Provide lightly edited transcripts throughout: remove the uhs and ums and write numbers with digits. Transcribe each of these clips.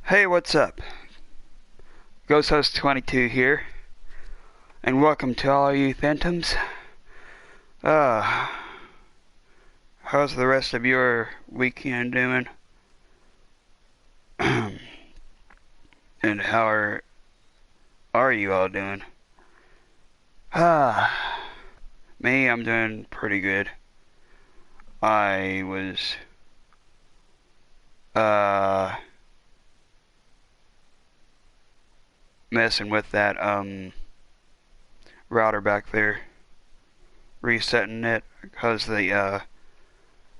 Hey, what's up? Ghost Host 22 here, and welcome to all you phantoms. Uh, how's the rest of your weekend doing? And how are you all doing? Ah, me, I'm doing pretty good. I was, uh, messing with that, router back there, resetting it, because the,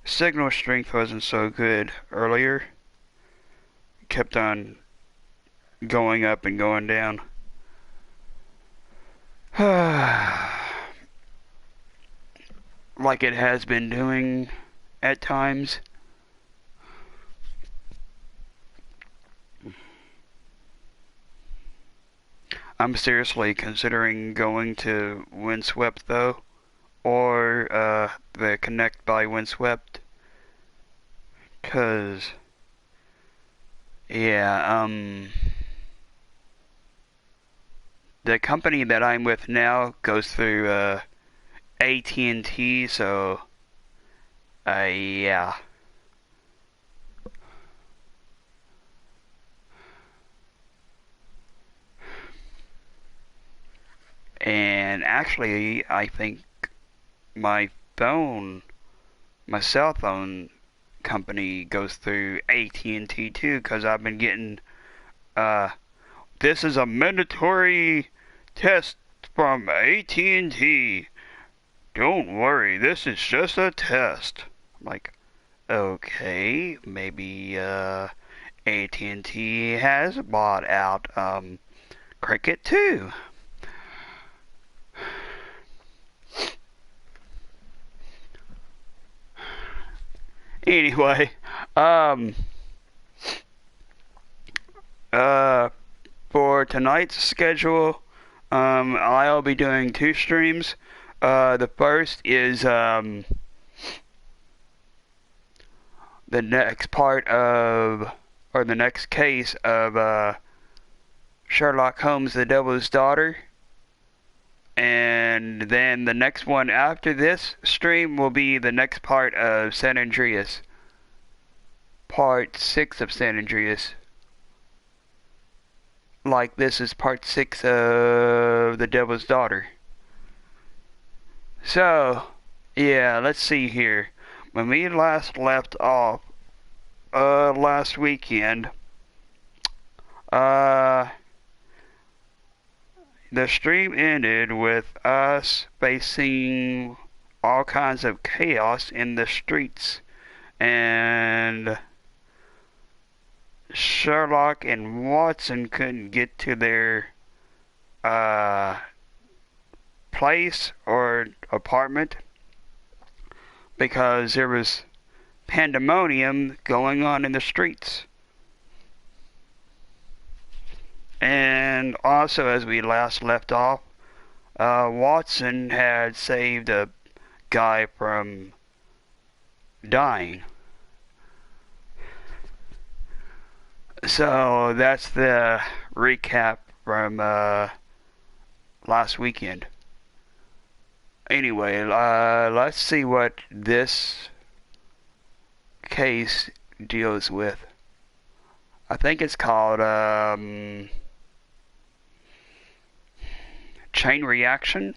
signal strength wasn't so good earlier. It kept on going up and going down. Like it has been doing at times. I'm seriously considering going to Windswept though, or the Connect by Windswept, cause yeah, the company that I'm with now goes through AT&T, so yeah. And actually, I think my phone, my cell phone company goes through AT&T too, because I've been getting, uh, this is a mandatory test from AT&T. Don't worry, this is just a test. I'm like, okay, maybe, AT&T has bought out, Cricket too. Anyway, um, uh, for tonight's schedule, I'll be doing two streams. The first is, the next part of, or the next case of, Sherlock Holmes, the Devil's Daughter. And then the next one after this stream will be the next part of San Andreas. Part 6 of San Andreas. Like this is part 6 of The Devil's Daughter. So, yeah, let's see here. When we last left off, last weekend, uh, the stream ended with us facing all kinds of chaos in the streets, and Sherlock and Watson couldn't get to their uh, place or apartment because there was pandemonium going on in the streets. And also, as we last left off, Watson had saved a guy from dying. So that's the recap from last weekend. Anyway, let's see what this case deals with. I think it's called chain reaction.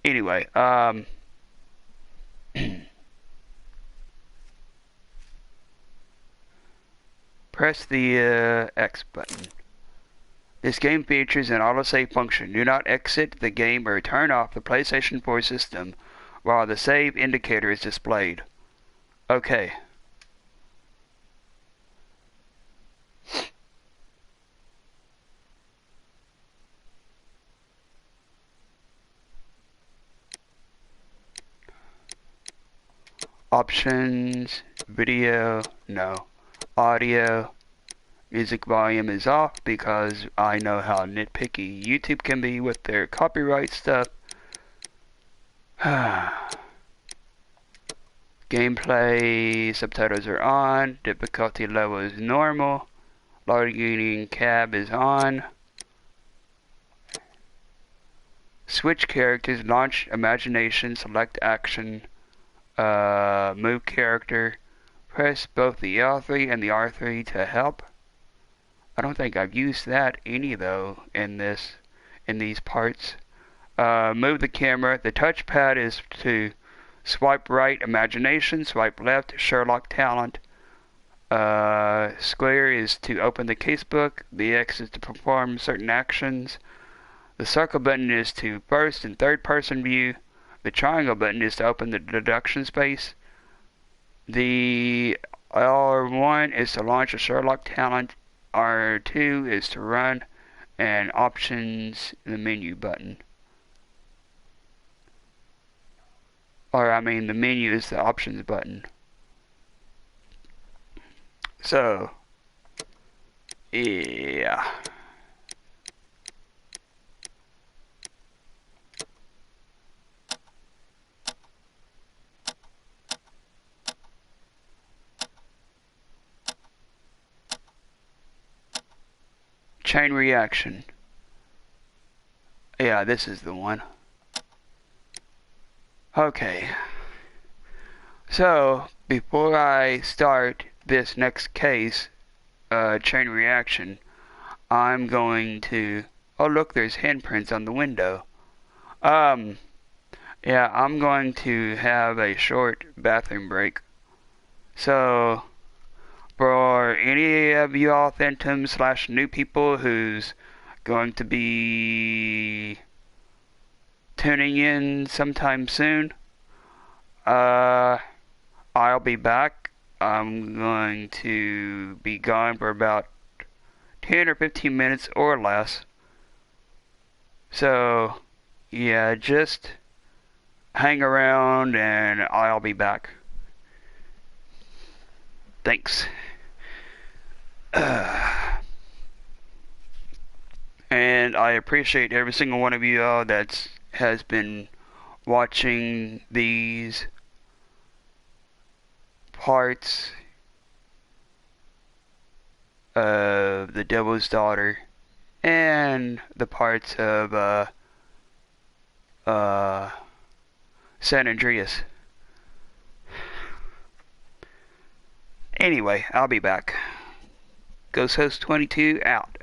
Anyway, press the X button. This game features an autosave function. Do not exit the game or turn off the PlayStation 4 system while the save indicator is displayed. Okay. Options, video, no. Audio, music volume is off because I know how nitpicky YouTube can be with their copyright stuff. Gameplay, subtitles are on, difficulty level is normal, loading cab is on. Switch characters, launch imagination, select action, move character, press both the L3 and the R3 to help. I don't think I've used that any though in these parts. Move the camera. The touchpad is to swipe right, imagination, swipe left, Sherlock talent. Square is to open the casebook. The X is to perform certain actions. The circle button is to first and third person view. The triangle button is to open the deduction space. The R1 is to launch a Sherlock talent. R2 is to run. And options, the menu button. The menu is the options button. So, yeah. Chain reaction. Yeah, this is the one. Okay. So, before I start this next case, chain reaction, I'm going to... Oh, look, there's handprints on the window. Yeah, I'm going to have a short bathroom break. So, for any of you authentum / new people who's going to be tuning in sometime soon, I'll be back. I'm going to be gone for about 10 or 15 minutes or less. So, yeah, just hang around and I'll be back. Thanks. And I appreciate every single one of you all that has been watching these parts of The Devil's Daughter and the parts of San Andreas. Anyway, I'll be back. Ghost Host 22 out.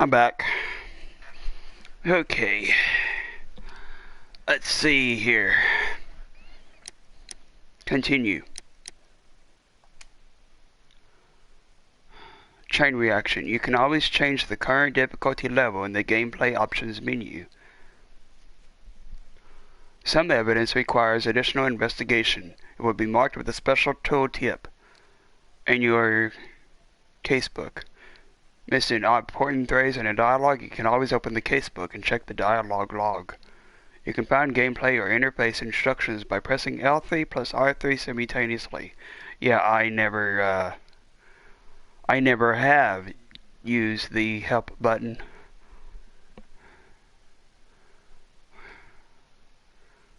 I'm back. Okay. Let's see here. Continue. Chain reaction. You can always change the current difficulty level in the gameplay options menu. Some evidence requires additional investigation. It will be marked with a special tooltip in your casebook. Missing important threads in a dialogue, you can always open the casebook and check the dialogue log. You can find gameplay or interface instructions by pressing L3 plus R3 simultaneously. Yeah, I never have used the help button.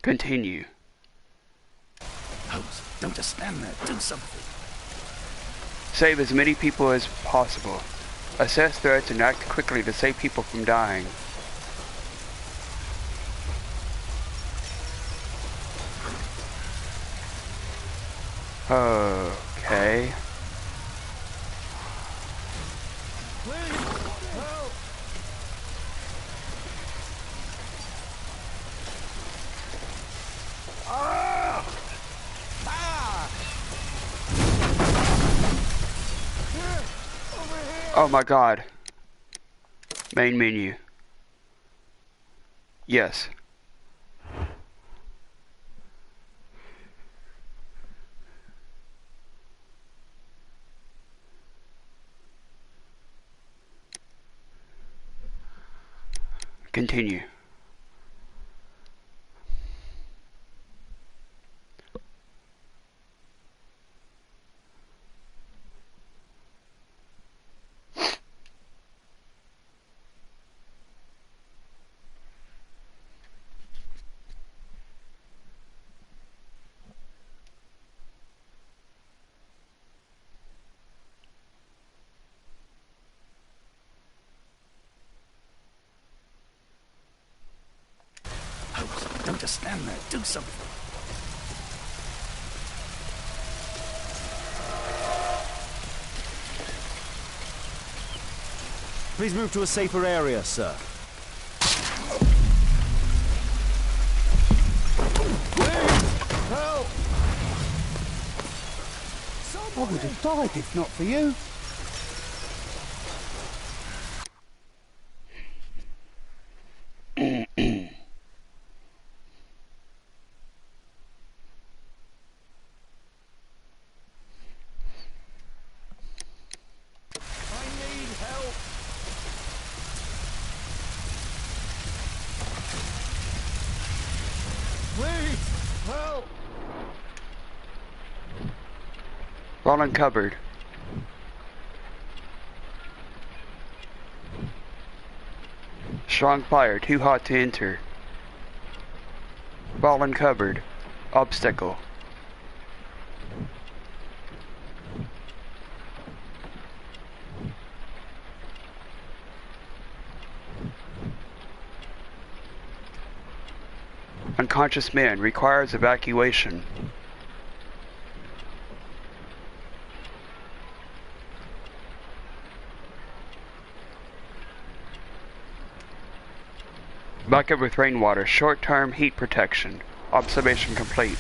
Continue. Holmes, don't just stand there. Do something. Save as many people as possible. Assess threats and act quickly to save people from dying. Okay. Oh my god. Main menu. Yes. Continue. Holmes, don't just stand there. Do something. Please move to a safer area, sir. Help! I would have died if not for you. Fallen cupboard. Strong fire, too hot to enter. Fallen cupboard. Obstacle. Unconscious man requires evacuation. Bucket with rainwater. Short-term heat protection. Observation complete.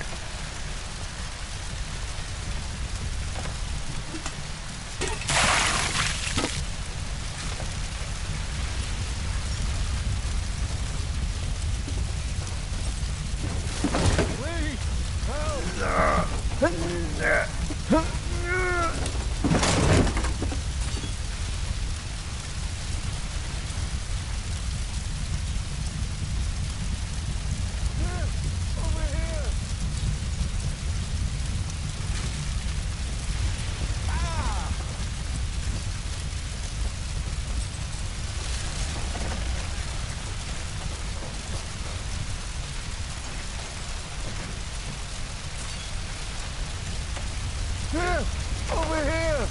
Over here!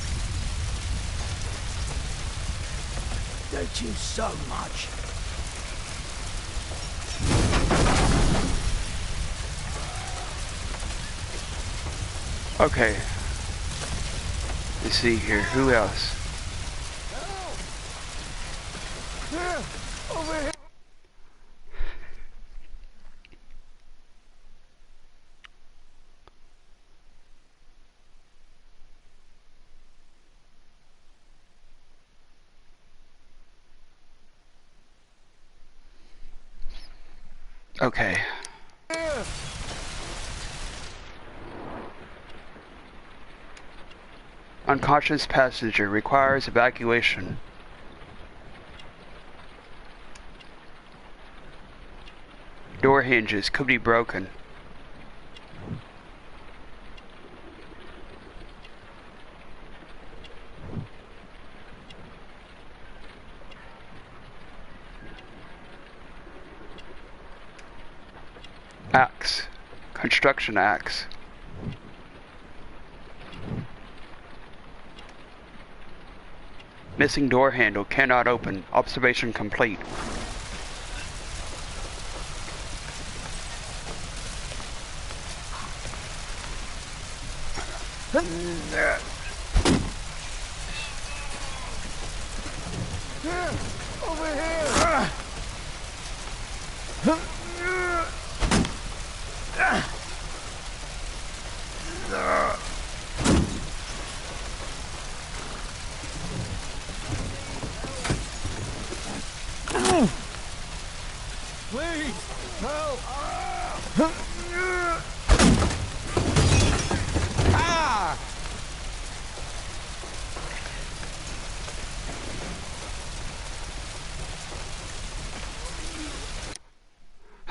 Thank you so much. Okay. Let's see here. Who else? Okay. Unconscious passenger requires evacuation. Door hinges could be broken. Axe. Construction axe. Missing door handle cannot open. Observation complete. Over here! Please, help! Ah!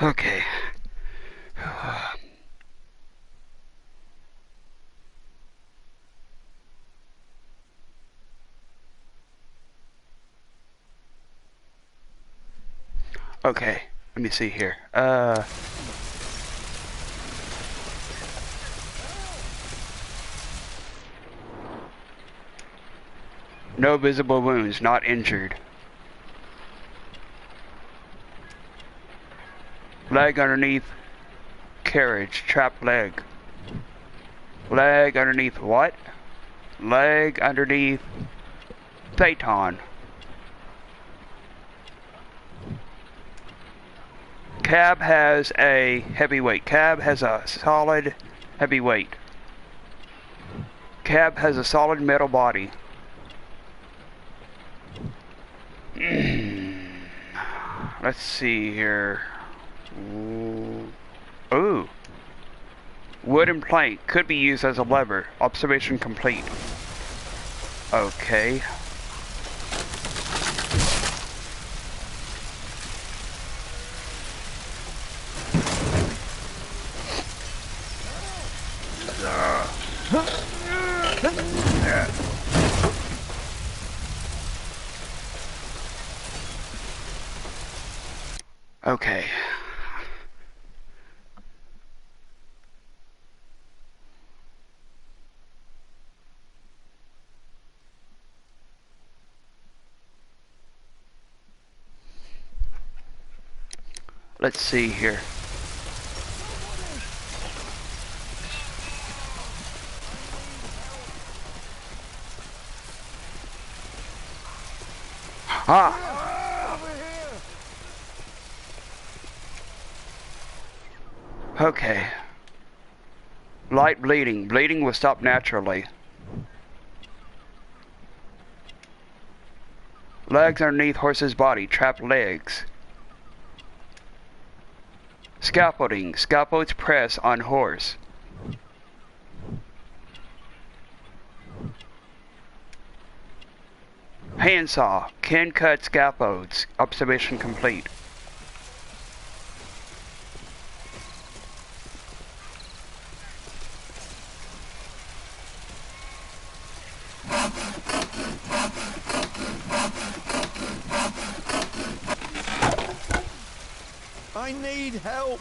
Okay. Okay, let me see here. No visible wounds, not injured. Leg underneath carriage, trapped leg. Leg underneath what? Leg underneath phaeton. Cab has a heavyweight. Cab has a solid heavyweight. Cab has a solid metal body. Let's see here. Ooh. Wooden plank could be used as a lever. Observation complete. Okay. Okay. Let's see here. Ah! Okay. Light bleeding. Bleeding will stop naturally. Legs underneath horse's body. Trapped legs. Scaffolding. Scaffolds press on horse. Handsaw. Can cut scaffolds. Observation complete. I need help!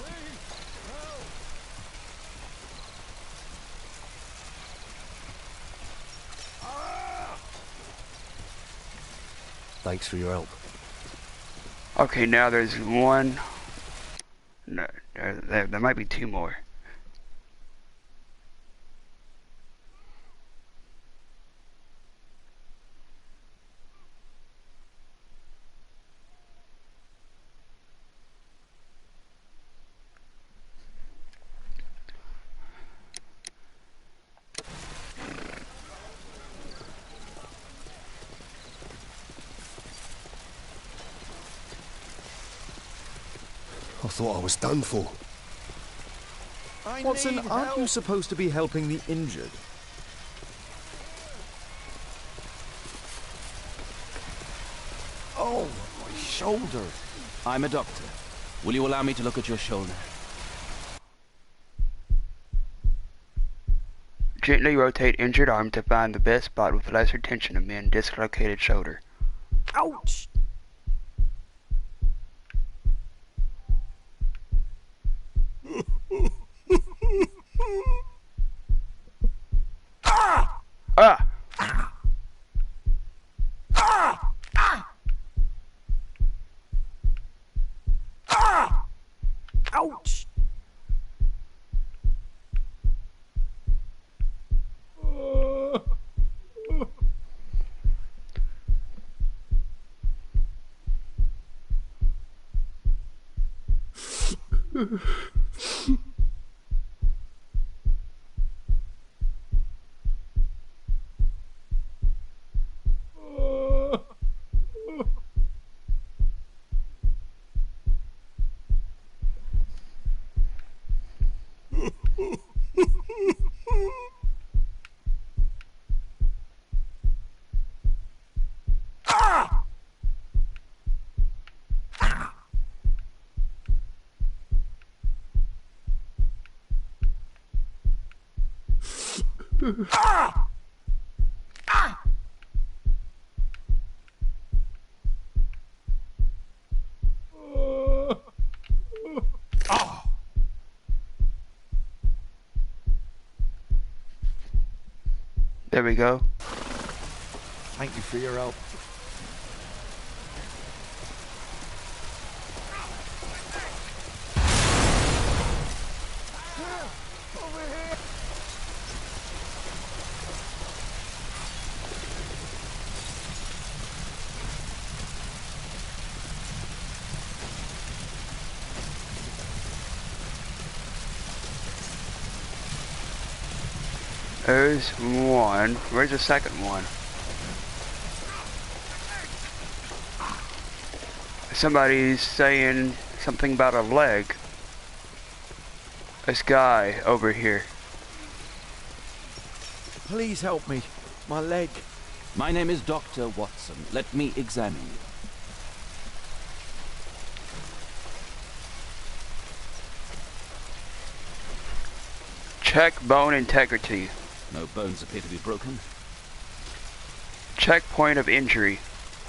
Thanks for your help. Okay, now there's one. No, there might be two more. I thought I was done for. I Watson, need aren't help. you supposed to be helping the injured? Oh, my shoulder. I'm a doctor. Will you allow me to look at your shoulder? Gently rotate injured arm to find the best spot with lesser tension. Amend dislocated shoulder. Ouch! Ah! Ouch! There we go. Thank you for your help. There's one. Where's the second one? Somebody's saying something about a leg. This guy over here. Please help me. My leg. My name is Dr. Watson. Let me examine you. Check bone integrity. No bones appear to be broken. Check point of injury.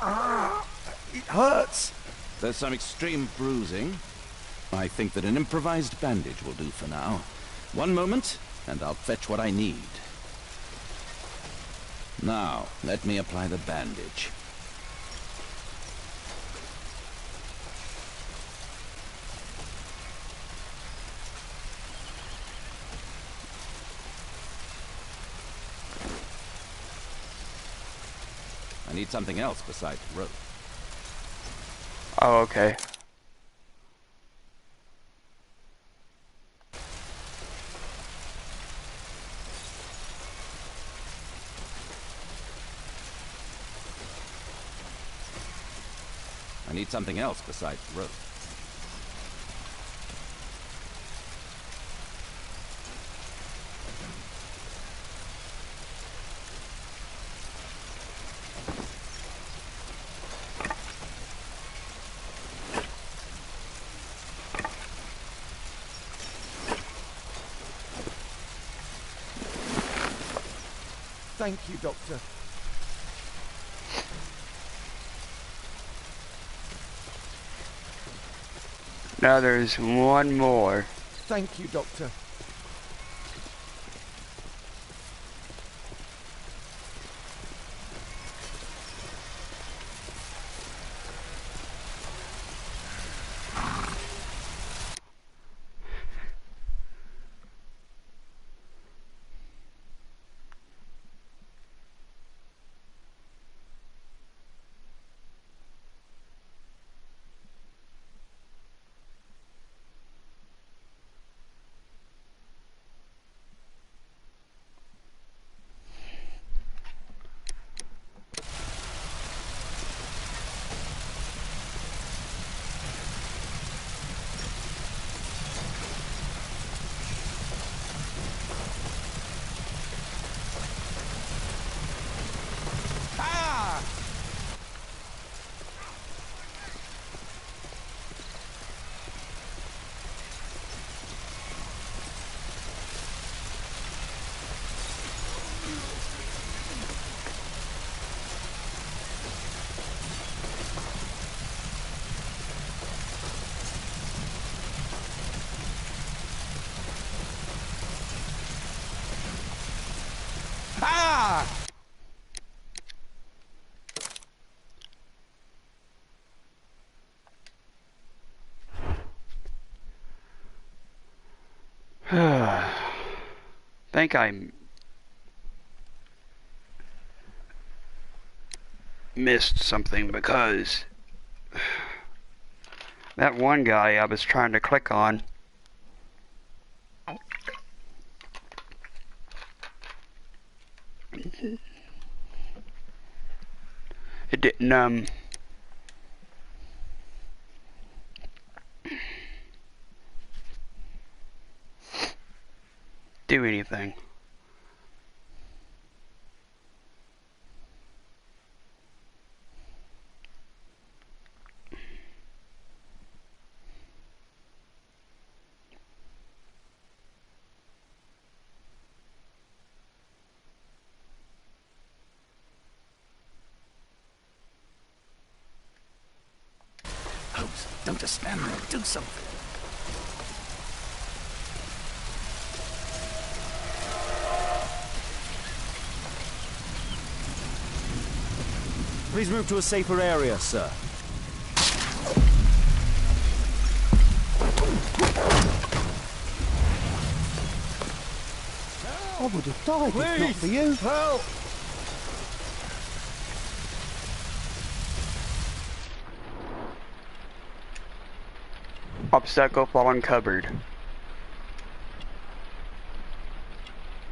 It hurts. There's some extreme bruising. I think that an improvised bandage will do for now. One moment, and I'll fetch what I need. Now, let me apply the bandage. I need something else besides rope. Oh, okay. I need something else besides rope. Thank you, Doctor. Now there's one more. Thank you, Doctor. think I missed something because that one guy I was trying to click on, it didn't do anything. Holmes, don't just stand there. Do something. Please move to a safer area, sir. I would have died if not for you. Help! Obstacle fall uncovered.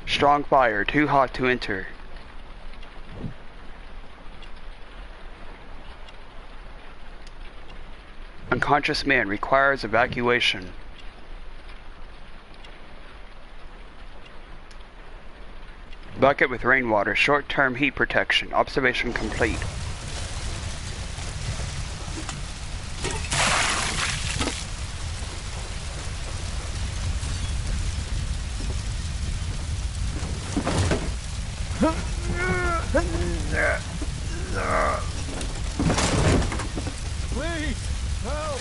Strong fire, too hot to enter. Unconscious man requires evacuation. Bucket with rainwater, short-term heat protection. Observation complete. Please, help!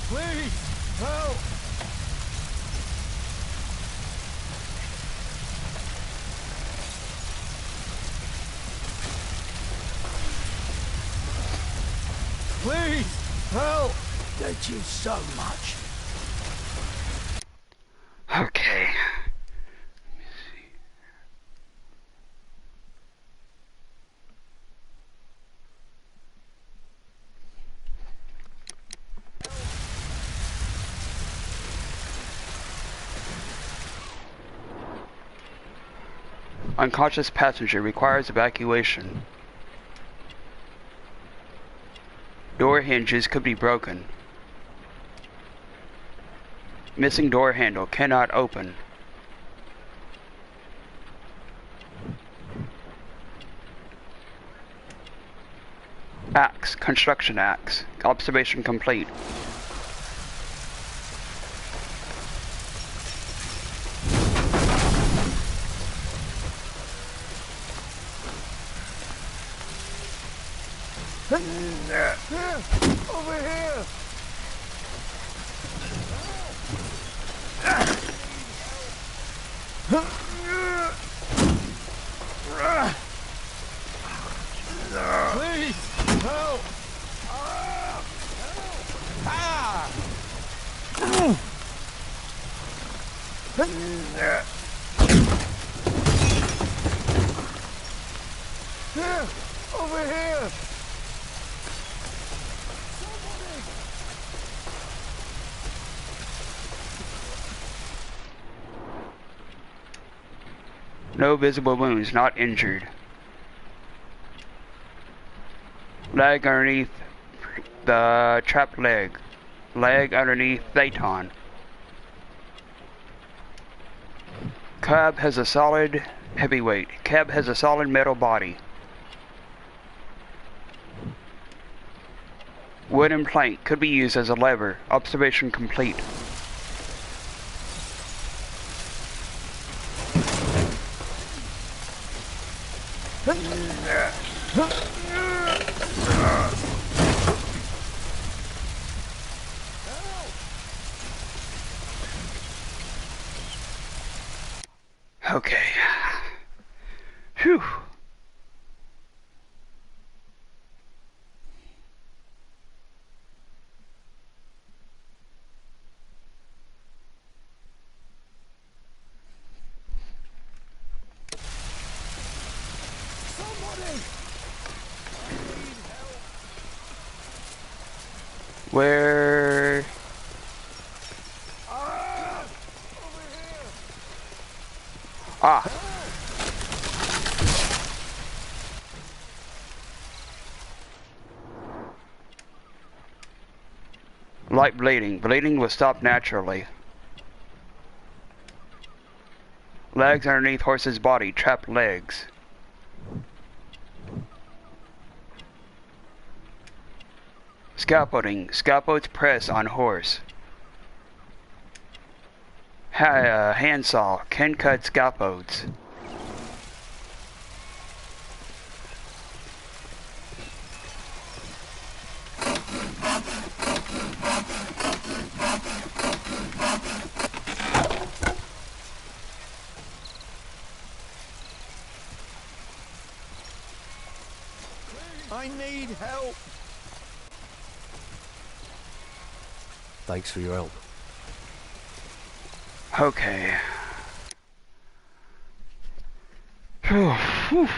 Please, help! Please, help! Thank you so much. Okay. Unconscious passenger requires evacuation. Door hinges could be broken. Missing door handle cannot open. Axe, construction axe. Observation complete. Over here! Please, help! Here, over here! No visible wounds, not injured. Leg underneath the trapped leg. Leg underneath Phaeton. Cab has a solid heavyweight. Cab has a solid metal body. Wooden plank could be used as a lever. Observation complete. Okay. Where? Ah. Light bleeding. Bleeding will stop naturally. Legs underneath horse's body. Trapped legs. Scaffolding. Scaffolds press on horse. Handsaw. Can cut scaffolds. I need help. Thanks for your help. Okay. Whew.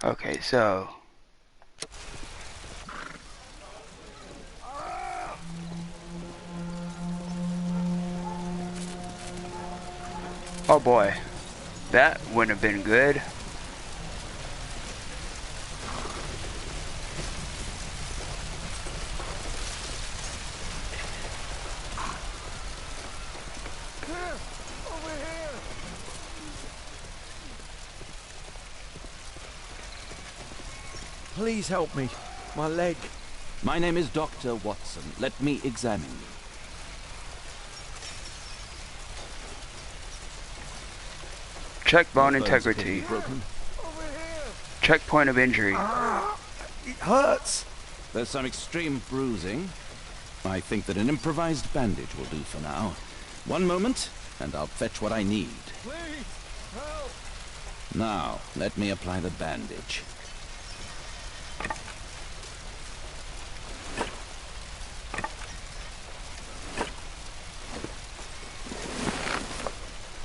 Okay, so oh boy, that wouldn't have been good. Here, over here. Please help me. My leg. My name is Dr. Watson. Let me examine you. Check bone Your bones appear to integrity. be broken. Over here. Check point of injury. It hurts. There's some extreme bruising. I think that an improvised bandage will do for now. One moment, and I'll fetch what I need. Please, help. Now, let me apply the bandage.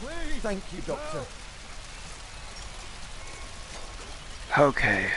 Please. Thank you, Doctor. Okay.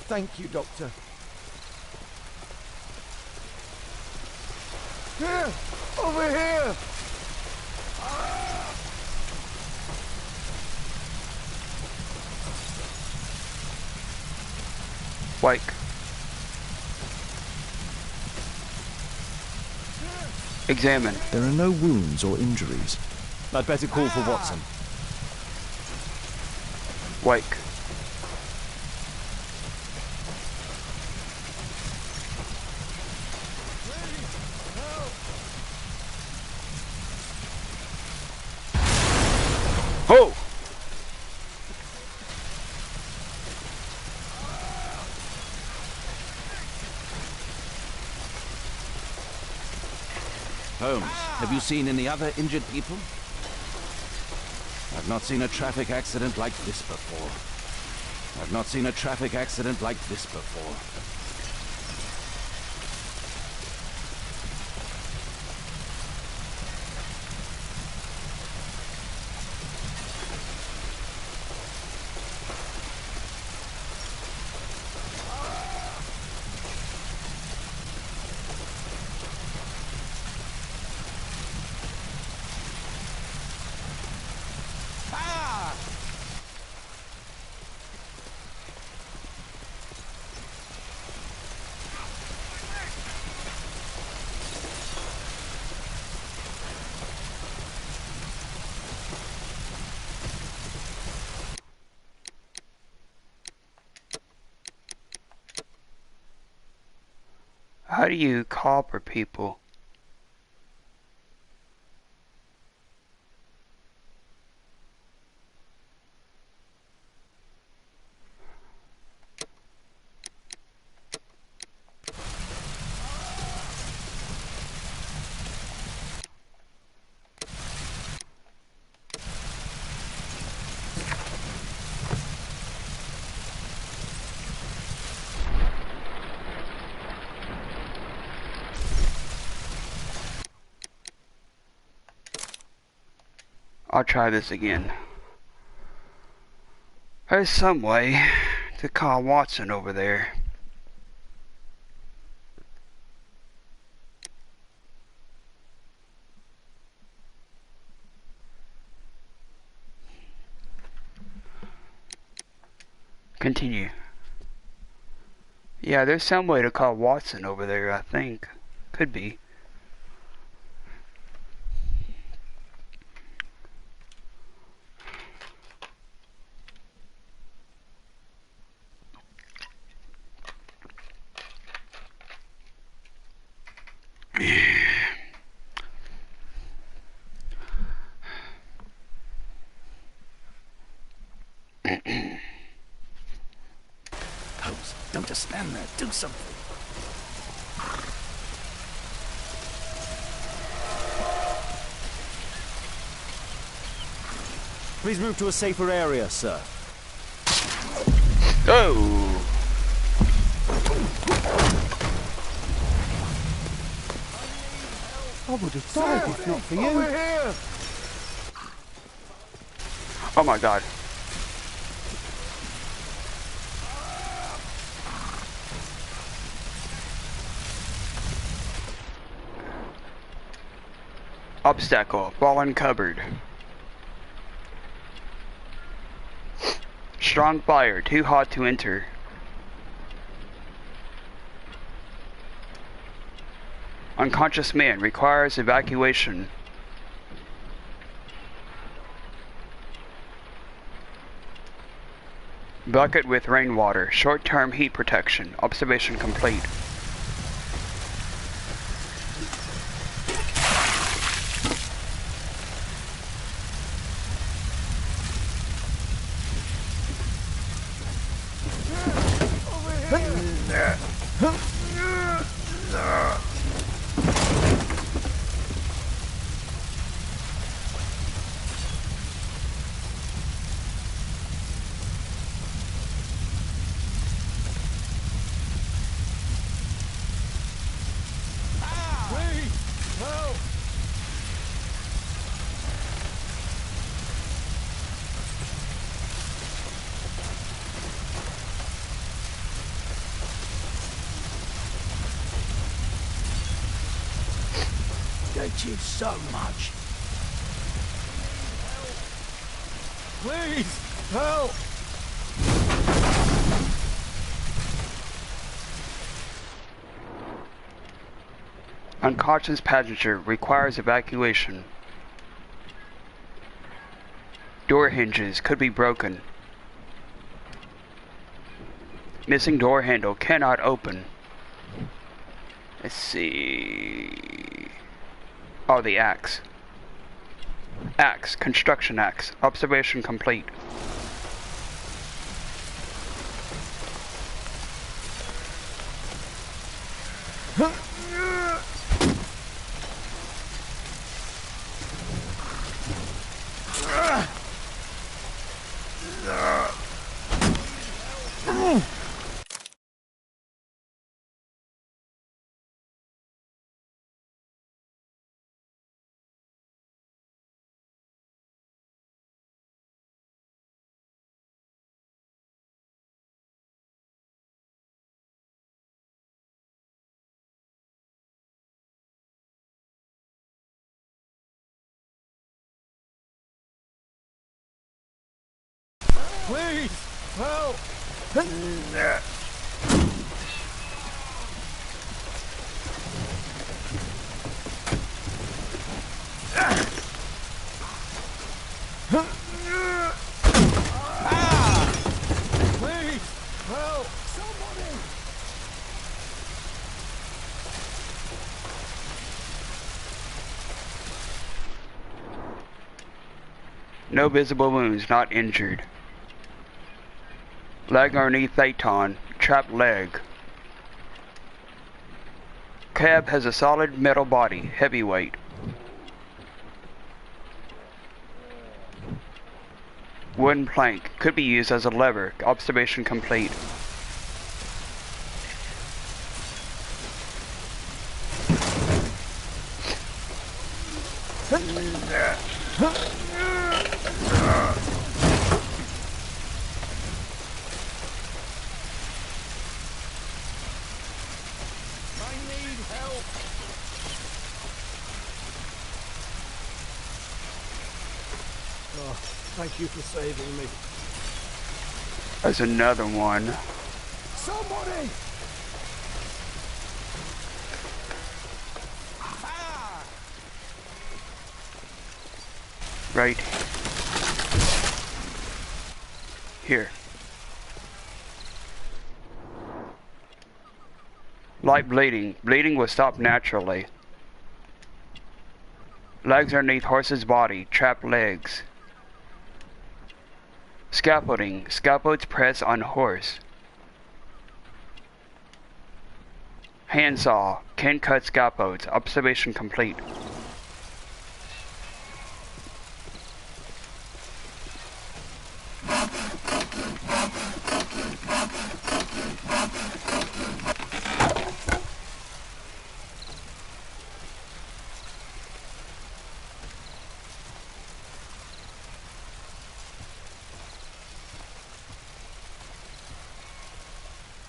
Thank you, Doctor. Here, over here. Wake. Examine. There are no wounds or injuries. I'd better call for Watson. Wake. Oh! Holmes, have you seen any other injured people? I've not seen a traffic accident like this before. I've not seen a traffic accident like this before. How do you copper people? I'll try this again. There's some way to call Watson over there. Continue. Yeah, there's some way to call Watson over there, I think. Could be. Holmes, don't just stand there. Do something. Please move to a safer area, sir. Oh! I would have died if not for you. Over here! Oh my god. Obstacle. Fallen cupboard. Strong fire. Too hot to enter. Unconscious man. Requires evacuation. Bucket with rainwater. Short-term heat protection. Observation complete. Please! Help! They did so much. Please! Help! Unconscious passenger requires evacuation. Door hinges could be broken. Missing door handle cannot open. Let's see. Oh, the axe. Axe. Construction axe. Observation complete. Please! Help! Please! Help! Somebody! No visible wounds, not injured. Leg underneath Phaeton, trapped leg. Cab has a solid metal body, heavyweight. Wooden plank, could be used as a lever. Observation complete. I need help. Oh, thank you for saving me. There's another one. Somebody! Right here. Light bleeding. Bleeding will stop naturally. Legs underneath horse's body. Trapped legs. Scaffolding. Scaffolds press on horse. Handsaw. Can cut scaffolds. Observation complete.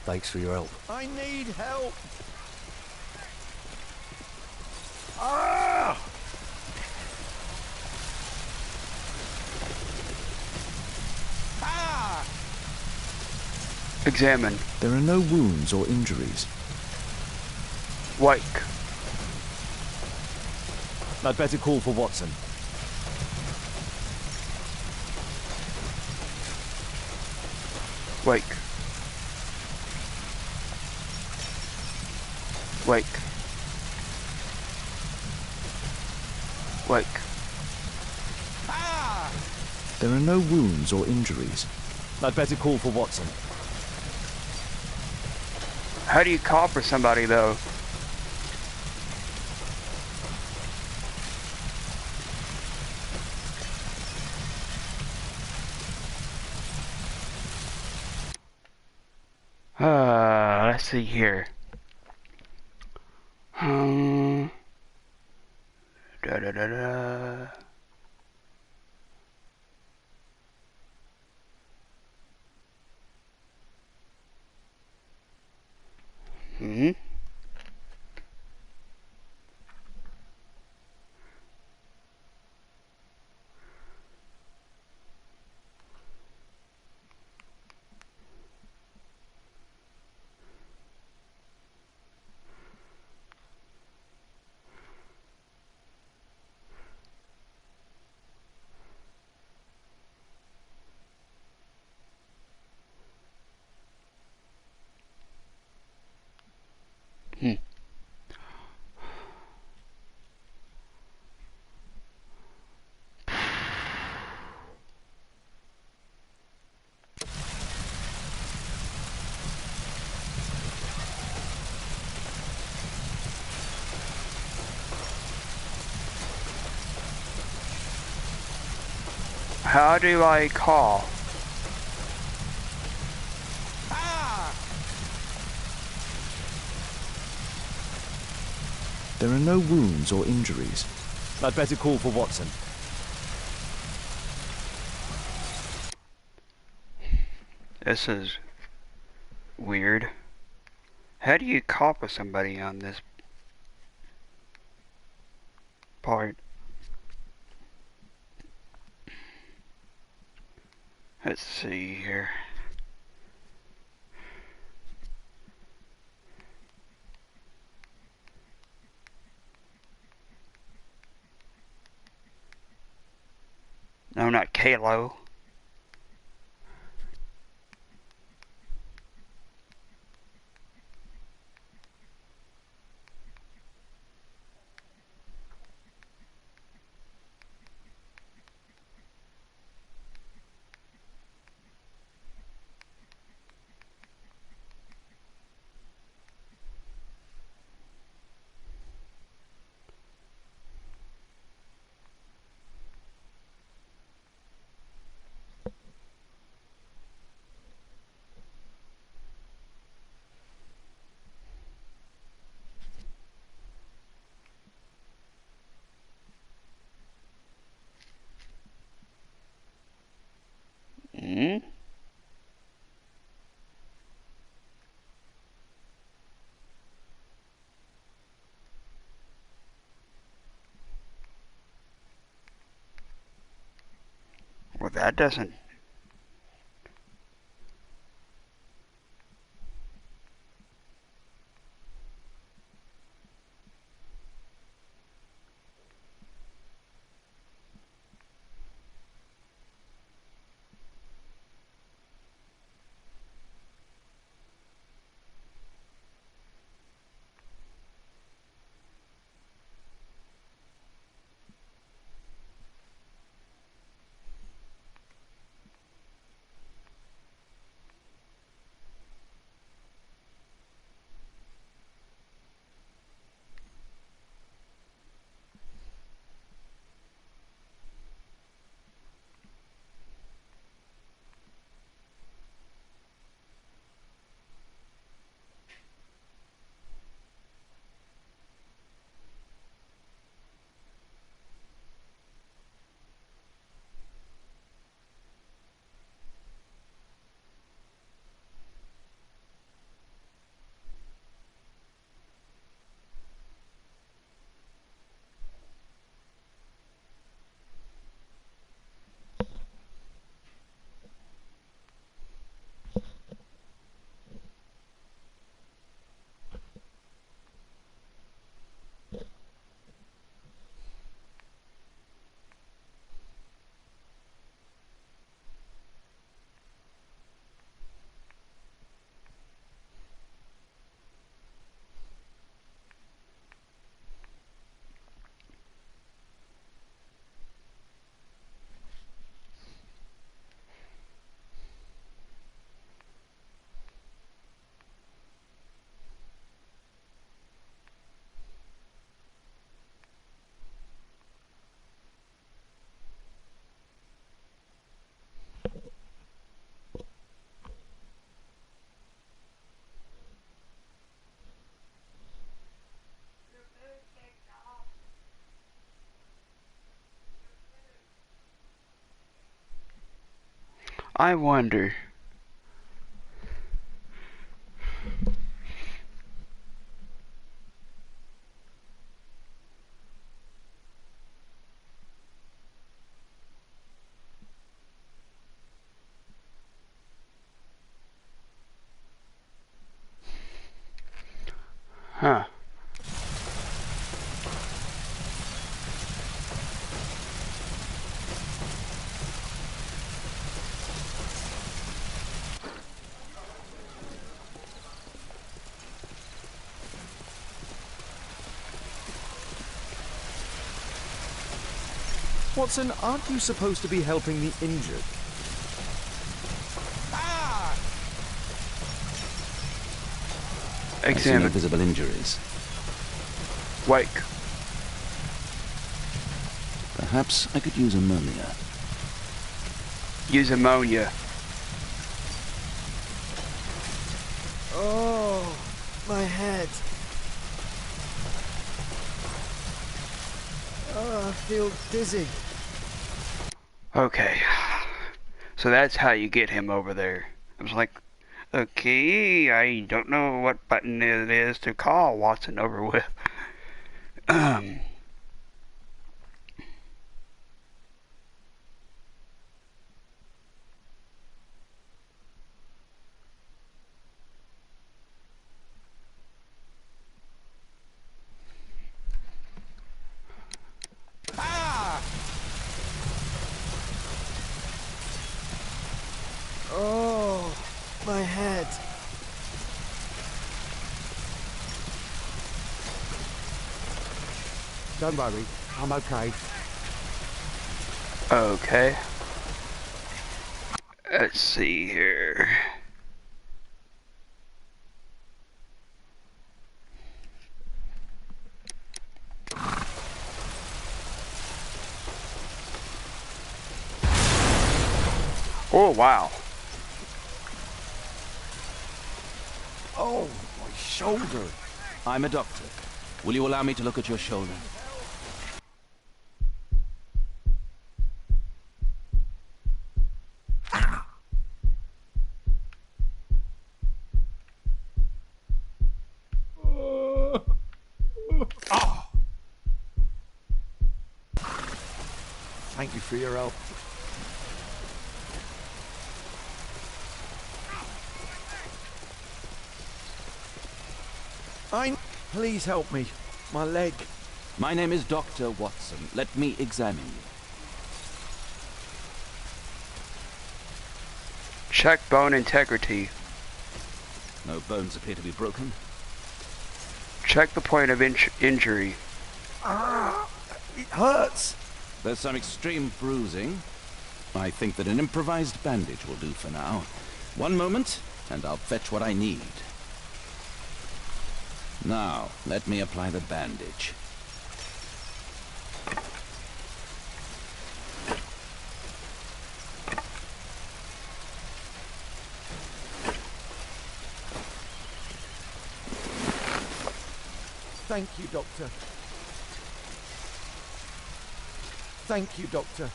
Thanks for your help. I need help. Ah! Ah! Examine. There are no wounds or injuries. Wake. I'd better call for Watson. Wake. Wake. Wake. Ah! There are no wounds or injuries. I'd better call for Watson. How do you call for somebody though? Let's see here. Da da da da. Hmm. Hmm. How do I call? Ah! There are no wounds or injuries. I'd better call for Watson. This is weird. How do you call for somebody on this part? Let's see here. No, not Kalo. that doesn't. I wonder. Huh. Watson, aren't you supposed to be helping the injured? I see no Examine. visible injuries. Wake. Perhaps I could use ammonia. Use ammonia. Oh, my head. Oh, I feel dizzy. Okay. So that's how you get him over there. I was like, okay, I don't know what button it is to call Watson over with. Um. Oh, my head. Don't worry, I'm okay. Okay. Let's see here. Oh, wow. Oh, my shoulder. I'm a doctor. Will you allow me to look at your shoulder? Thank you for your help. Please help me. My leg. My name is Dr. Watson. Let me examine you. Check bone integrity. No bones appear to be broken. Check the point of injury. It hurts. There's some extreme bruising. I think that an improvised bandage will do for now. One moment, and I'll fetch what I need. Now, let me apply the bandage. Thank you, Doctor. Thank you, Doctor.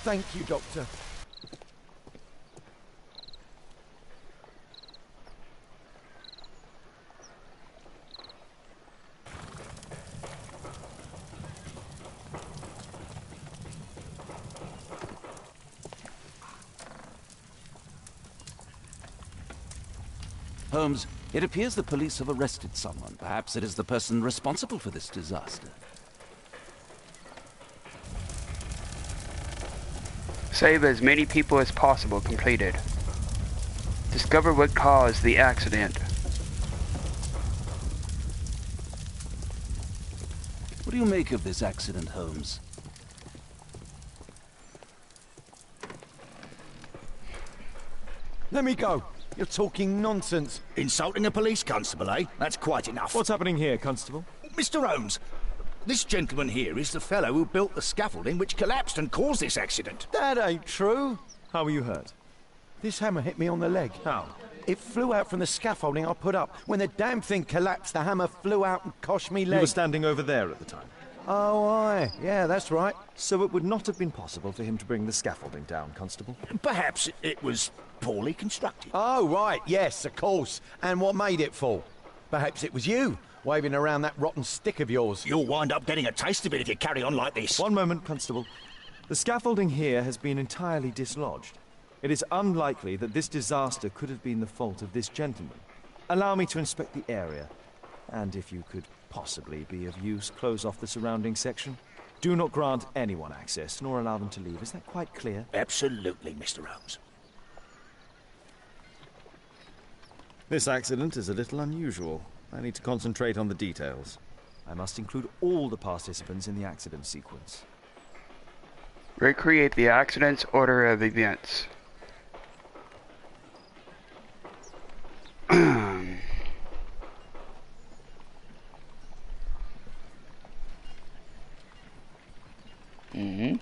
Thank you, Doctor. Holmes, it appears the police have arrested someone. Perhaps it is the person responsible for this disaster. Save as many people as possible completed. Discover what caused the accident. What do you make of this accident, Holmes? Let me go. You're talking nonsense. Insulting a police constable, eh? That's quite enough. What's happening here, Constable? Mr. Holmes, this gentleman here is the fellow who built the scaffolding which collapsed and caused this accident. That ain't true. How were you hurt? This hammer hit me on the leg. How? It flew out from the scaffolding I put up. When the damn thing collapsed, the hammer flew out and coshed me You leg. were standing over there at the time. Oh, aye. Yeah, that's right. So it would not have been possible for him to bring the scaffolding down, Constable? Perhaps it was poorly constructed. Oh, right. Yes, of course. And what made it fall? Perhaps it was you, waving around that rotten stick of yours. You'll wind up getting a taste of it if you carry on like this. One moment, Constable. The scaffolding here has been entirely dislodged. It is unlikely that this disaster could have been the fault of this gentleman. Allow me to inspect the area. And if you could possibly be of use, close off the surrounding section. Do not grant anyone access, nor allow them to leave. Is that quite clear? Absolutely, Mr. Holmes. This accident is a little unusual. I need to concentrate on the details. I must include all the participants in the accident sequence. Recreate the accident's order of events. Mm-hmm.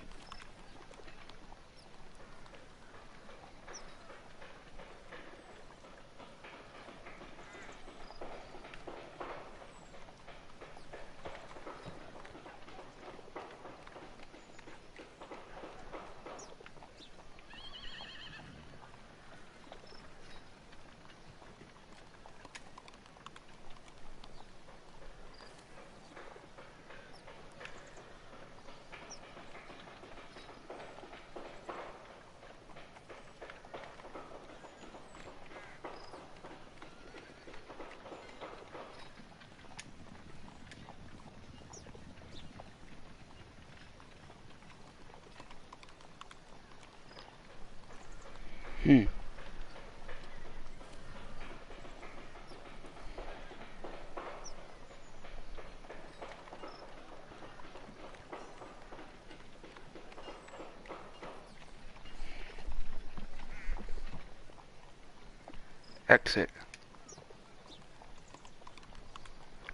Exit.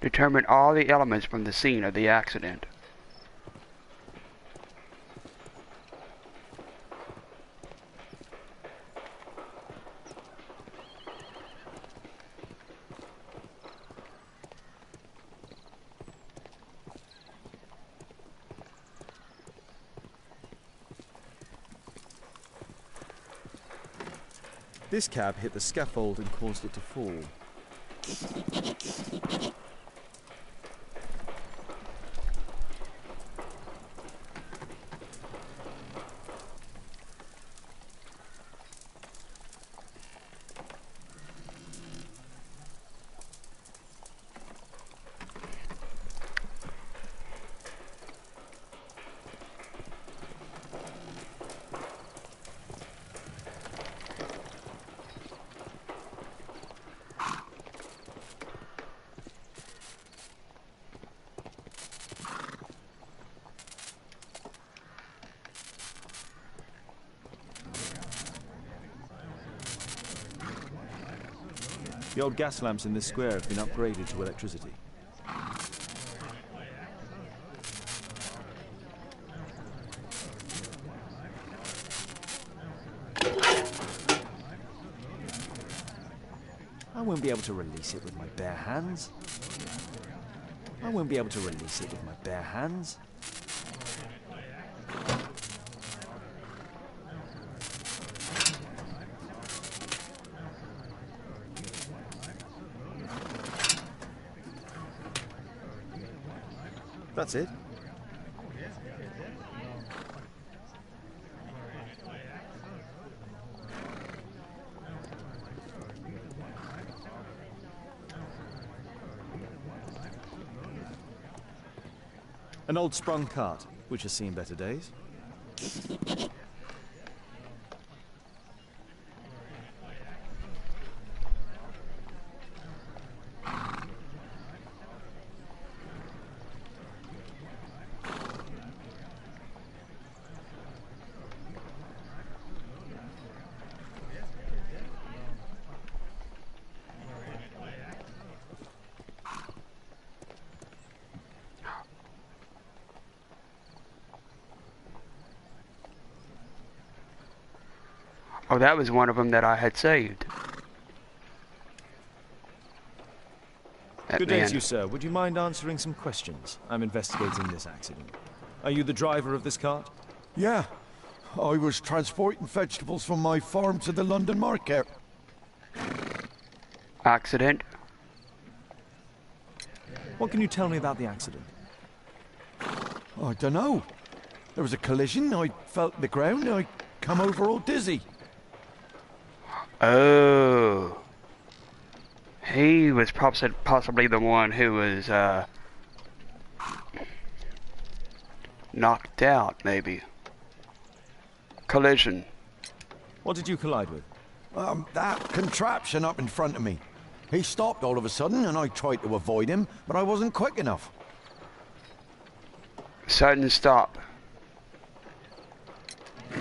Determine all the elements from the scene of the accident. This cab hit the scaffold and caused it to fall. The old gas lamps in this square have been upgraded to electricity. I won't be able to release it with my bare hands. I won't be able to release it with my bare hands. That's it. An old sprung cart, which has seen better days. Oh, that was one of them that I had saved. Good day to you, sir. Would you mind answering some questions? I'm investigating this accident. Are you the driver of this cart? Yeah. I was transporting vegetables from my farm to the London market. Accident? What can you tell me about the accident? I don't know. There was a collision, I felt the ground, I come over all dizzy. Oh. He was possibly the one who was, knocked out, maybe. Collision. What did you collide with? That contraption up in front of me. He stopped all of a sudden and I tried to avoid him, but I wasn't quick enough. Sudden stop.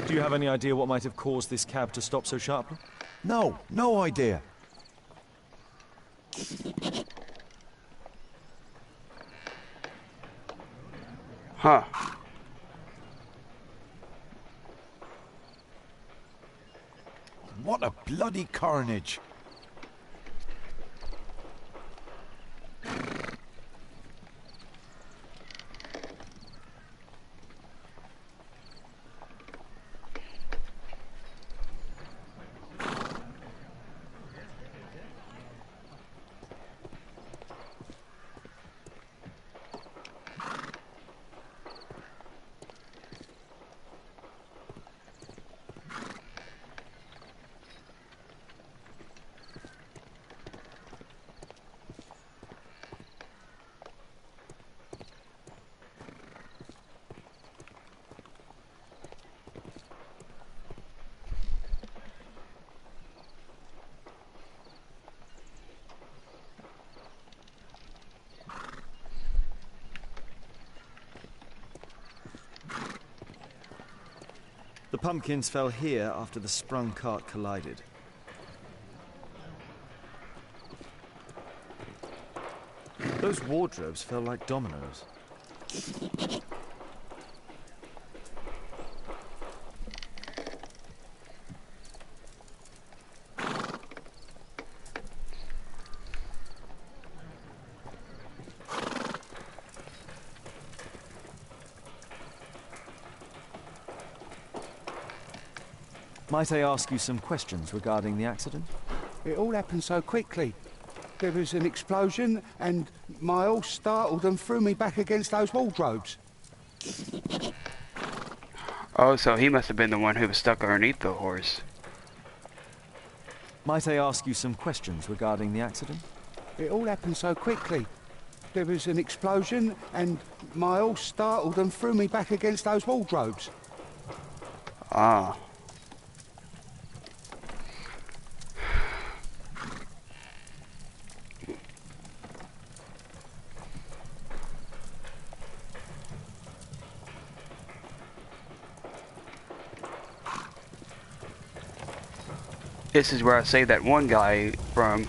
Do you have any idea what might have caused this cab to stop so sharply? No, no idea. Huh. What a bloody carnage. The pumpkins fell here after the sprung cart collided. Those wardrobes fell like dominoes. Might I ask you some questions regarding the accident? It all happened so quickly. There was an explosion and my horse startled and threw me back against those wardrobes. Oh, so he must have been the one who was stuck underneath the horse. Might I ask you some questions regarding the accident? It all happened so quickly. There was an explosion and my horse startled and threw me back against those wardrobes. Ah. This is where I saved that one guy from.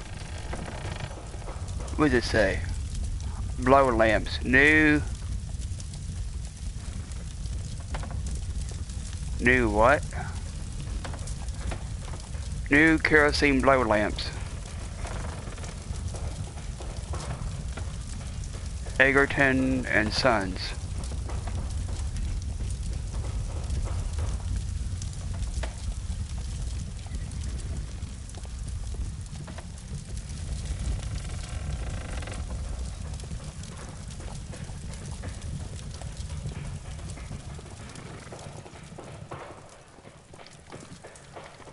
what does it say? Blow lamps. New what? New kerosene blow lamps. Egerton and Sons.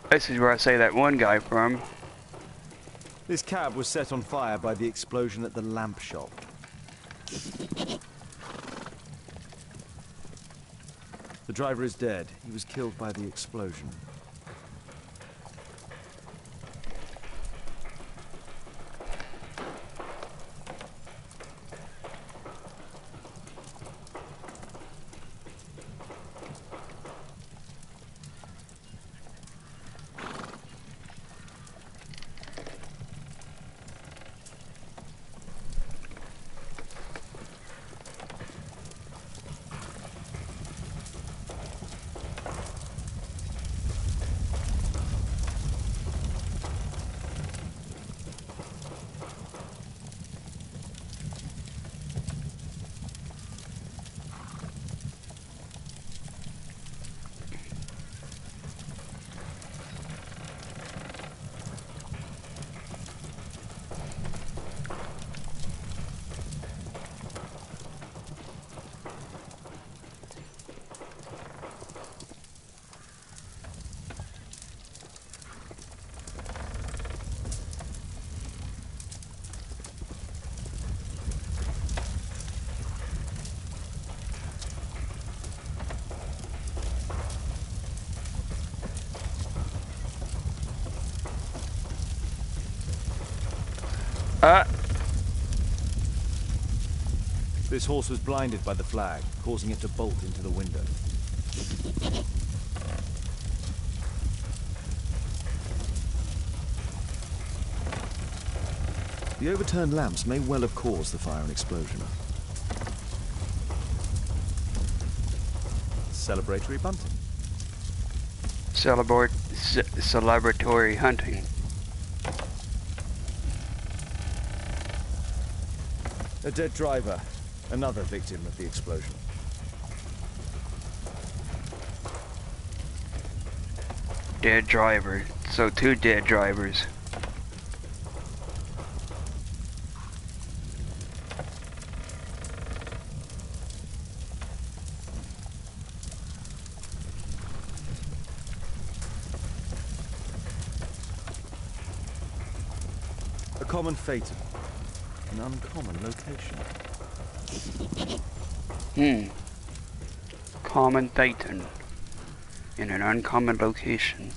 This is where I say that one guy from. This cab was set on fire by the explosion at the lamp shop. The driver is dead. He was killed by the explosion. This horse was blinded by the flag, causing it to bolt into the window. The overturned lamps may well have caused the fire and explosion. Celebratory bunting. Celebratory hunting. A dead driver. Another victim of the explosion. Dead driver. So 2 dead drivers. A common fate. An uncommon location. Common Phaeton. In an uncommon location.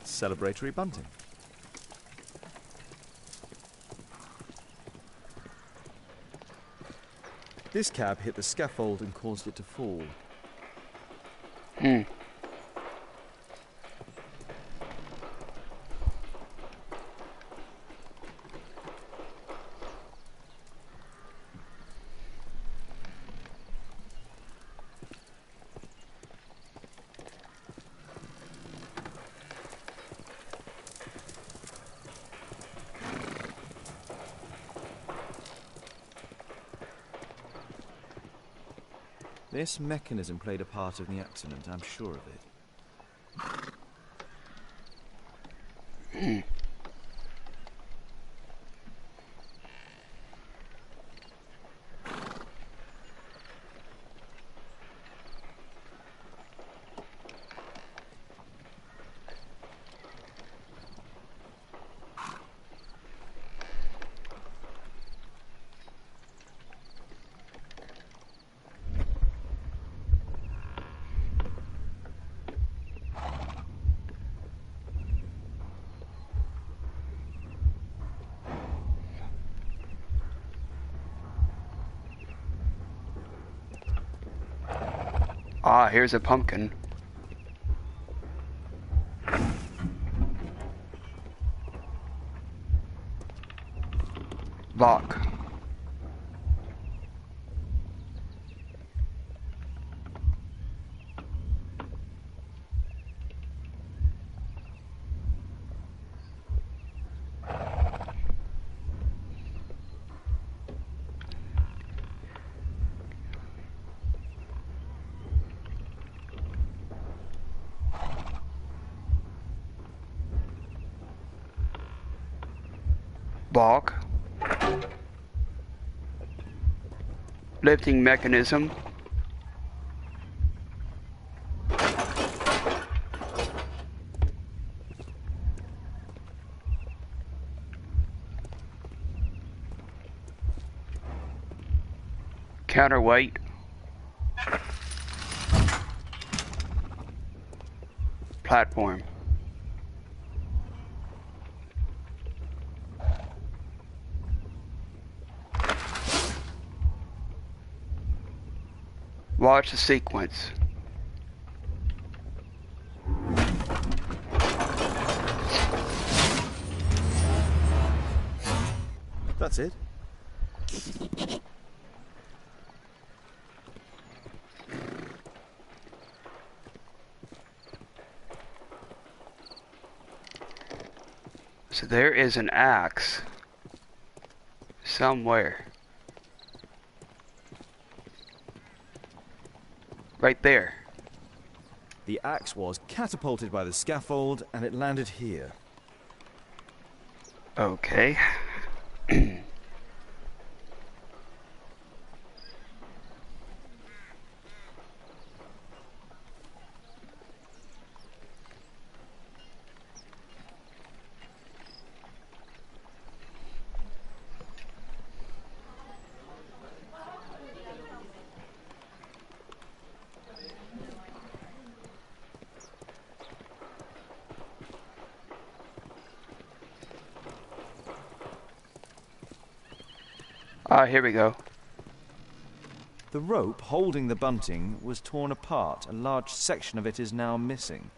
Celebratory bunting. This cab hit the scaffold and caused it to fall. This mechanism played a part in the accident, I'm sure of it. Ah, here's a pumpkin. Lock. Lock. Lifting mechanism. Counterweight. Platform. Watch the sequence. That's it. So there is an axe somewhere. Right there. The axe was catapulted by the scaffold, and it landed here. Okay. Ah, here we go. The rope holding the bunting was torn apart. A large section of it is now missing.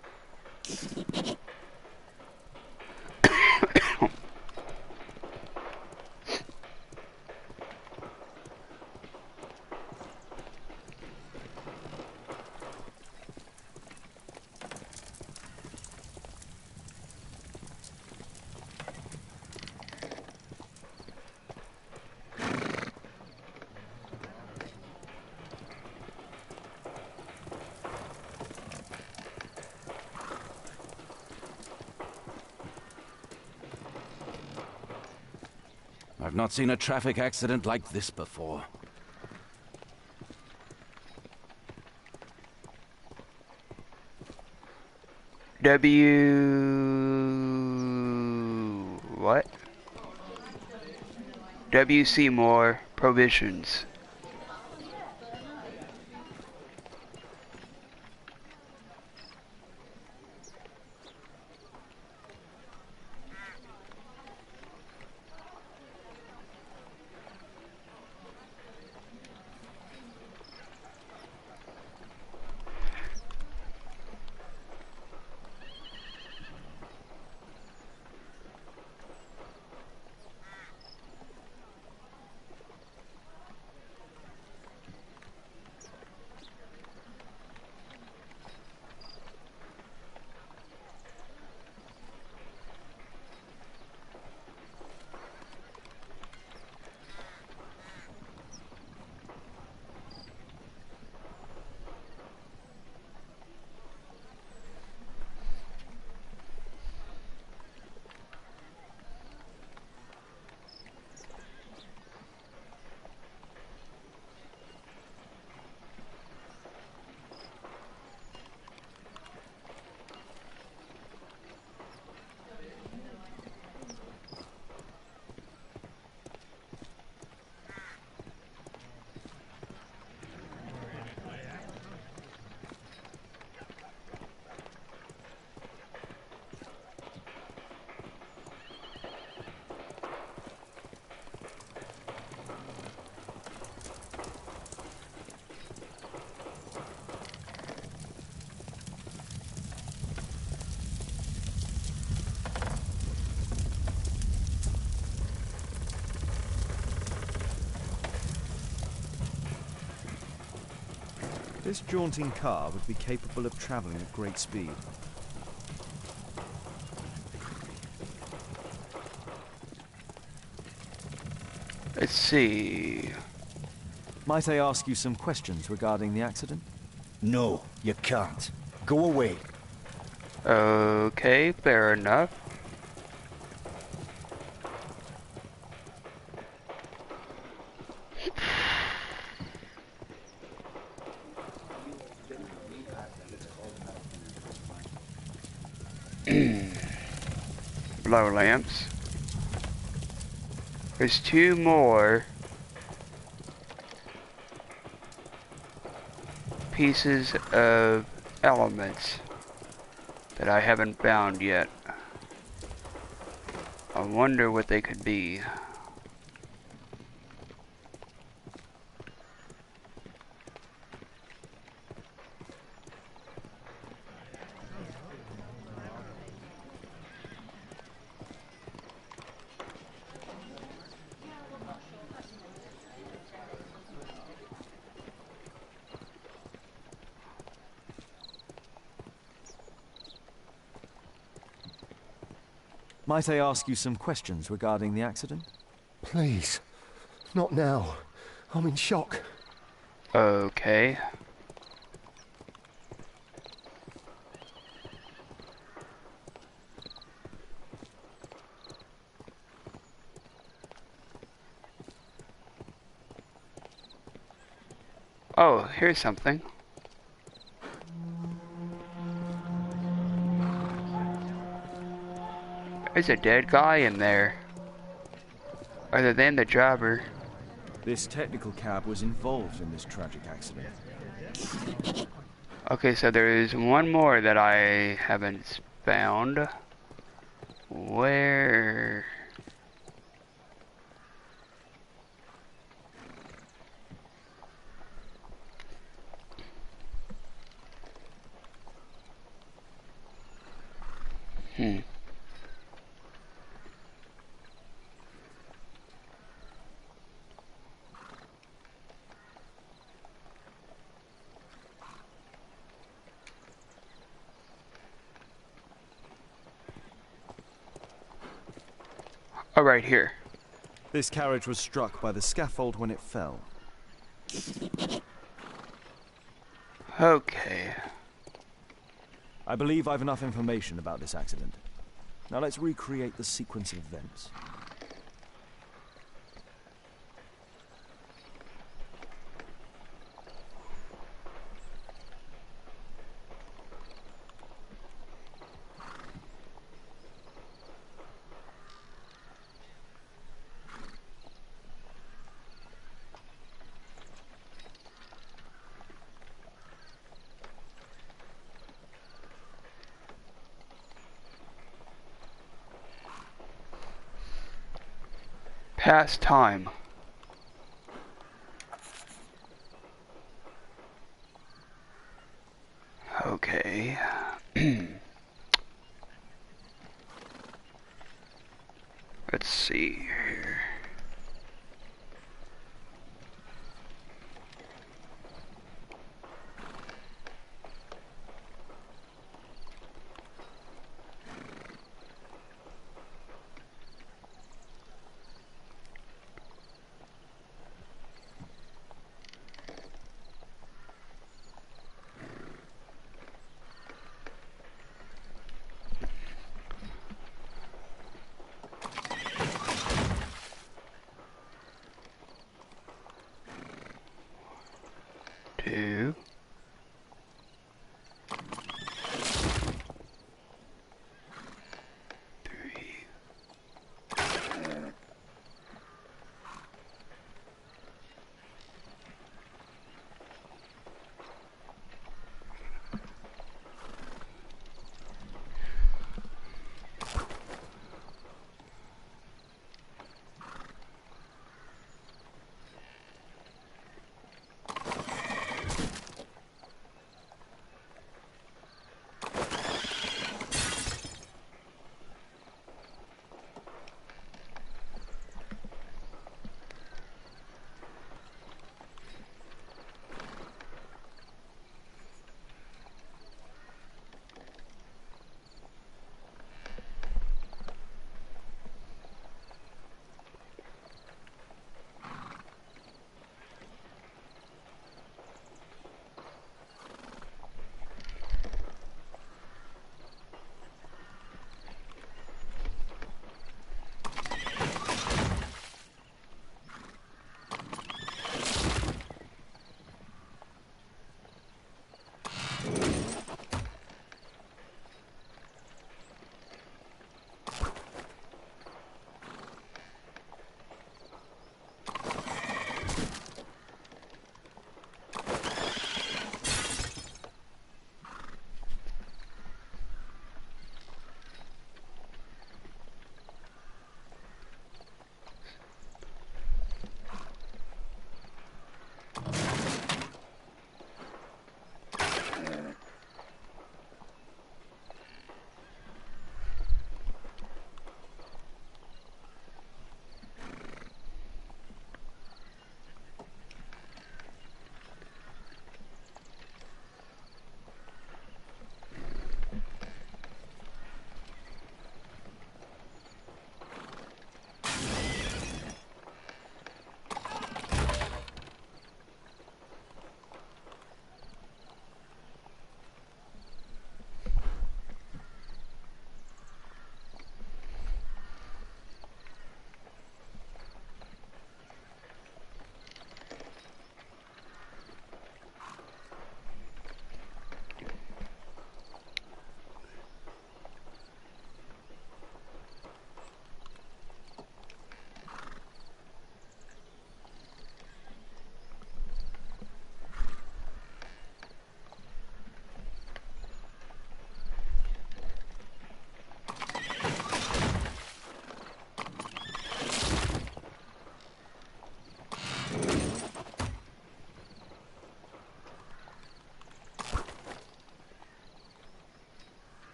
I've not seen a traffic accident like this before. What? W. Seymour Provisions. This jaunting car would be capable of traveling at great speed. Let's see. Might I ask you some questions regarding the accident? No, you can't. Go away. Okay, fair enough. Blow lamps. There's two more pieces of elements that I haven't found yet. I wonder what they could be. Might I ask you some questions regarding the accident? Please. Not now. I'm in shock. Okay. Oh, here's something. There's a dead guy in there. Other than the driver. This technical cab was involved in this tragic accident. Okay, so there is one more that I haven't found. Where? Oh, right here. This carriage was struck by the scaffold when it fell. Okay. I believe I've enough information about this accident. Now let's recreate the sequence of events. Past time. Okay. Let's see here.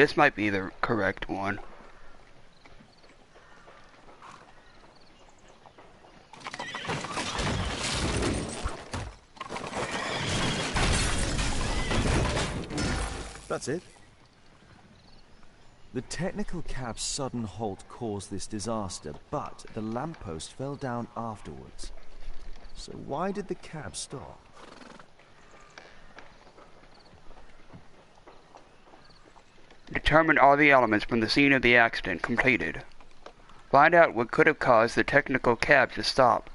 This might be the correct one. That's it. The technical cab's sudden halt caused this disaster, but the lamppost fell down afterwards. So why did the cab stop? Determine all the elements from the scene of the accident. Completed. Find out what could have caused the technical cab to stop.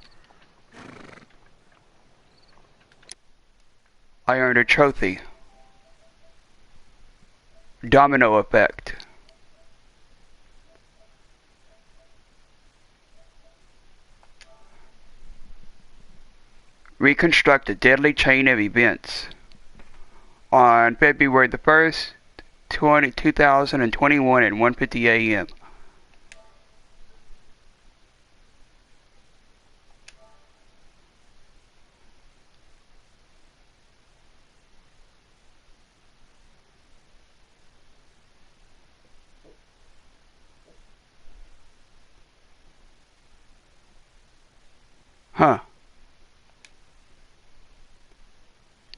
I earned a trophy. Domino effect. Reconstruct a deadly chain of events. On February the 1st, 2021 at 1:50 a.m. Huh.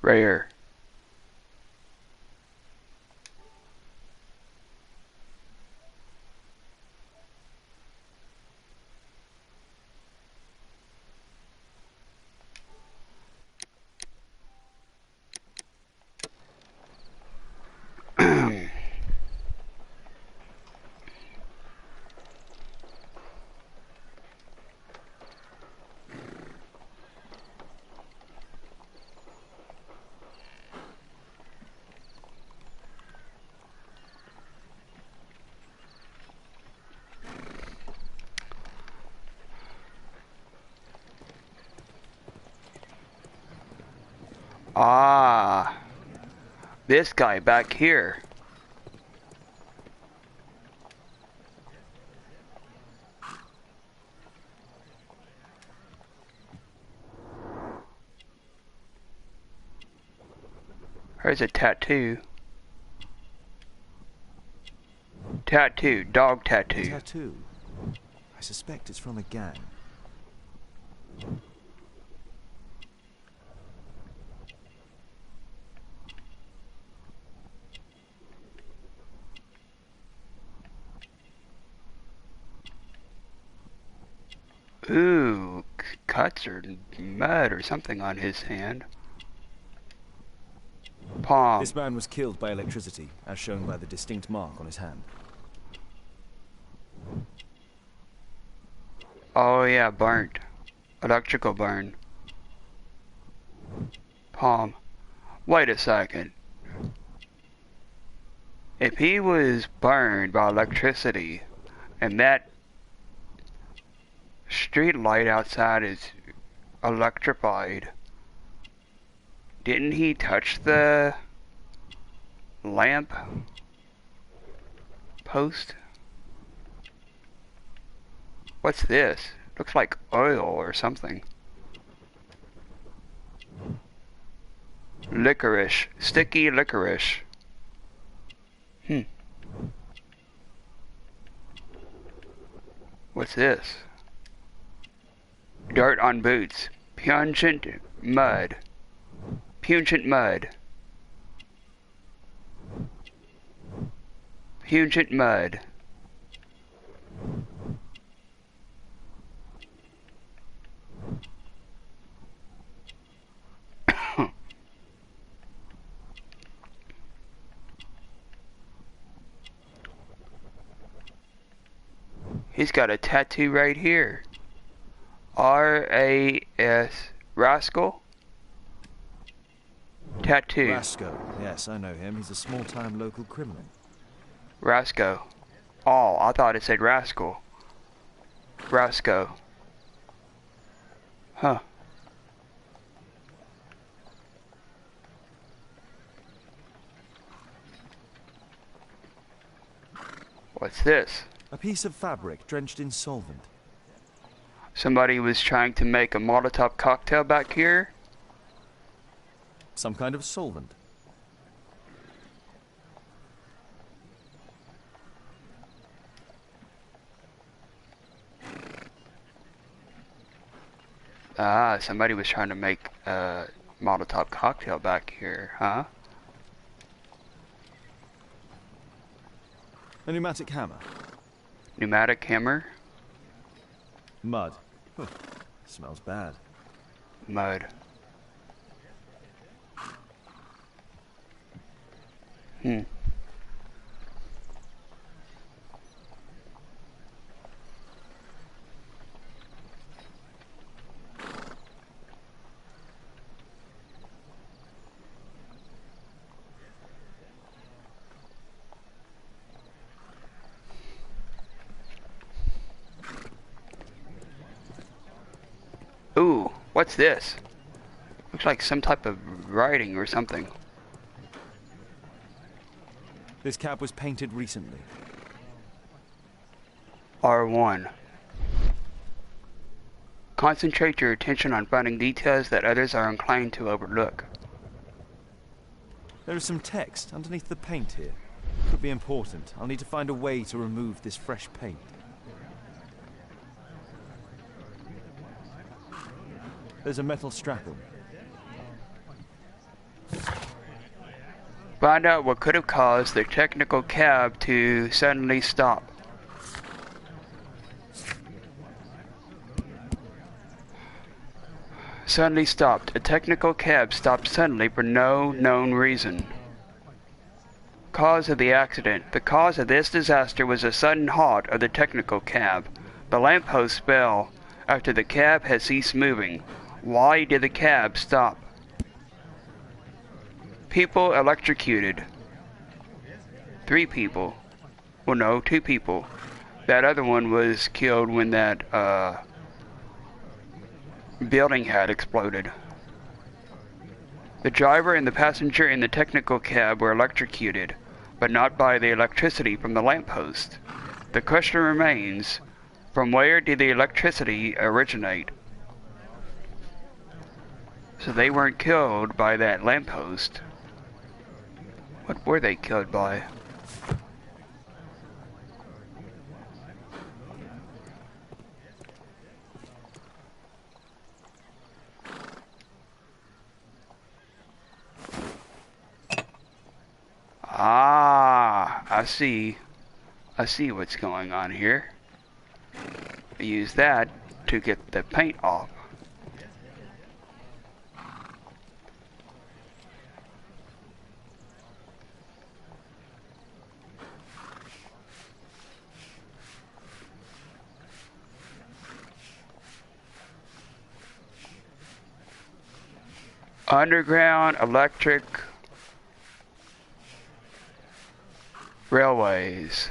Rare. Ah, this guy back here. There's a tattoo. Tattoo, dog tattoo. Tattoo. I suspect it's from a gang. Ooh, cuts or mud or something on his hand. Palm. This man was killed by electricity, as shown by the distinct mark on his hand. Oh yeah, burnt. Electrical burn. Palm. Wait a second. If he was burned by electricity, and that street light outside is electrified, didn't he touch the lamp post? What's this? Looks like oil or something. Licorice. Sticky licorice. What's this? Dirt on boots. Pungent mud. Pungent mud. Pungent mud. He's got a tattoo right here. R-A-S. Rascal? Tattoo. Rasco. Yes, I know him. He's a small-time local criminal. Rasco. Oh, I thought it said rascal. Rasco. Huh. What's this? A piece of fabric drenched in solvent. Somebody was trying to make a Molotov cocktail back here? Some kind of solvent. Ah, somebody was trying to make a Molotov cocktail back here, huh? A pneumatic hammer. Pneumatic hammer? Mud. Huh. Smells bad. Mud. Hmm. Ooh, what's this? Looks like some type of writing or something. This cab was painted recently. R1. Concentrate your attention on finding details that others are inclined to overlook. There is some text underneath the paint here. Could be important. I'll need to find a way to remove this fresh paint. There's a metal strapping. Find out what could have caused the technical cab to suddenly stop. Suddenly stopped. A technical cab stopped suddenly for no known reason. Cause of the accident. The cause of this disaster was a sudden halt of the technical cab. The lamppost fell after the cab had ceased moving. Why did the cab stop? People electrocuted. 3 people. Well, no, 2 people. That other one was killed when that building had exploded. The driver and the passenger in the technical cab were electrocuted, but not by the electricity from the lamppost. The question remains, from where did the electricity originate? So they weren't killed by that lamppost. What were they killed by? Ah, I see. I see what's going on here. I use that to get the paint off. Underground electric railways.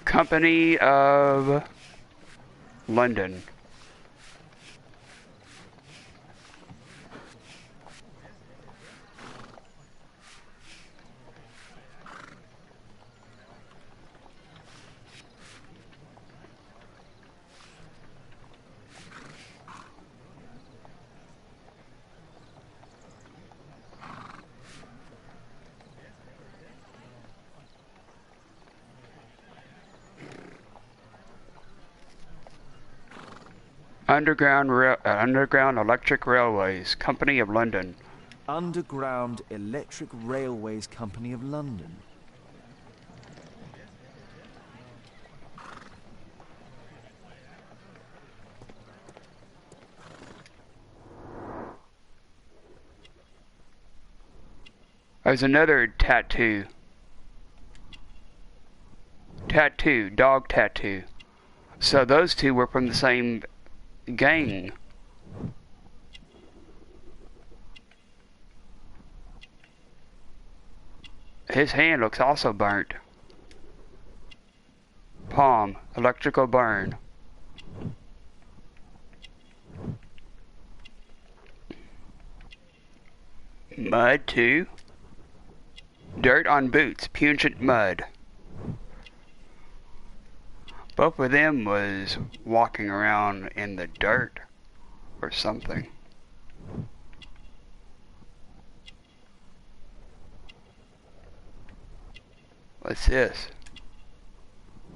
Company of London. Underground Electric Railways, Company of London. Underground Electric Railways Company of London. There's another tattoo. Tattoo, dog tattoo. So those two were from the same gang. His hand looks also burnt. Palm, electrical burn. Mud too. Dirt on boots, pungent mud. Both of them was walking around in the dirt or something. What's this?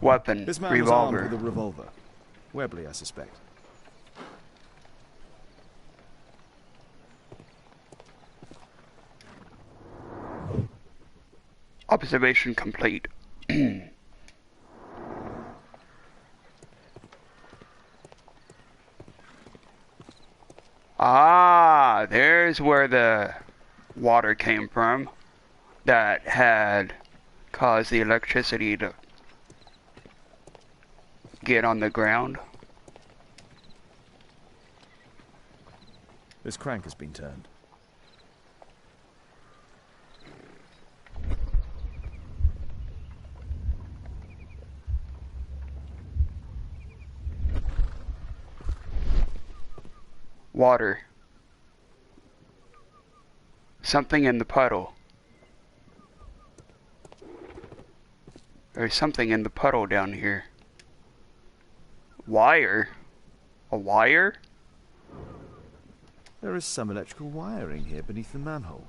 Weapon, This man revolver. was armed with a revolver. Webley, I suspect. Observation complete. Ah, there's where the water came from that had caused the electricity to get on the ground. This crank has been turned. Water. Something in the puddle. There's something in the puddle down here. Wire? A wire? There is some electrical wiring here beneath the manhole.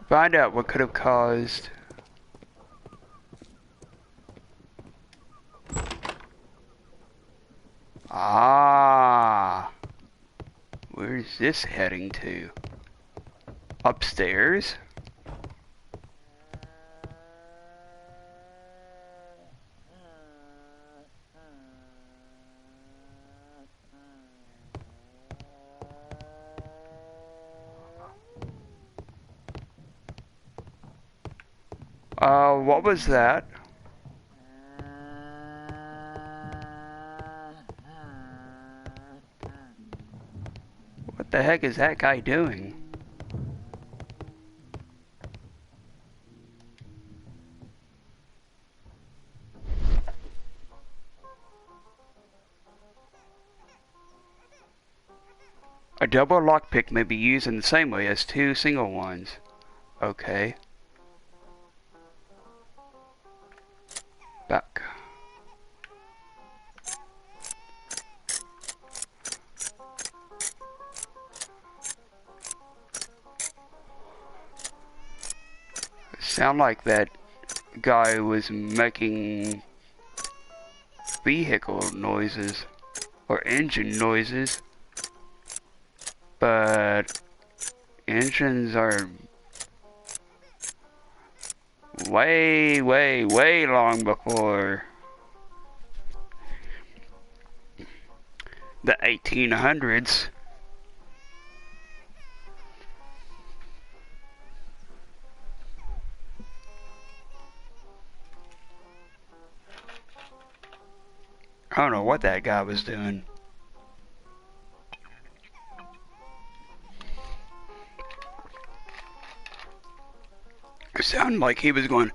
Find out what could have caused... Ah, where's this heading to? Upstairs? What was that? What the heck is that guy doing? A double lockpick may be used in the same way as two single ones. Okay. Back. Sound like that guy was making vehicle noises or engine noises, but engines are way long before the 1800s. I don't know what that guy was doing. It sounded like he was going.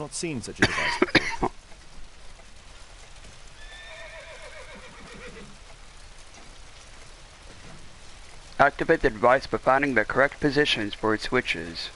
not seen such a device before. Activate the device by finding the correct positions for its switches.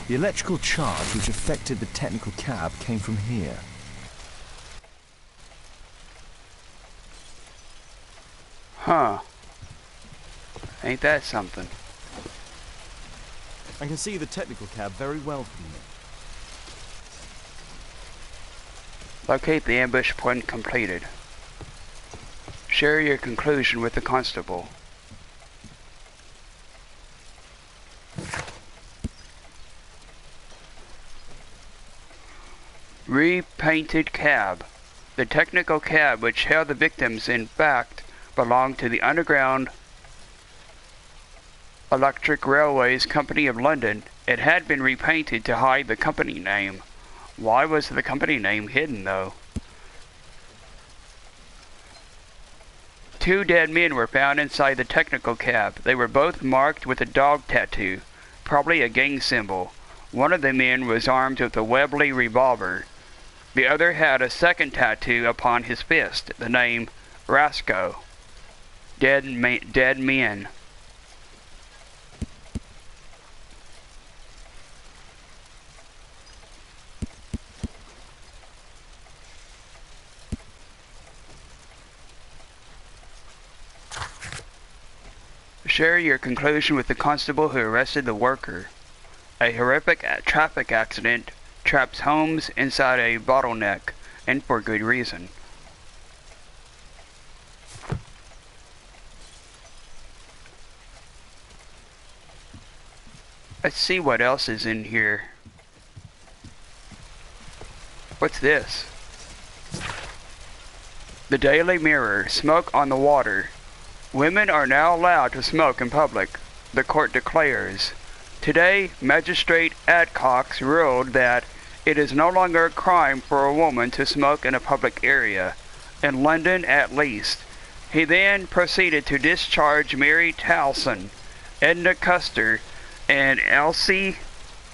The electrical charge which affected the technical cab came from here. Huh. Ain't that something? I can see the technical cab very well from here. Locate the ambush point completed. Share your conclusion with the constable. Repainted cab. The technical cab which held the victims in fact belonged to the Underground Electric Railways Company of London. It had been repainted to hide the company name. Why was the company name hidden though? 2 dead men were found inside the technical cab. They were both marked with a dog tattoo, probably a gang symbol. One of the men was armed with a Webley revolver. The other had a second tattoo upon his fist, the name Rasco. Dead men. Share your conclusion with the constable who arrested the worker. A horrific traffic accident traps Holmes inside a bottleneck, and for good reason. Let's see what else is in here. What's this? The Daily Mirror. Smoke on the water. Women are now allowed to smoke in public, the court declares. Today, Magistrate Adcox ruled that it is no longer a crime for a woman to smoke in a public area, in London at least. He then proceeded to discharge Mary Towson, Edna Custer, and Elsie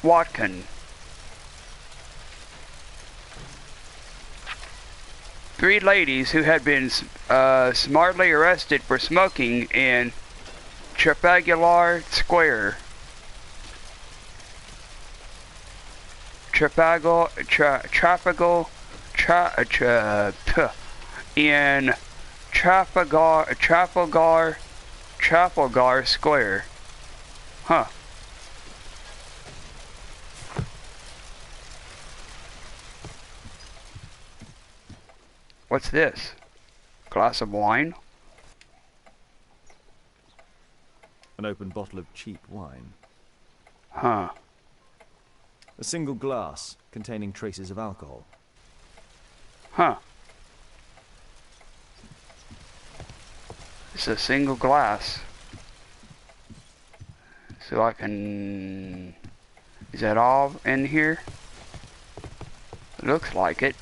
Watkin. Three ladies who had been smartly arrested for smoking in Trafalgar Square. In Trafalgar Square. Huh. What's this? Glass of wine? An open bottle of cheap wine. Huh. A single glass containing traces of alcohol. Huh. It's a single glass. So I can... Is that all in here? Looks like it.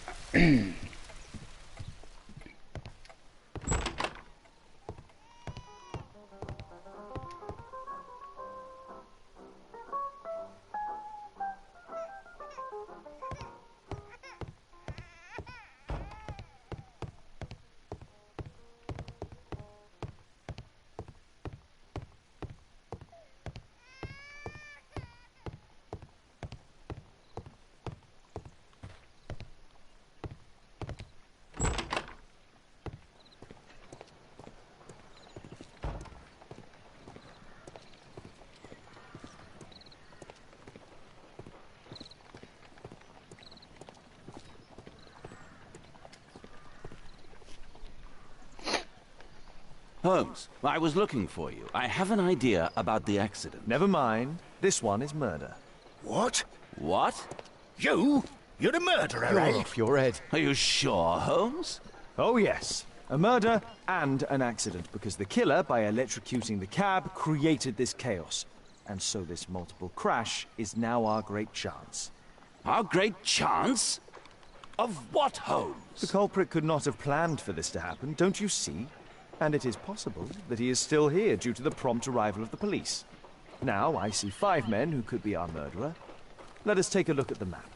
Holmes, I was looking for you. I have an idea about the accident. Never mind. This one is murder. What? What? You? You're the murderer, You're eh? off your head. Are you sure, Holmes? Oh, yes. A murder and an accident, because the killer, by electrocuting the cab, created this chaos. And so this multiple crash is now our great chance. Our great chance? Of what, Holmes? The culprit could not have planned for this to happen, don't you see? And it is possible that he is still here due to the prompt arrival of the police. Now I see 5 men who could be our murderer. Let us take a look at the map.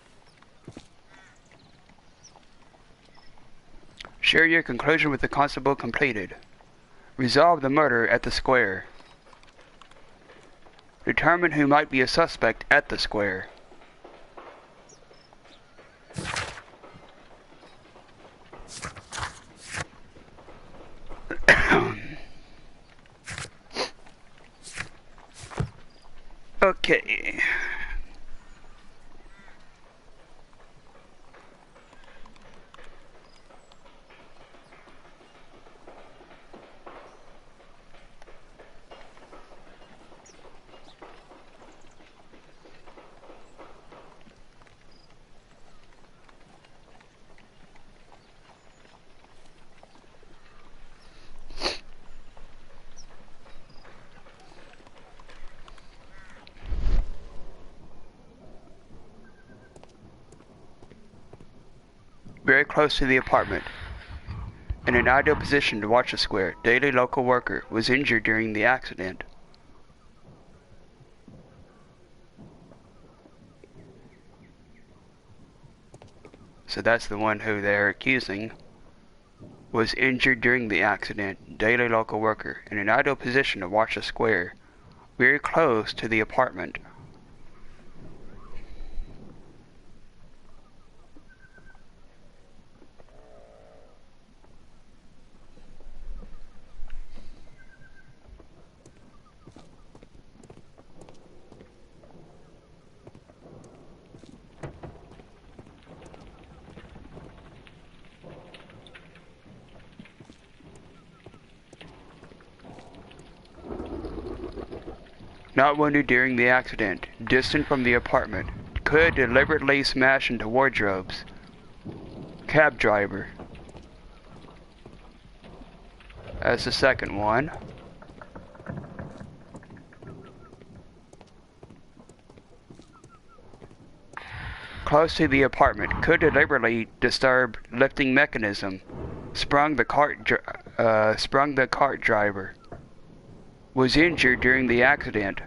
Share your conclusion with the constable completed. Resolve the murder at the square. Determine who might be a suspect at the square. Okay. Very close to the apartment. In an ideal position to watch the square, daily local worker was injured during the accident. So that's the one who they're accusing. Was injured during the accident, daily local worker, in an ideal position to watch the square, very close to the apartment. Not wounded during the accident, distant from the apartment, could deliberately smash into wardrobes. Cab driver. As the second one. Close to the apartment, could deliberately disturb lifting mechanism. Sprung the cart driver. Was injured during the accident.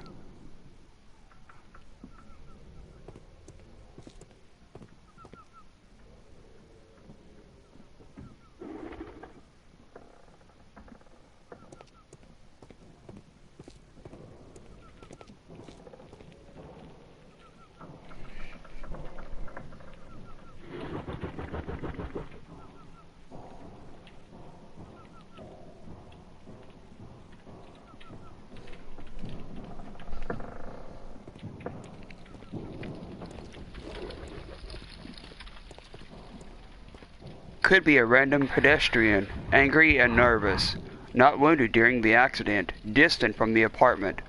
Could be a random pedestrian, angry and nervous, not wounded during the accident, distant from the apartment.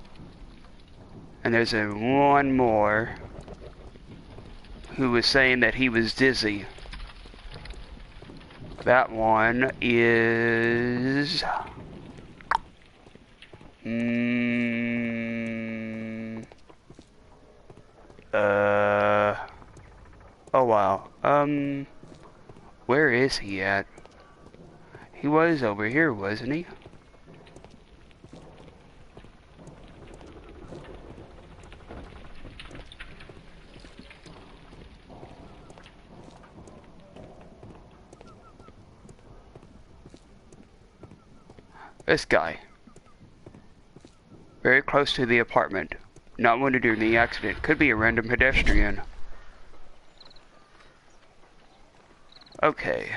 And there's one more who was saying that he was dizzy. That one is... Oh wow. Where is he at? He was over here, wasn't he? This guy. Very close to the apartment. Not wounded during the accident. Could be a random pedestrian. Okay.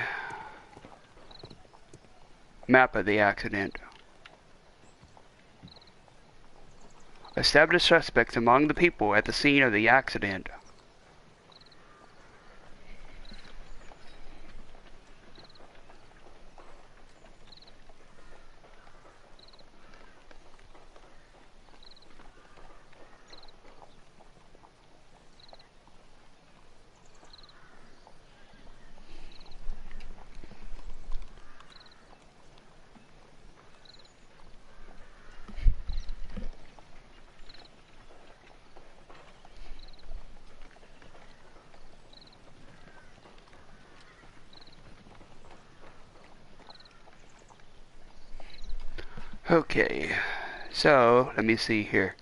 Map of the accident. Establish suspects among the people at the scene of the accident. Okay, so let me see here.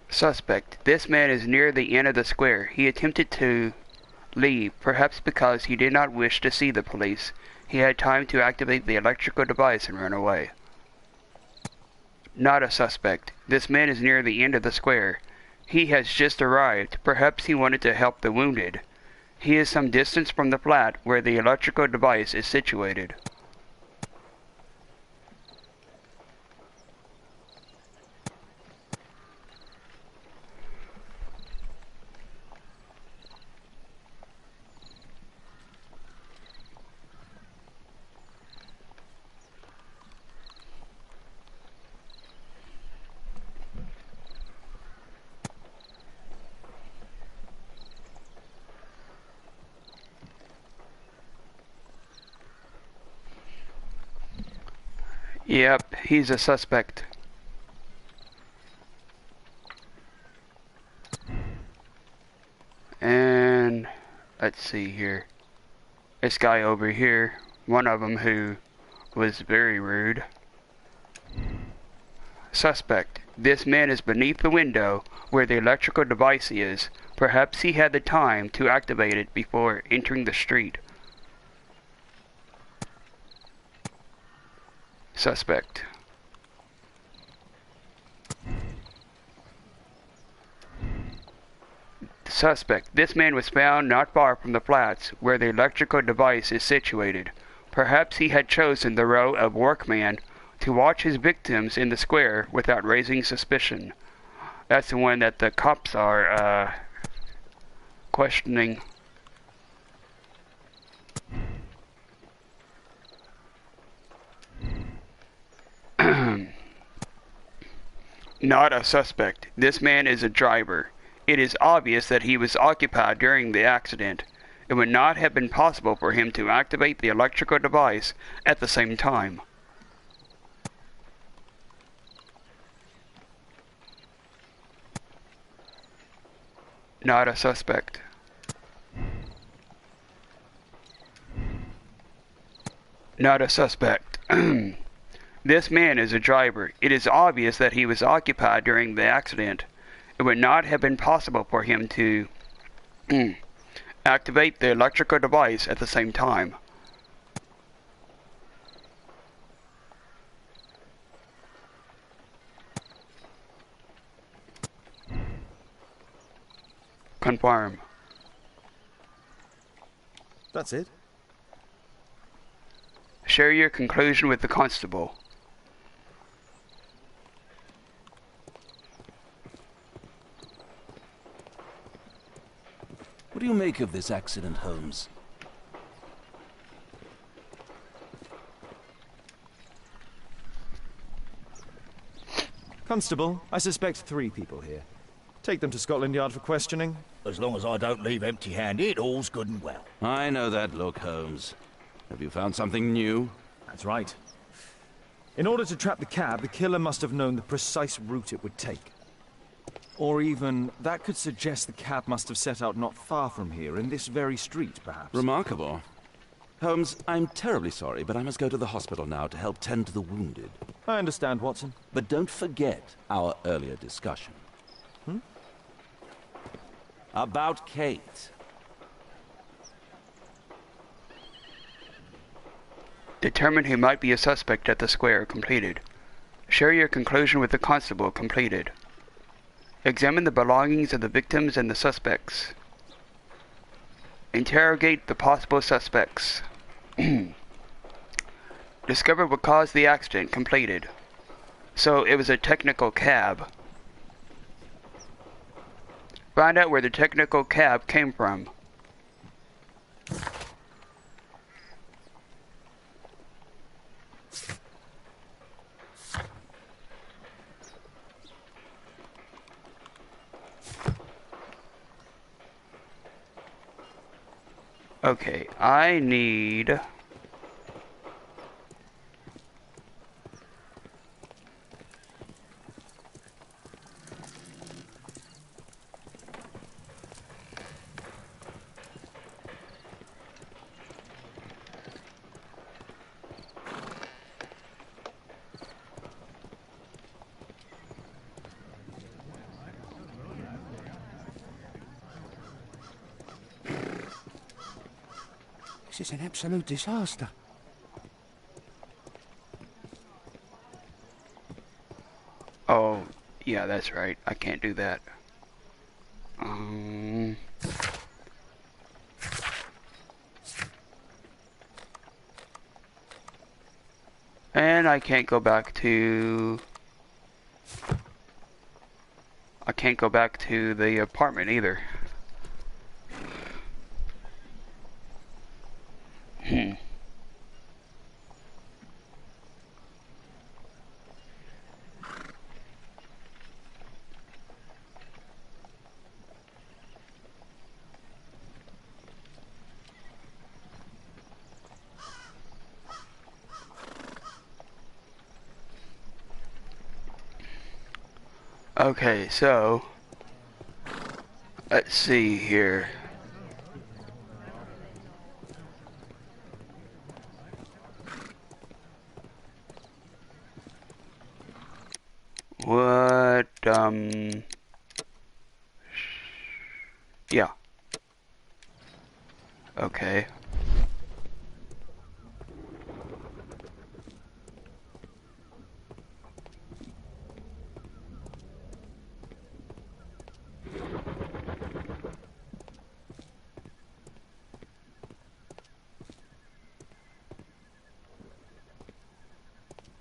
Suspect. This man is near the end of the square. He attempted to leave, perhaps because he did not wish to see the police. He had time to activate the electrical device and run away. Not a suspect. This man is near the end of the square. He has just arrived. Perhaps he wanted to help the wounded. He is some distance from the flat where the electrical device is situated. Yep, he's a suspect. And let's see here. This guy over here, one of them who was very rude. Suspect. This man is beneath the window where the electrical device is. Perhaps he had the time to activate it before entering the street. Suspect. Suspect. This man was found not far from the flats where the electrical device is situated. Perhaps he had chosen the row of workmen to watch his victims in the square without raising suspicion. That's the one that the cops are questioning. Not a suspect. This man is a driver. It is obvious that he was occupied during the accident. It would not have been possible for him to activate the electrical device at the same time. Not a suspect. Not a suspect. This man is a driver. It is obvious that he was occupied during the accident. It would not have been possible for him to activate the electrical device at the same time. Confirm. That's it. Share your conclusion with the constable. What do you make of this accident, Holmes? Constable, I suspect 3 people here. Take them to Scotland Yard for questioning. As long as I don't leave empty-handed, all's good and well. I know that look, Holmes. Have you found something new? That's right. In order to trap the cab, the killer must have known the precise route it would take. Or even, that could suggest the cab must have set out not far from here, in this very street, perhaps. Remarkable. Holmes, I'm terribly sorry, but I must go to the hospital now to help tend to the wounded. I understand, Watson. But don't forget our earlier discussion. About Kate. Determine who might be a suspect at the square. Completed. Share your conclusion with the constable. Completed. Examine the belongings of the victims and the suspects. Interrogate the possible suspects. Discover what caused the accident. Completed. So it was a technical cab. Find out where the technical cab came from. Okay, I need... This is an absolute disaster. Oh, yeah, that's right. I can't do that. And I can't go back to... I can't go back to the apartment either. Okay, so let's see here. What, yeah. Okay.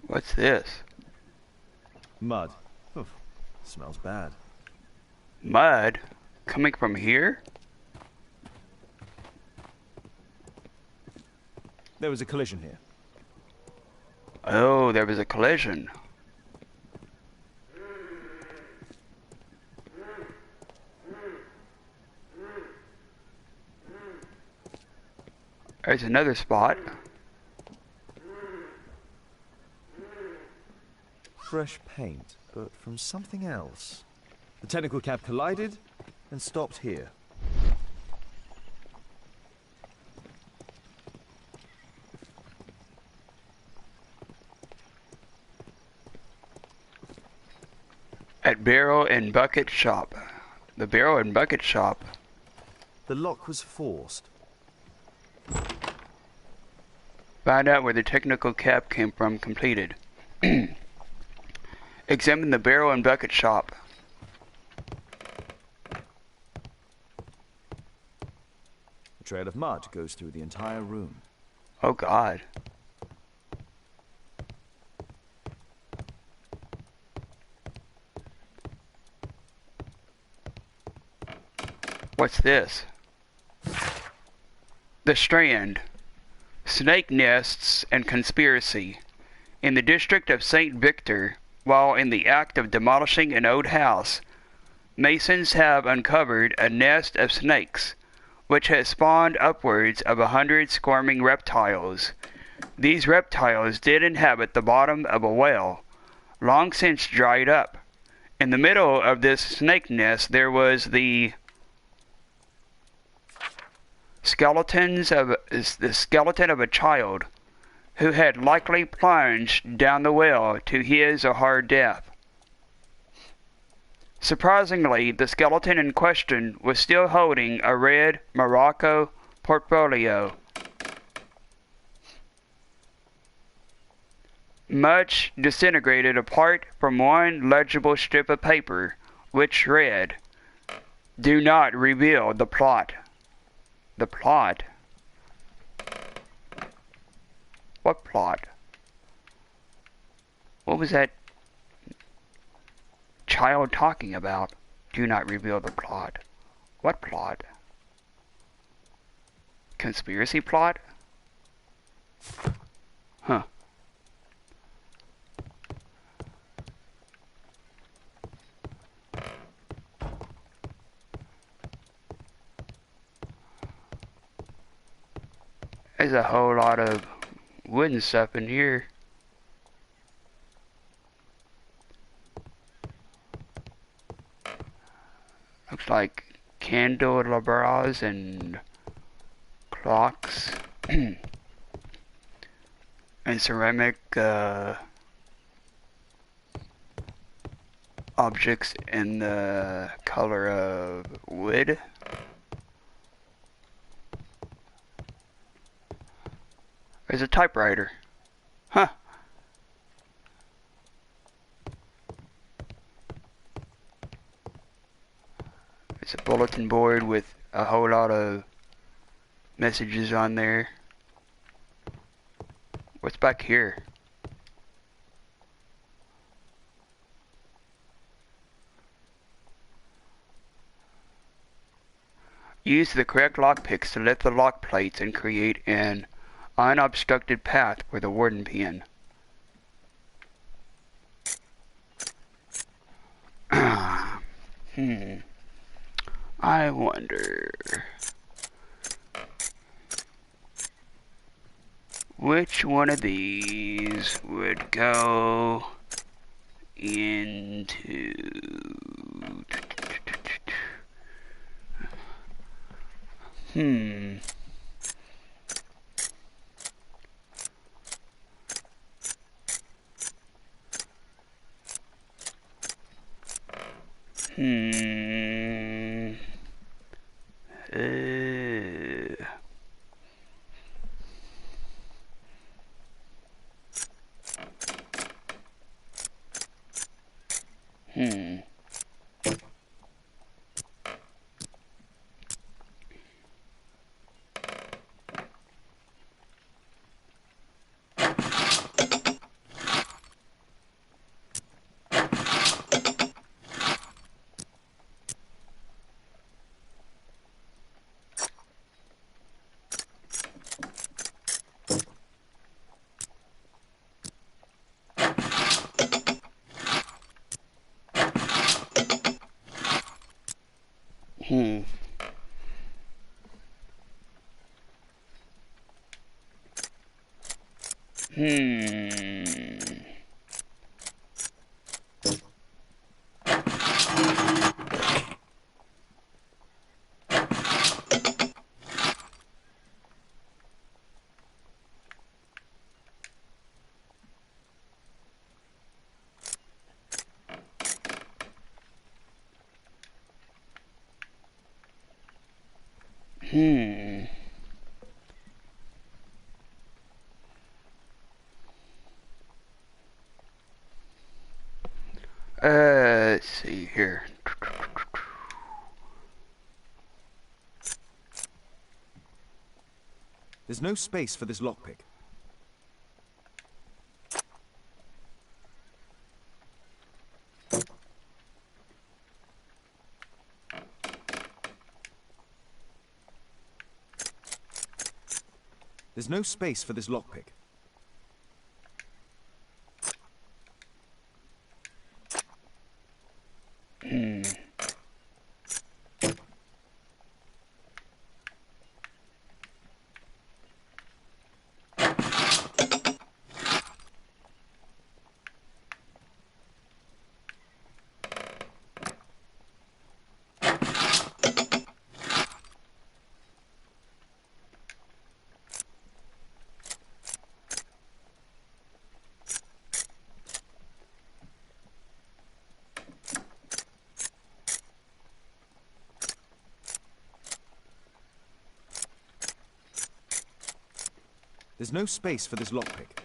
What's this? Mud. Oof. Smells bad. Mud? Coming from here? There was a collision here. Oh, there was a collision. There's another spot. Fresh paint, but from something else. The technical cab collided and stopped here. At Barrel and Bucket Shop. The Barrel and Bucket Shop. The lock was forced. Find out where the technical cab came from completed. Examine the Barrel and Bucket Shop. A trail of mud goes through the entire room. Oh God. What's this? The Strand. Snake nests and conspiracy. In the district of St. Victor, while in the act of demolishing an old house, masons have uncovered a nest of snakes, which has spawned upwards of 100 squirming reptiles. These reptiles did inhabit the bottom of a well, long since dried up. In the middle of this snake nest there was the skeleton of a child, who had likely plunged down the well to his or her death. Surprisingly, the skeleton in question was still holding a red Morocco portfolio. Much disintegrated apart from one legible strip of paper, which read, "Do not reveal the plot." The plot? What plot? What was that child talking about? Do not reveal the plot. What plot? Conspiracy plot? Huh. There's a whole lot of wooden stuff in here. Looks like candelabras and clocks and ceramic objects in the color of wood. It's a typewriter. Huh. It's a bulletin board with a whole lot of messages on there. What's back here? Use the correct lockpicks to lift the lock plates and create an unobstructed path with a warden pin. I wonder which one of these would go into... Hmm. Let's see here. There's no space for this lockpick. There's no space for this lockpick. There's no space for this lockpick.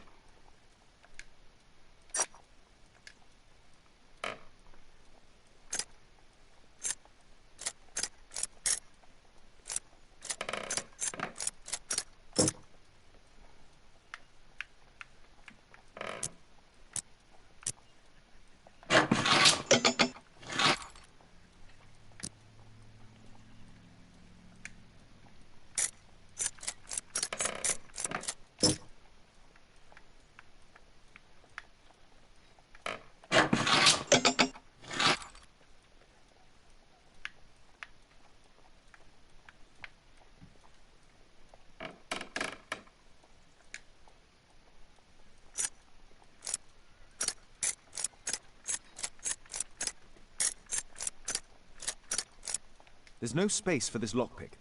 There's no space for this lockpick.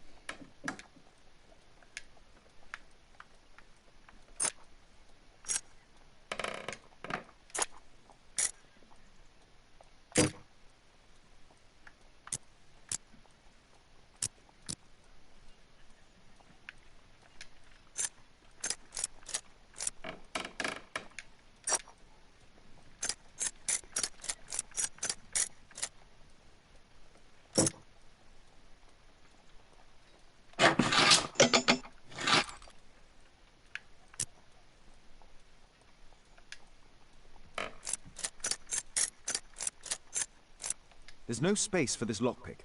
There's no space for this lockpick.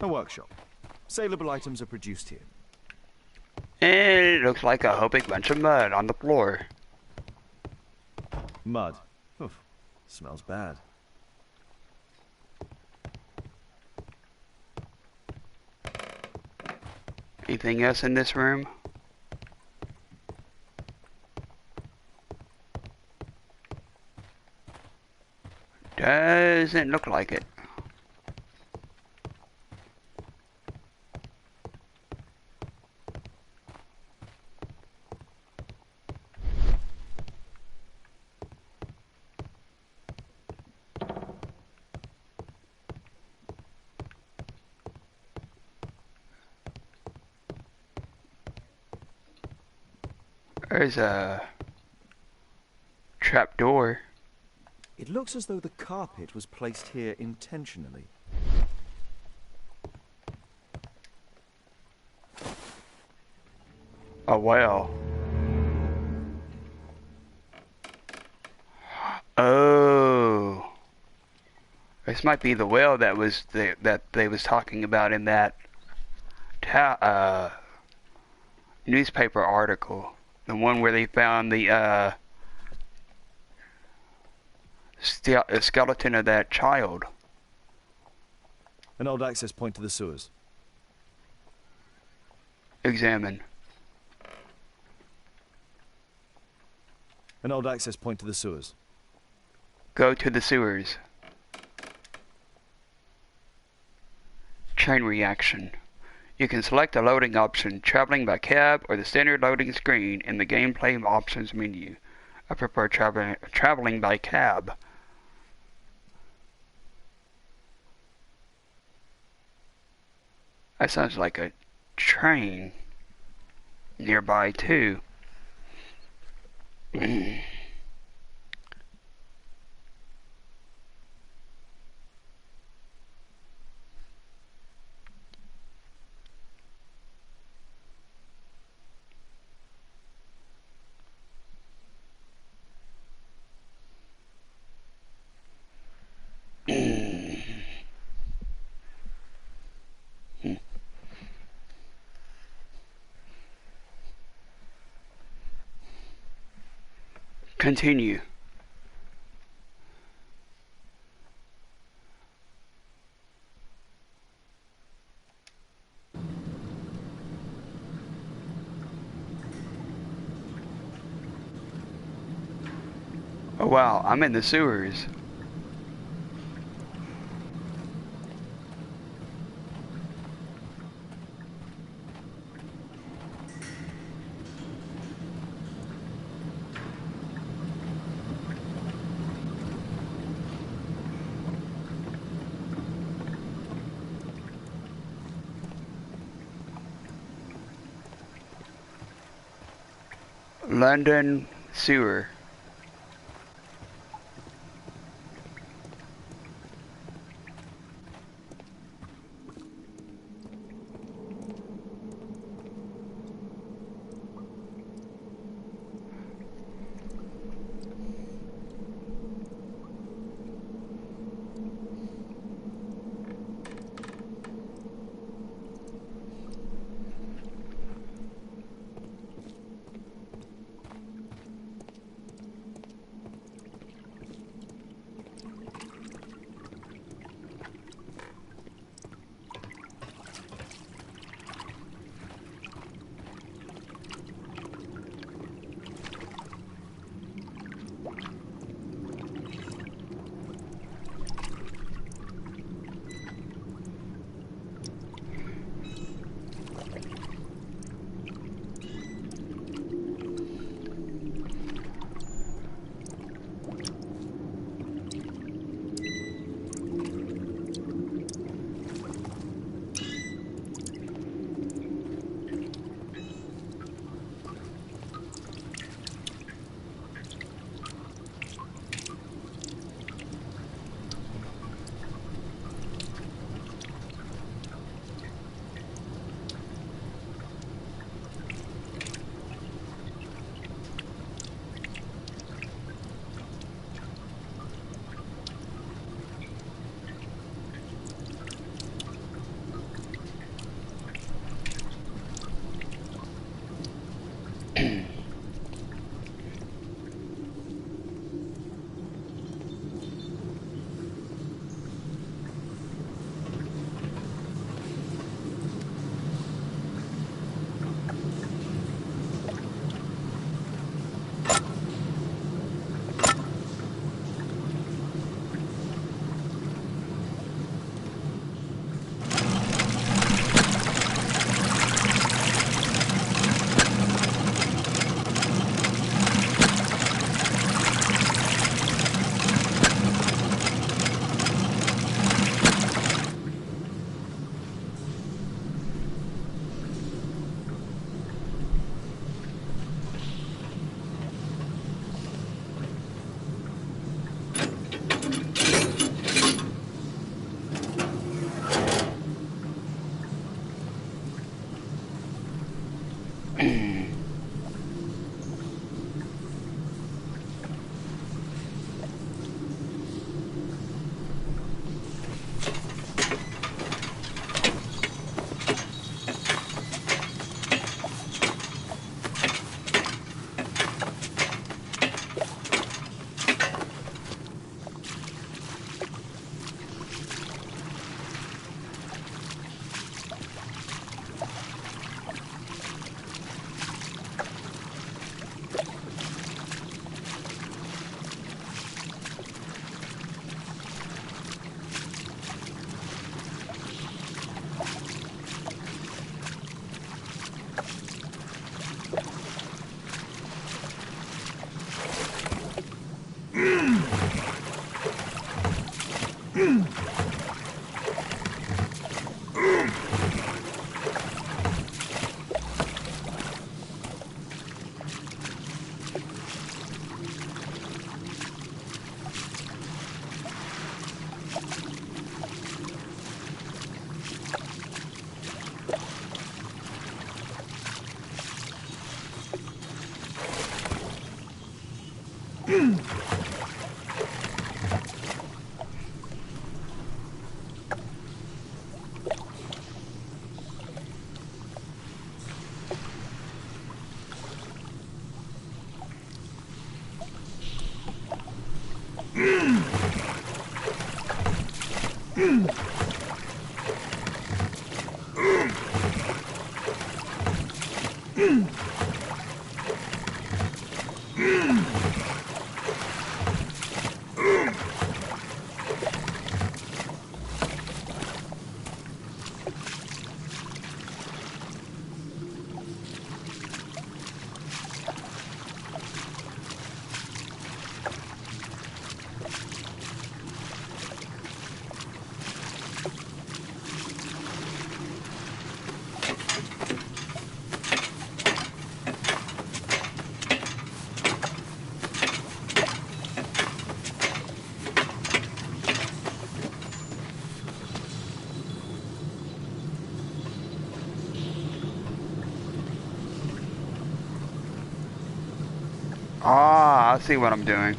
A workshop. Saleable items are produced here. And it looks like a whole big bunch of mud on the floor. Mud. Oof. Smells bad. Anything else in this room? Doesn't look like it. There's a trap door. It looks as though the carpet was placed here intentionally. A well. Oh, this might be the well that was that they was talking about in that newspaper article. The one where they found the skeleton of that child. An old access point to the sewers. Examine. An old access point to the sewers. Go to the sewers. Chain reaction. You can select a loading option, traveling by cab or the standard loading screen in the gameplay options menu. I prefer traveling by cab. That sounds like a train nearby too. Continue. Oh wow, I'm in the sewers. London sewer. Ah, I see what I'm doing.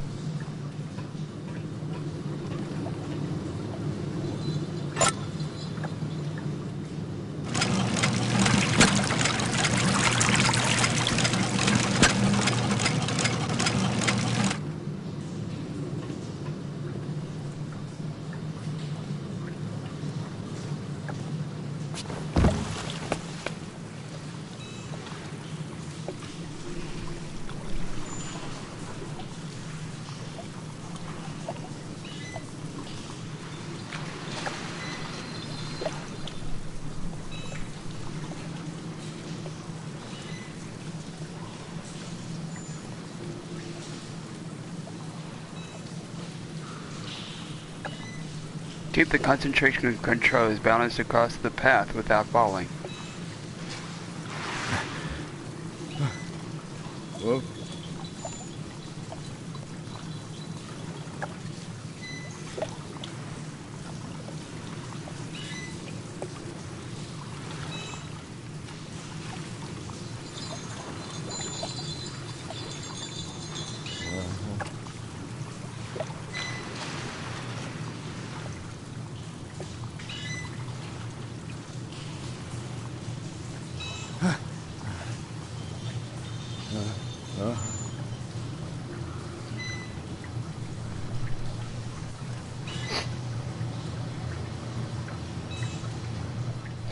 Keep the concentration controls balanced across the path without falling. Whoa.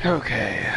Okay.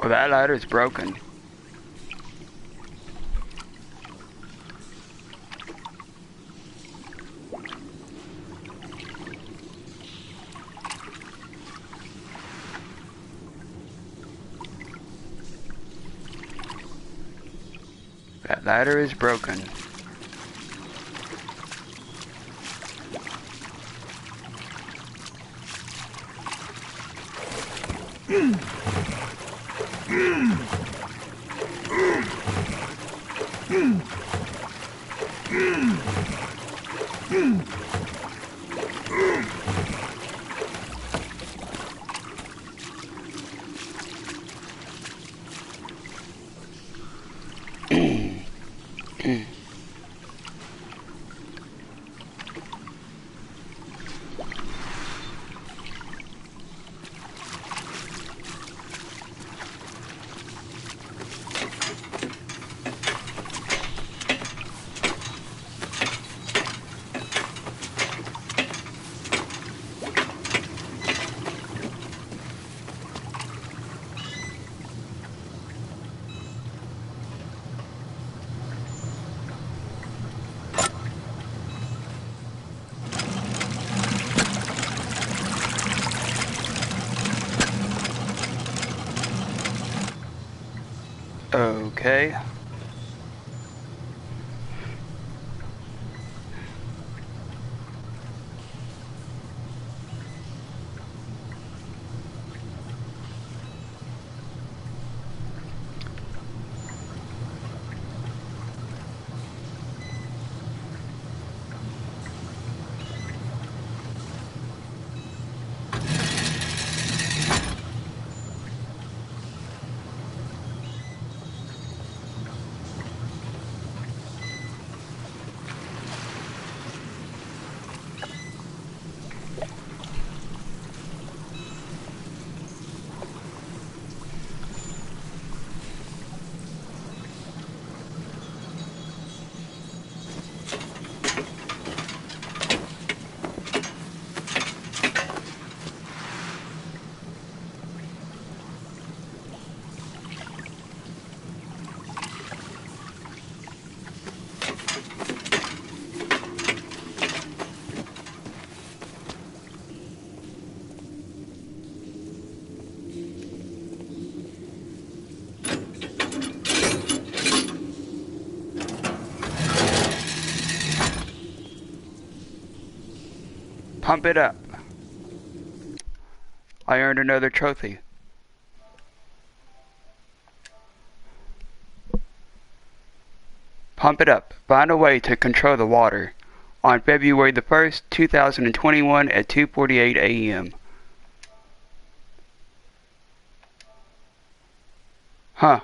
Well, that ladder's broken. That ladder is broken. Okay. Pump it up. I earned another trophy. Pump it up. Find a way to control the water. on February the 1st, 2021 at 2:48 a.m. Huh.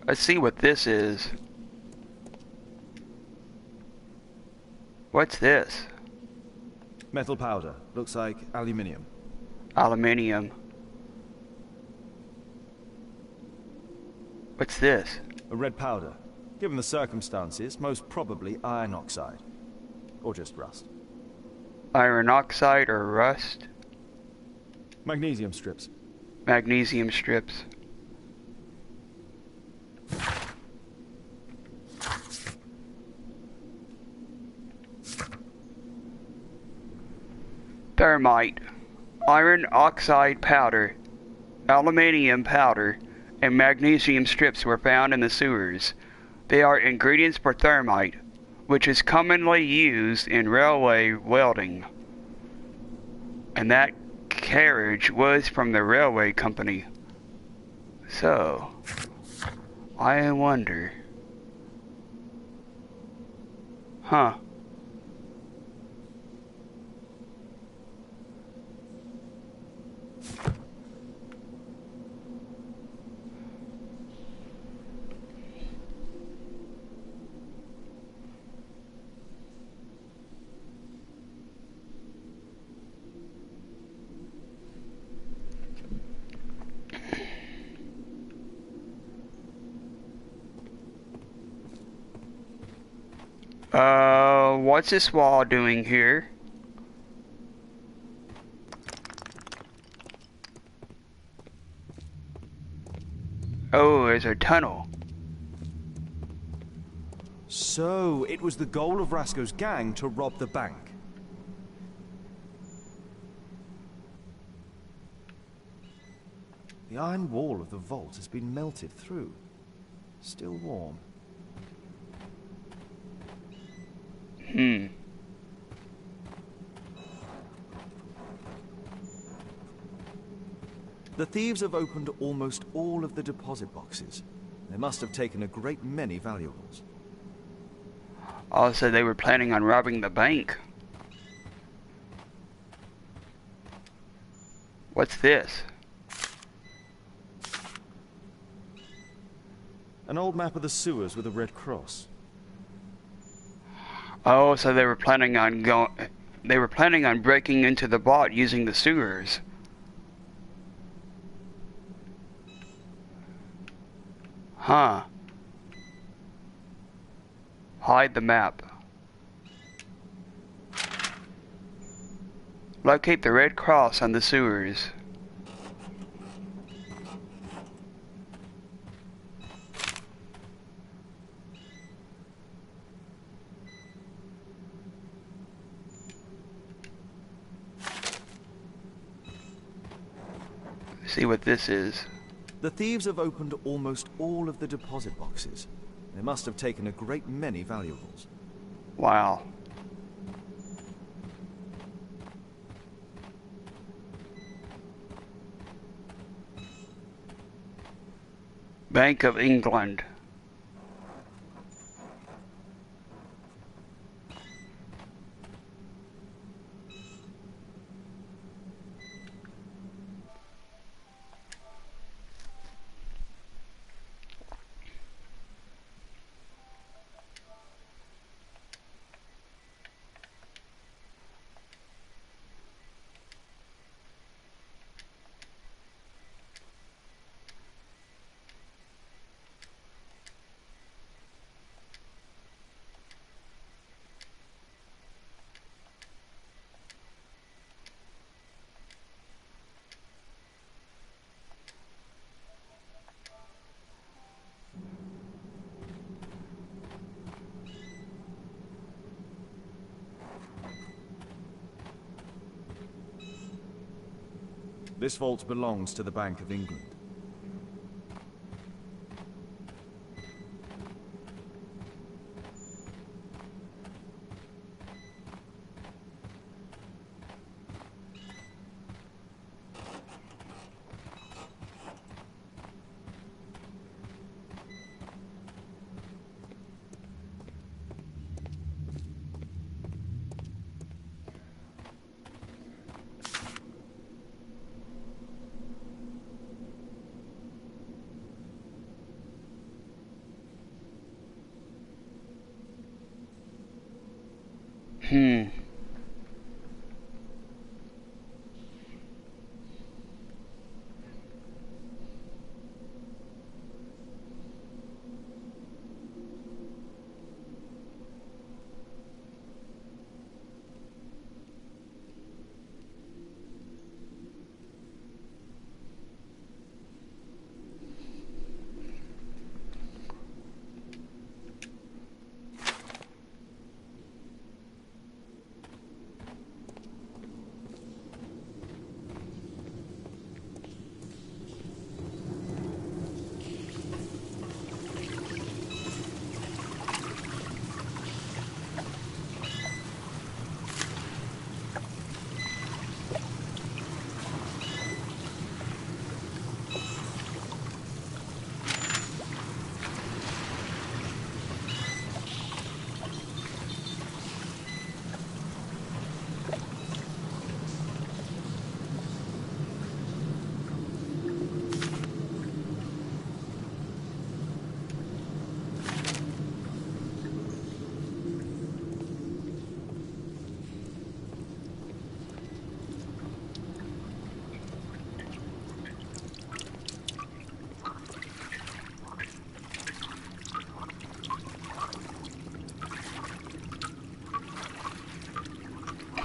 Let's see what this is. What's this? Metal powder. Looks like aluminium. Aluminium. What's this? A red powder. Given the circumstances, most probably iron oxide. Or just rust. Iron oxide or rust? Magnesium strips. Magnesium strips. Thermite, iron oxide powder, aluminium powder, and magnesium strips were found in the sewers. They are ingredients for thermite, which is commonly used in railway welding. And that carriage was from the railway company. So, I wonder. Huh. What's this wall doing here? Oh, there's a tunnel. So, it was the goal of Rasco's gang to rob the bank. The iron wall of the vault has been melted through. Still warm. The thieves have opened almost all of the deposit boxes. They must have taken a great many valuables. Also, they were planning on robbing the bank. What's this? An old map of the sewers with a red cross. Oh, so they were planning on breaking into the vault using the sewers. Huh. Hide the map. Locate the red cross on the sewers. See what this is. The thieves have opened almost all of the deposit boxes. They must have taken a great many valuables. Wow. Bank of England. This vault belongs to the Bank of England. Hmm.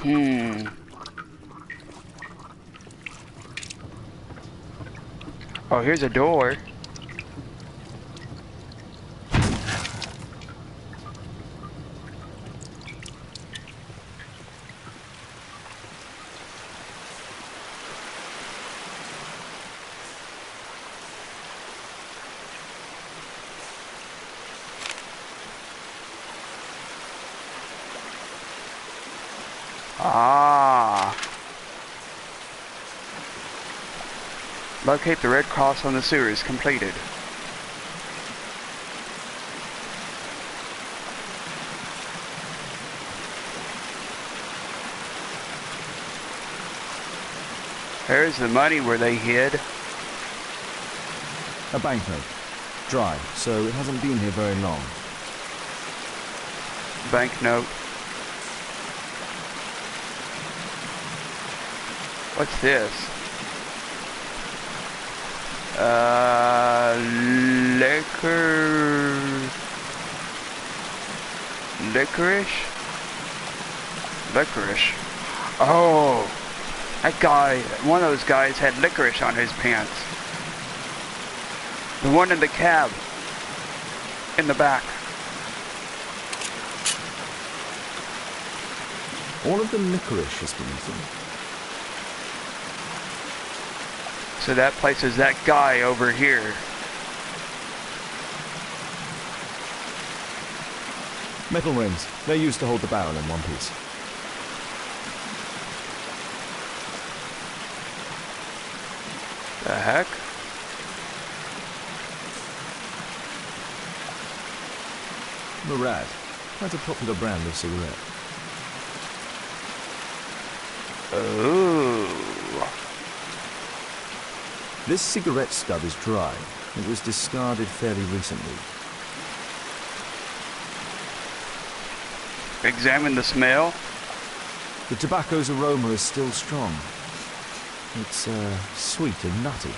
Hmm. Oh, here's a door. Ah. Locate the red cross on the sewers. Completed. There's the money where they hid. A banknote. Dry, so it hasn't been here very long. Banknote. What's this? Licorice? Licorice. Oh, that guy, one of those guys had licorice on his pants. The one in the cab, in the back. All of the licorice has been eaten. So that places that guy over here. Metal rings. They're used to hold the barrel in one piece. The heck? Murad. Quite a popular brand of cigarette. Ooh. This cigarette stub is dry. It was discarded fairly recently. Examine the smell. The tobacco's aroma is still strong. It's sweet and nutty.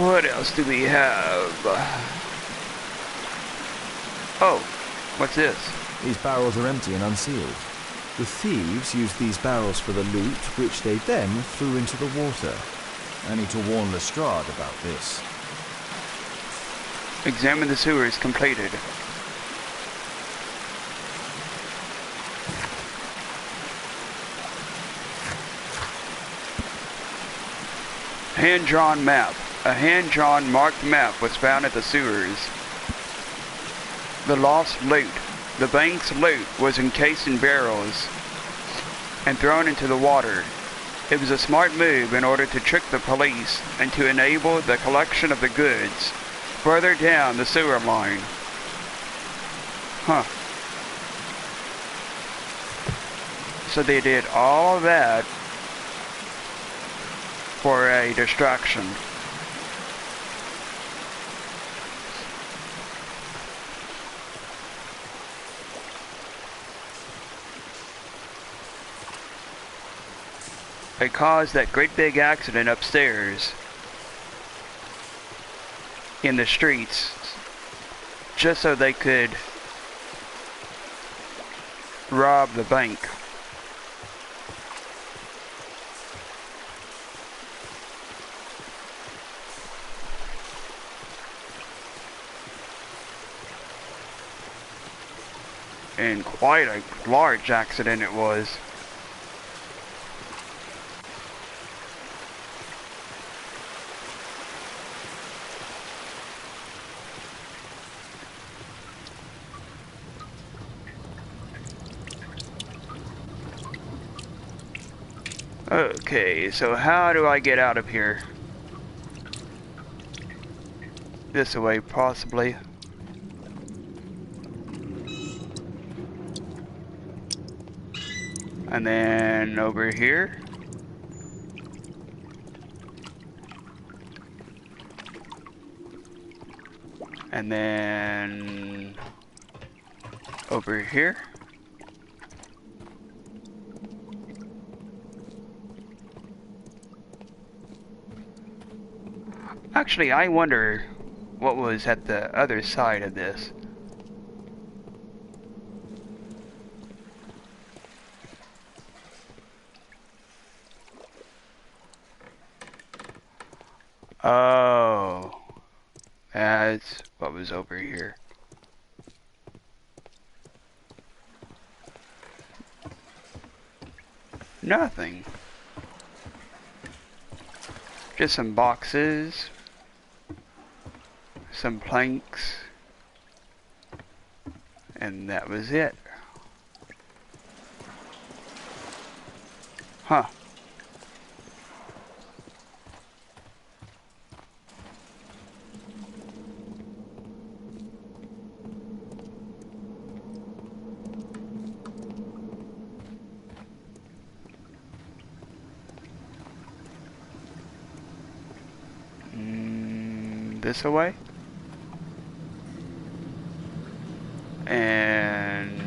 What else do we have? Oh, what's this? These barrels are empty and unsealed. The thieves used these barrels for the loot, which they then threw into the water. I need to warn Lestrade about this. Examine the sewers completed. Hand-drawn map. A hand-drawn marked map was found at the sewers. The lost loot. The bank's loot was encased in barrels and thrown into the water. It was a smart move in order to trick the police and to enable the collection of the goods further down the sewer line. Huh. So they did all of that for a distraction. They caused that great big accident upstairs in the streets just so they could rob the bank. And quite a large accident it was. Okay, so how do I get out of here? This way, possibly. And then over here. And then over here. Actually, I wonder what was at the other side of this. Oh, that's what was over here. Nothing. Just some boxes. Some planks. And that was it. Huh. This away? And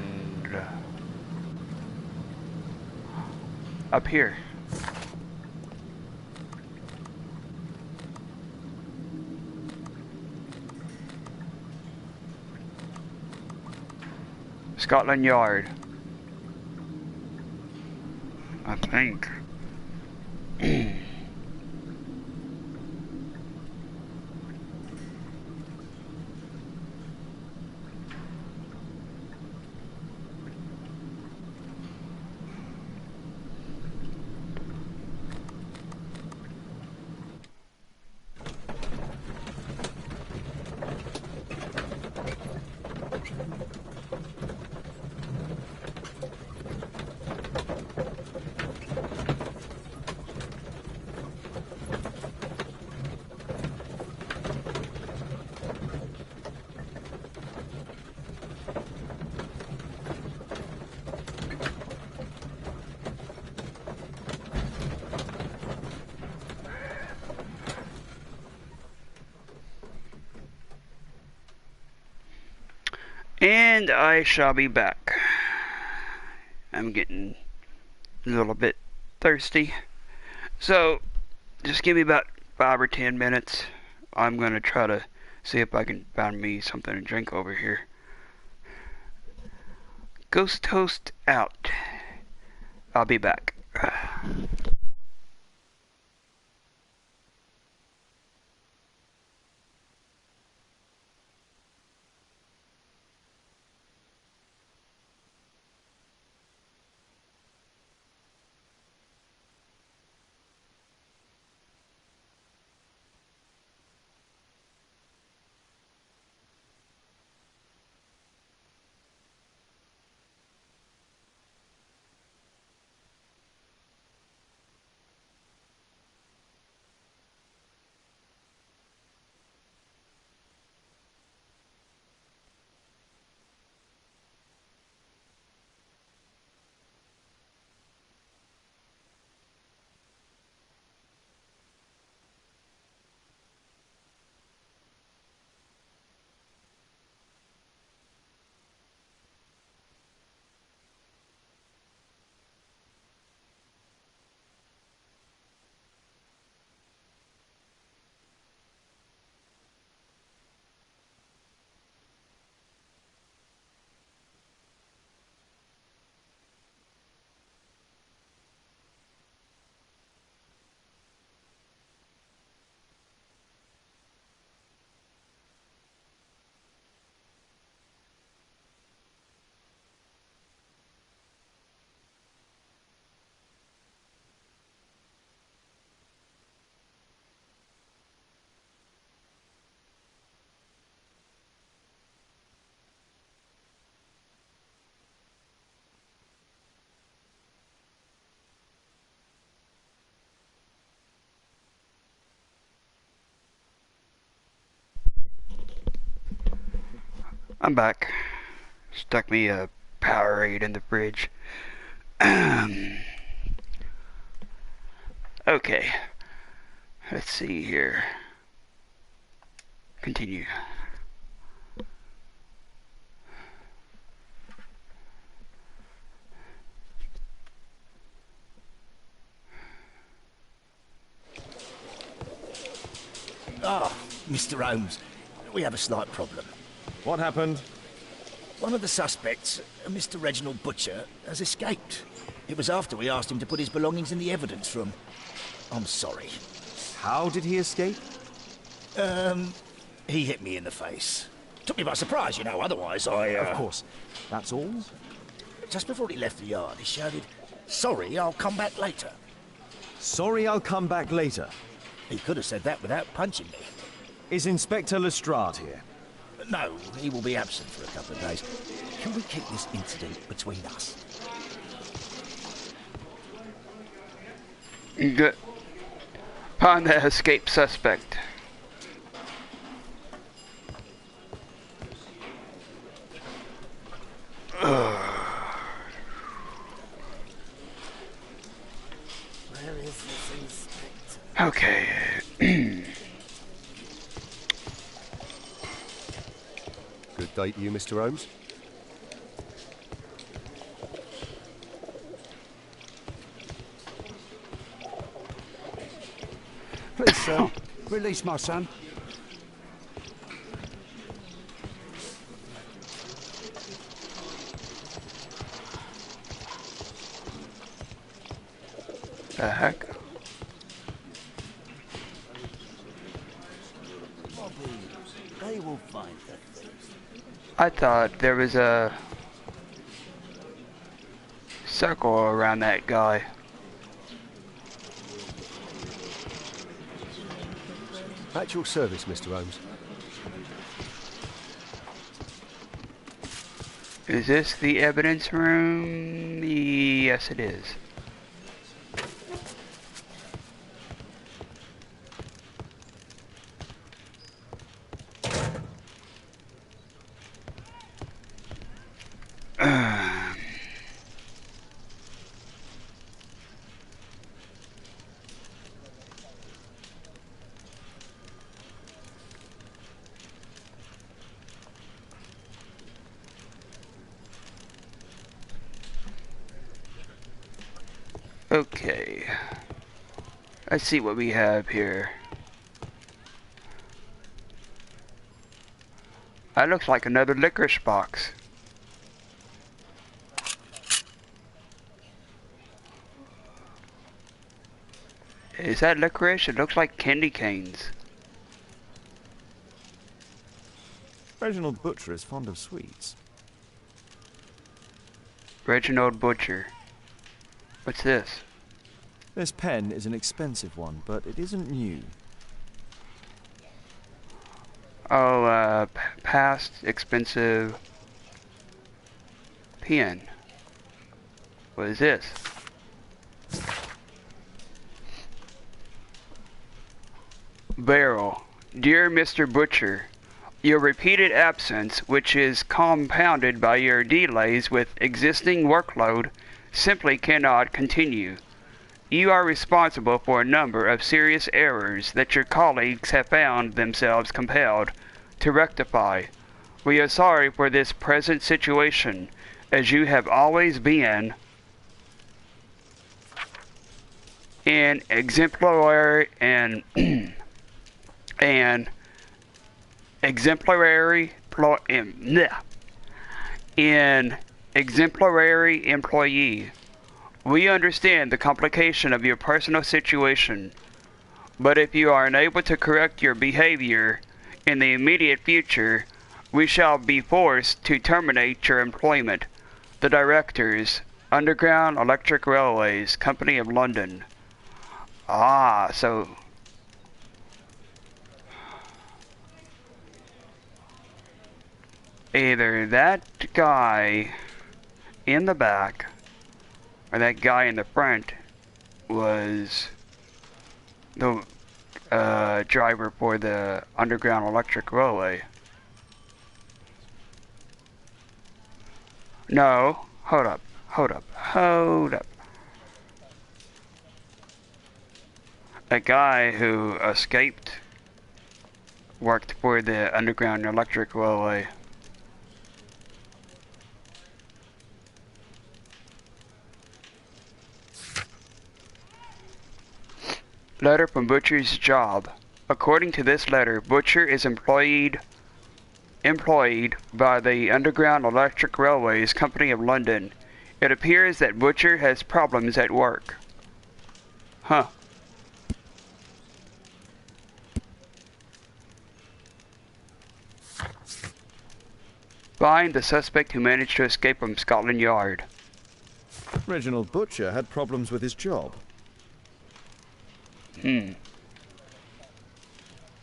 up here. Scotland Yard, I think. And I shall be back. I'm getting a little bit thirsty. So, just give me about 5 or 10 minutes. I'm going to try to see if I can find me something to drink over here. Ghost Toast out. I'll be back. I'm back. Stuck me a Powerade in the fridge. Okay. Let's see here. Continue. Ah, Mr. Holmes, we have a slight problem. What happened? One of the suspects, Mr. Reginald Butcher, has escaped. It was after we asked him to put his belongings in the evidence room. I'm sorry. How did he escape? He hit me in the face. Took me by surprise, you know, otherwise I... Of course. That's all? Just before he left the yard, he shouted, "Sorry, I'll come back later." Sorry, I'll come back later. He could have said that without punching me. Is Inspector Lestrade here? No, he will be absent for a couple of days. Can we keep this incident between us? Good. Find the escaped suspect. Where is this inspector? Okay. Good day to you, Mr. Holmes. Please, sir, release my son. The heck? They will find that. I thought there was a circle around that guy. At your service, Mr. Holmes. Is this the evidence room? Yes, it is. Okay. Let's see what we have here. That looks like another licorice box. Is that licorice? It looks like candy canes. Reginald Butcher is fond of sweets. Reginald Butcher. What's this? This pen is an expensive one, but it isn't new. Oh, past expensive pen. What is this? Barrel. Dear Mr. Butcher, your repeated absence, which is compounded by your delays with existing workload, simply cannot continue. You are responsible for a number of serious errors that your colleagues have found themselves compelled to rectify. We are sorry for this present situation, as you have always been an exemplary exemplary employee. We understand the complication of your personal situation, but if you are unable to correct your behavior in the immediate future, we shall be forced to terminate your employment. The Directors, Underground Electric Railways, Company of London. Ah, so... either that guy in the back or that guy in the front was the driver for the Underground Electric Railway. No, hold up, hold up, hold up. A guy who escaped worked for the Underground Electric Railway. Letter from Butcher's job. According to this letter, Butcher is employed by the Underground Electric Railways Company of London. It appears that Butcher has problems at work. Huh. Find the suspect who managed to escape from Scotland Yard. Reginald Butcher had problems with his job.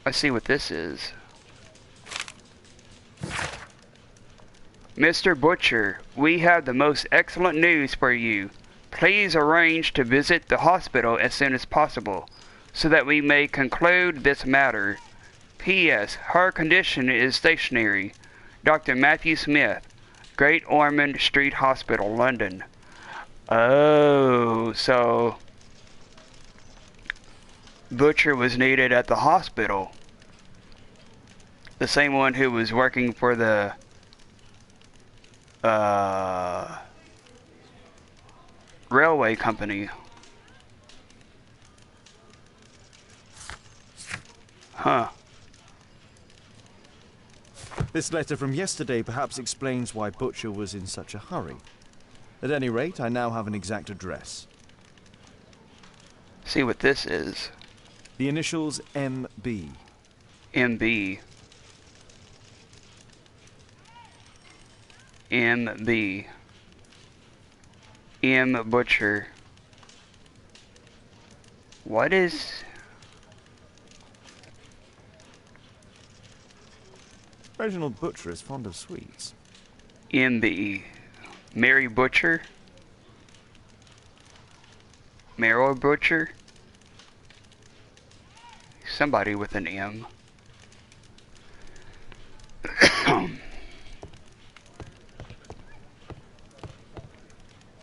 Let's see what this is. Mr. Butcher, we have the most excellent news for you. Please arrange to visit the hospital as soon as possible, so that we may conclude this matter. P.S. Her condition is stationary. Dr. Matthew Smith, Great Ormond Street Hospital, London. Oh, so Butcher was needed at the hospital. The same one who was working for the railway company. Huh. This letter from yesterday perhaps explains why Butcher was in such a hurry. At any rate, I now have an exact address. See what this is. The initials MB. MB. MB. M. Butcher. What is... Reginald Butcher is fond of sweets. MB. Mary Butcher? Meryl Butcher? Somebody with an M.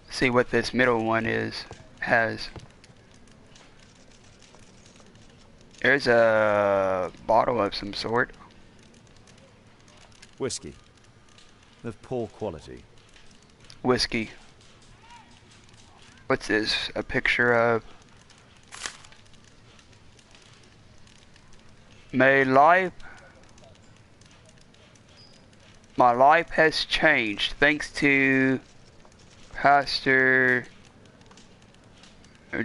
See what this middle one has. There's a bottle of some sort. Whiskey. Of poor quality. Whiskey. What's this? A picture of... My life has changed thanks to Pastor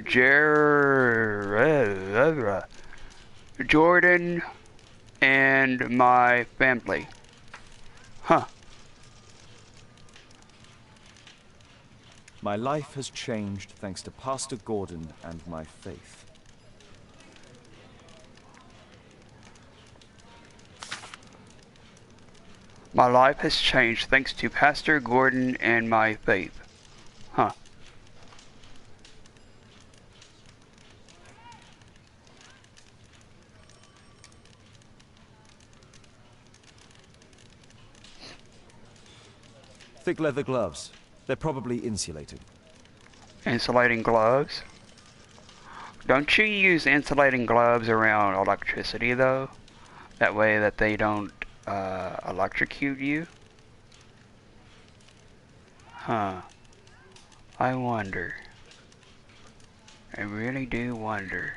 Jordan and my family. Huh. My life has changed thanks to Pastor Gordon and my faith. My life has changed thanks to Pastor Gordon and my faith. Huh. Thick leather gloves. They're probably insulated. Insulating gloves? Don't you use insulating gloves around electricity though? That way that they don't electrocute you? Huh. I wonder. I really do wonder.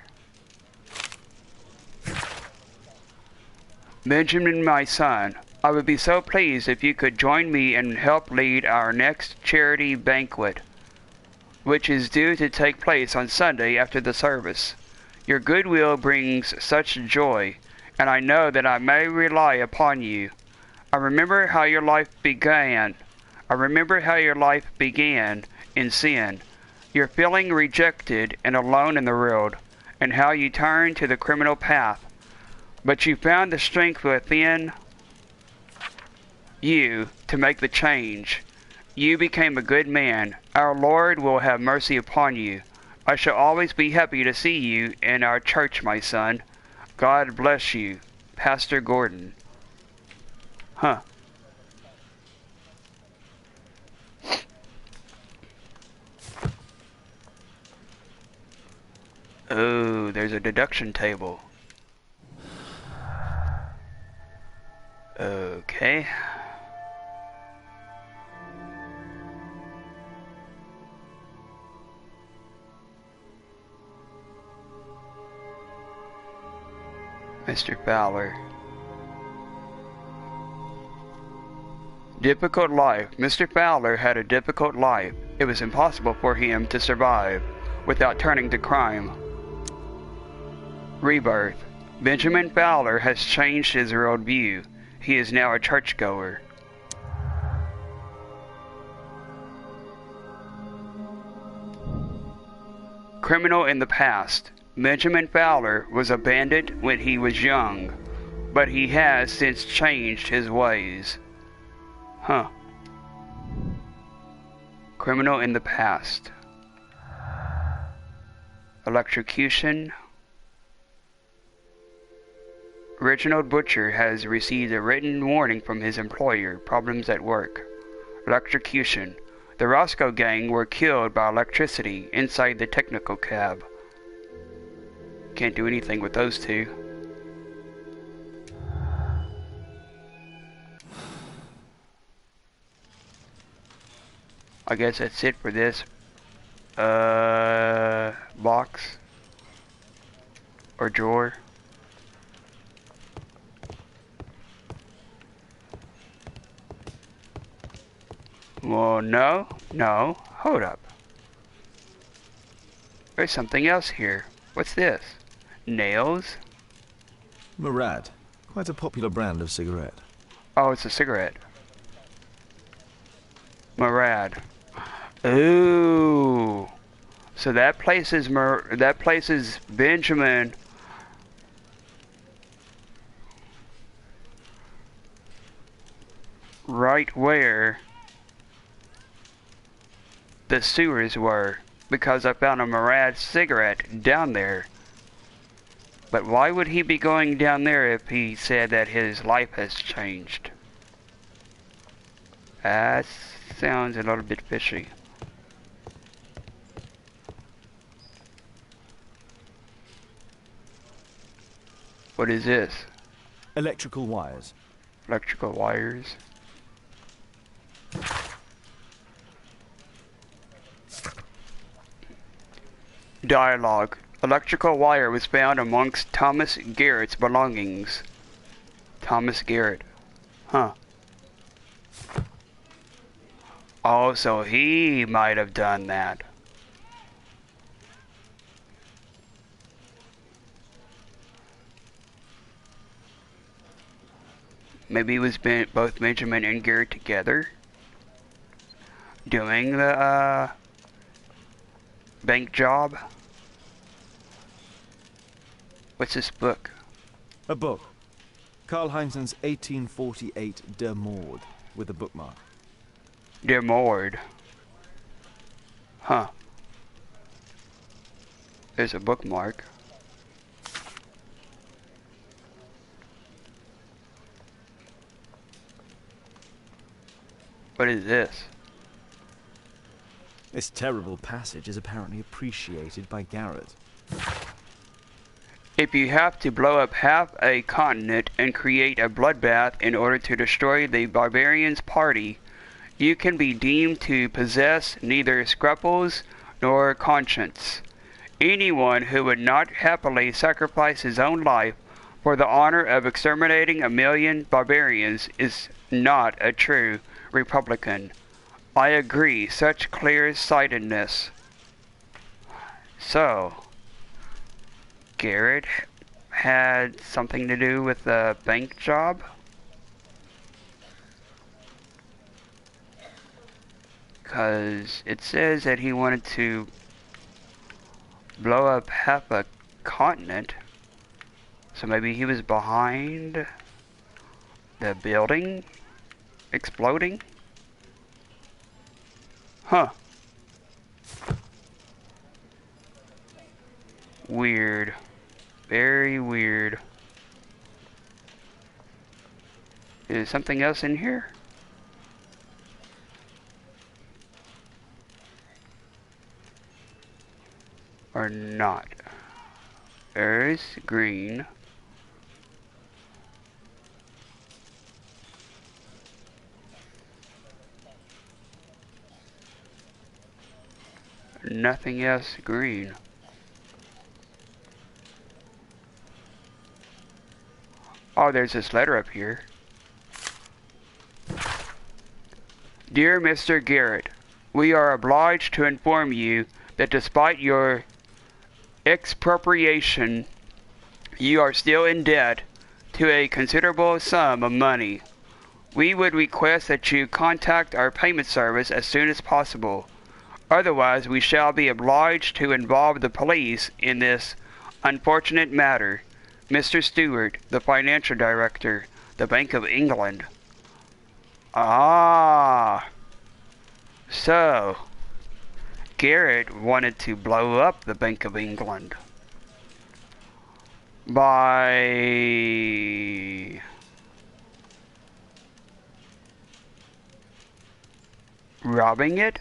Benjamin, my son, I would be so pleased if you could join me and help lead our next charity banquet, which is due to take place on Sunday after the service. Your goodwill brings such joy, and I know that I may rely upon you. I remember how your life began. In sin. Your feeling rejected and alone in the world, and how you turned to the criminal path. But you found the strength within you to make the change. You became a good man. Our Lord will have mercy upon you. I shall always be happy to see you in our church, my son. God bless you, Pastor Gordon. Huh. Oh, there's a deduction table. Okay. Mr. Fowler. Difficult life. Mr. Fowler had a difficult life. It was impossible for him to survive without turning to crime. Rebirth. Benjamin Fowler has changed his worldview. He is now a churchgoer. Criminal in the past. Benjamin Fowler was a bandit when he was young, but he has since changed his ways. Huh. Criminal in the past. Electrocution. Reginald Butcher has received a written warning from his employer. Problems at work. Electrocution. The Roscoe gang were killed by electricity inside the technical cab. Can't do anything with those two. I guess that's it for this box or drawer. Well, no, hold up. There's something else here. What's this? Nails? Murad. Quite a popular brand of cigarette. Oh, it's a cigarette. Murad. Ooh. So that places Benjamin right where the sewers were, because I found a Murad cigarette down there. But why would he be going down there if he said that his life has changed? That sounds a little bit fishy. What is this? Electrical wires. Electrical wires. Dialogue. Electrical wire was found amongst Thomas Garrett's belongings. Thomas Garrett. Huh. Oh, so he might have done that. Maybe it was both Benjamin and Garrett together doing the bank job. What's this book? A book. Karl Heinzen's 1848 Der Mord, with a bookmark. Der Mord. Huh. There's a bookmark. What is this? This terrible passage is apparently appreciated by Garrett. If you have to blow up half a continent and create a bloodbath in order to destroy the barbarians' party, you can be deemed to possess neither scruples nor conscience. Anyone who would not happily sacrifice his own life for the honor of exterminating 1,000,000 barbarians is not a true Republican. I agree, such clear-sightedness. So, Garrett had something to do with the bank job? Because it says that he wanted to blow up half a continent. So maybe he was behind the building exploding? Huh. Weird. Very weird. Is there something else in here? Or not? There's green. Nothing else green. Oh, there's this letter up here. Dear Mr. Garrett, we are obliged to inform you that despite your expropriation, you are still in debt to a considerable sum of money. We would request that you contact our payment service as soon as possible. Otherwise, we shall be obliged to involve the police in this unfortunate matter. Mr. Stewart, the financial director, the Bank of England. Ah, so Garrett wanted to blow up the Bank of England by robbing it.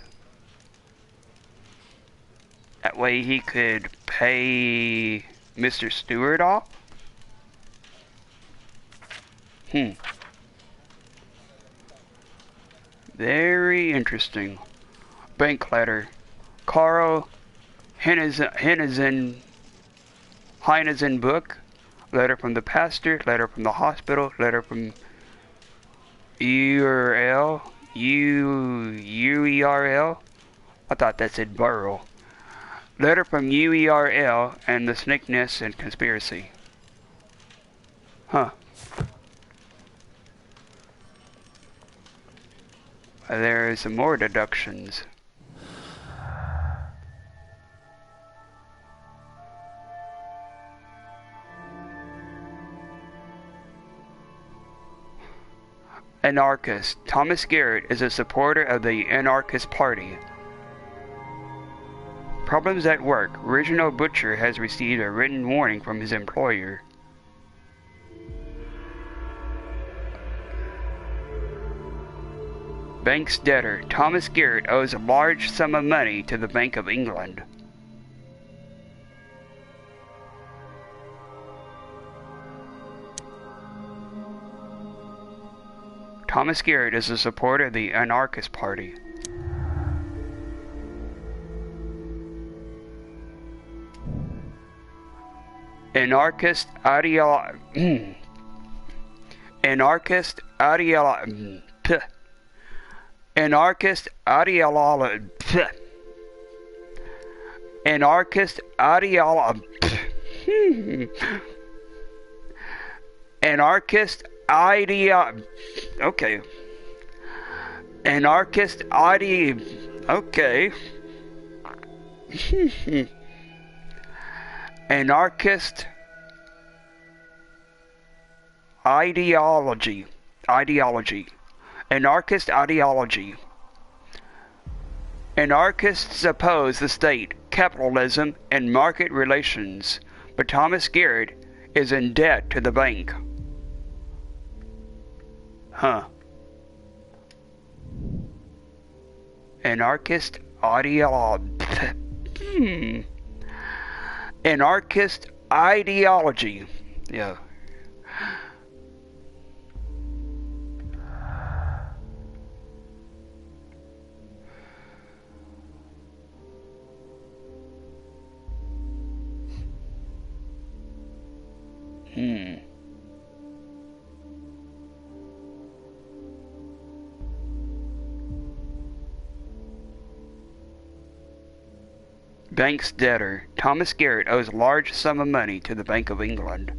That way he could pay Mr. Stewart off. Very interesting. Bank letter. Carl Heinesen book. Letter from the pastor. Letter from the hospital. Letter from URL. UERL. I thought that said Burl. Letter from UERL and the Snake Nest and Conspiracy. Huh. There's some more deductions. Anarchist. Thomas Garrett is a supporter of the Anarchist Party. Problems at work. Reginald Butcher has received a written warning from his employer. Bank's debtor. Thomas Garrett owes a large sum of money to the Bank of England. Thomas Garrett is a supporter of the Anarchist Party. Anarchist ideology. Anarchist ideology. Anarchist ideology. Anarchist ideology. Anarchist idea. Okay. Anarchist idea. Okay. Anarchist ideology. Ideology. Anarchist ideology. Anarchists oppose the state, capitalism, and market relations, but Thomas Garrett is in debt to the bank. Huh. Anarchist ideology. Anarchist ideology. Yeah. Bank's debtor. Thomas Garrett owes a large sum of money to the Bank of England.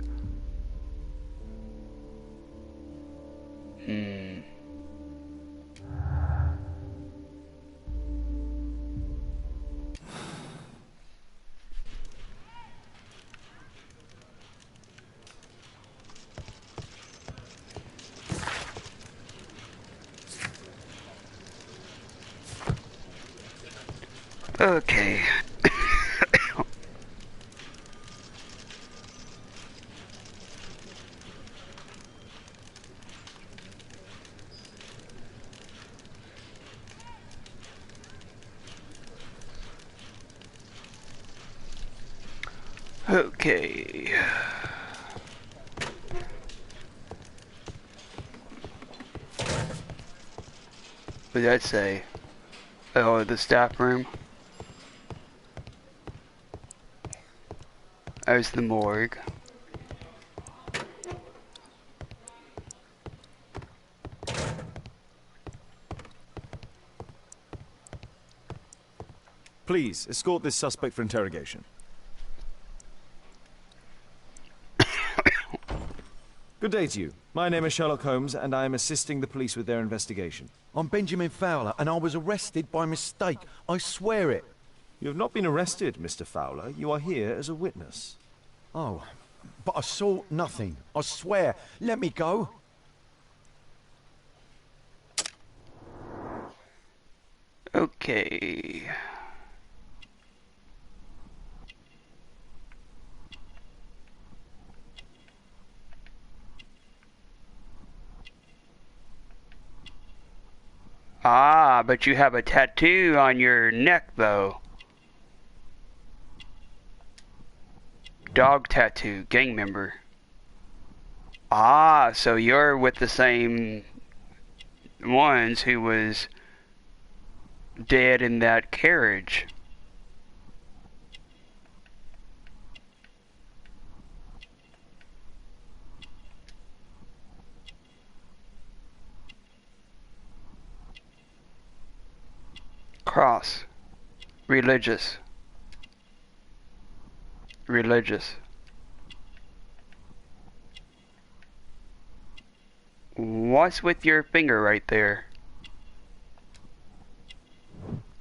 Okay. Okay. What did that say? Oh, the staff room. There's the morgue. Please, escort this suspect for interrogation. Good day to you. My name is Sherlock Holmes, and I am assisting the police with their investigation. I'm Benjamin Fowler, and I was arrested by mistake. I swear it. You have not been arrested, Mr. Fowler. You are here as a witness. Oh, but I saw nothing. I swear. Let me go. Okay. Ah, but you have a tattoo on your neck, though. Dog tattoo, gang member. Ah, so you're with the same ones who was dead in that carriage. Cross. Religious. Religious. What's with your finger right there?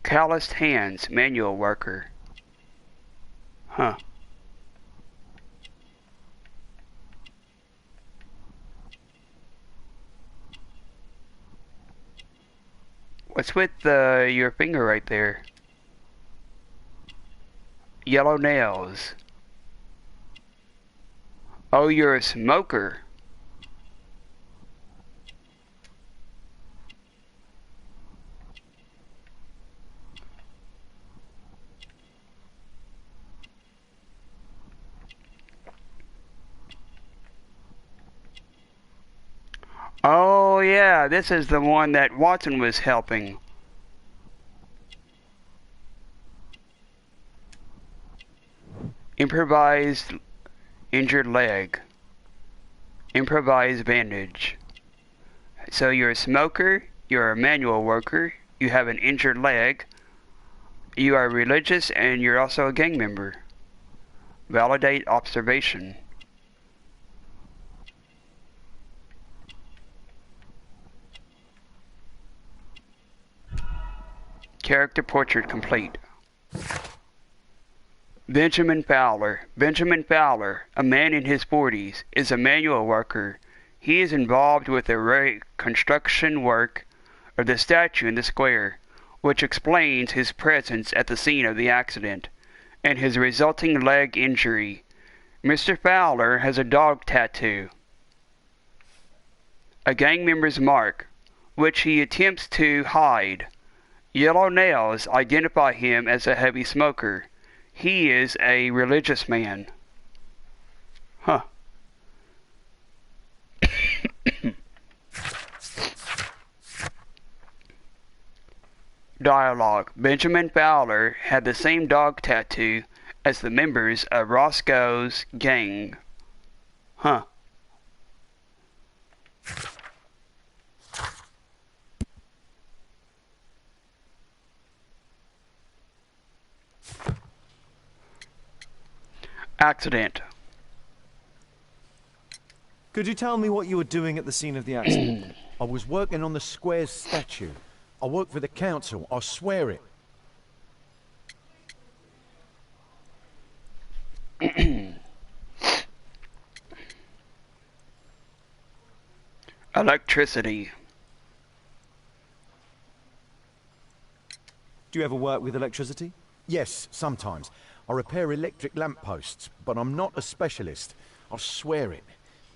Calloused hands, manual worker. Huh. What's with your finger right there? Yellow nails. Oh, you're a smoker. Oh yeah, this is the one that Watson was helping. Improvised injured leg. Improvised bandage. So you're a smoker, you're a manual worker, you have an injured leg, you are religious, and you're also a gang member. Validate observation. Character portrait complete. Benjamin Fowler. Benjamin Fowler, a man in his 40s, is a manual worker. He is involved with the reconstruction work of the statue in the square, which explains his presence at the scene of the accident, and his resulting leg injury. Mr. Fowler has a dog tattoo, a gang member's mark, which he attempts to hide. Yellow nails identify him as a heavy smoker. He is a religious man. Huh. Dialogue. Benjamin Fowler had the same dog tattoo as the members of Roscoe's gang. Huh. Accident. Could you tell me what you were doing at the scene of the accident? I was working on the square's statue. I work for the council, I swear it. Electricity. Do you ever work with electricity? Yes, sometimes. I repair electric lampposts, but I'm not a specialist. I swear it.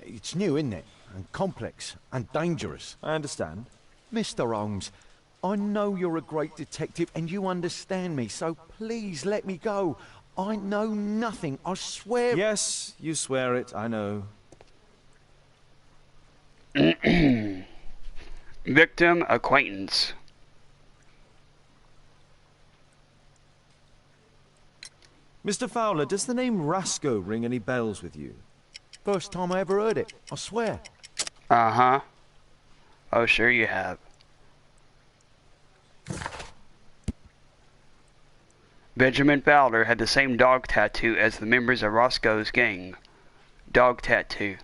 It's new, isn't it? And complex and dangerous. I understand. Mr. Holmes, I know you're a great detective and you understand me, so please let me go. I know nothing, I swear. Yes, you swear it, I know. Victim acquaintance. Mr. Fowler, does the name Rasco ring any bells with you? First time I ever heard it, I swear. Uh-huh. Oh, sure you have. Benjamin Fowler had the same dog tattoo as the members of Roscoe's gang. Dog tattoo.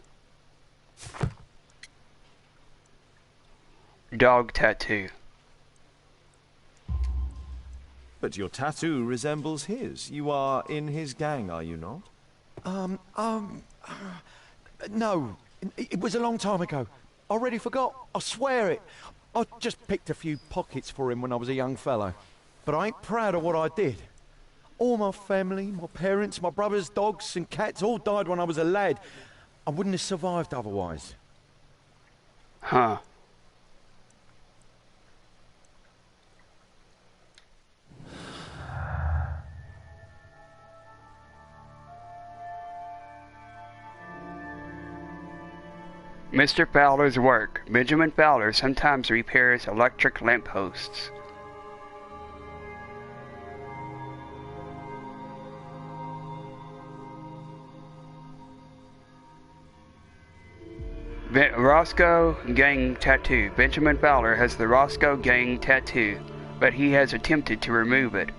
Dog tattoo. But your tattoo resembles his. You are in his gang, are you not? No. It was a long time ago. I already forgot, I swear it. I just picked a few pockets for him when I was a young fellow. But I ain't proud of what I did. All my family, my parents, my brothers, dogs and cats all died when I was a lad. I wouldn't have survived otherwise. Huh. Mr. Fowler's work. Benjamin Fowler sometimes repairs electric lampposts. Roscoe Gang Tattoo. Benjamin Fowler has the Roscoe Gang Tattoo, but he has attempted to remove it.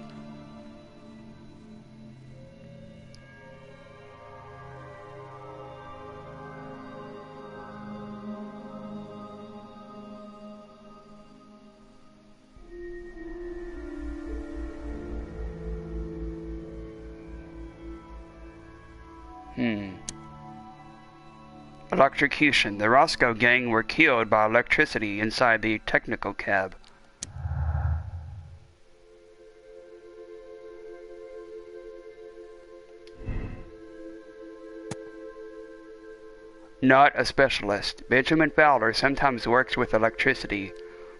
Electrocution. The Roscoe gang were killed by electricity inside the technical cab. Not a specialist. Benjamin Fowler sometimes works with electricity,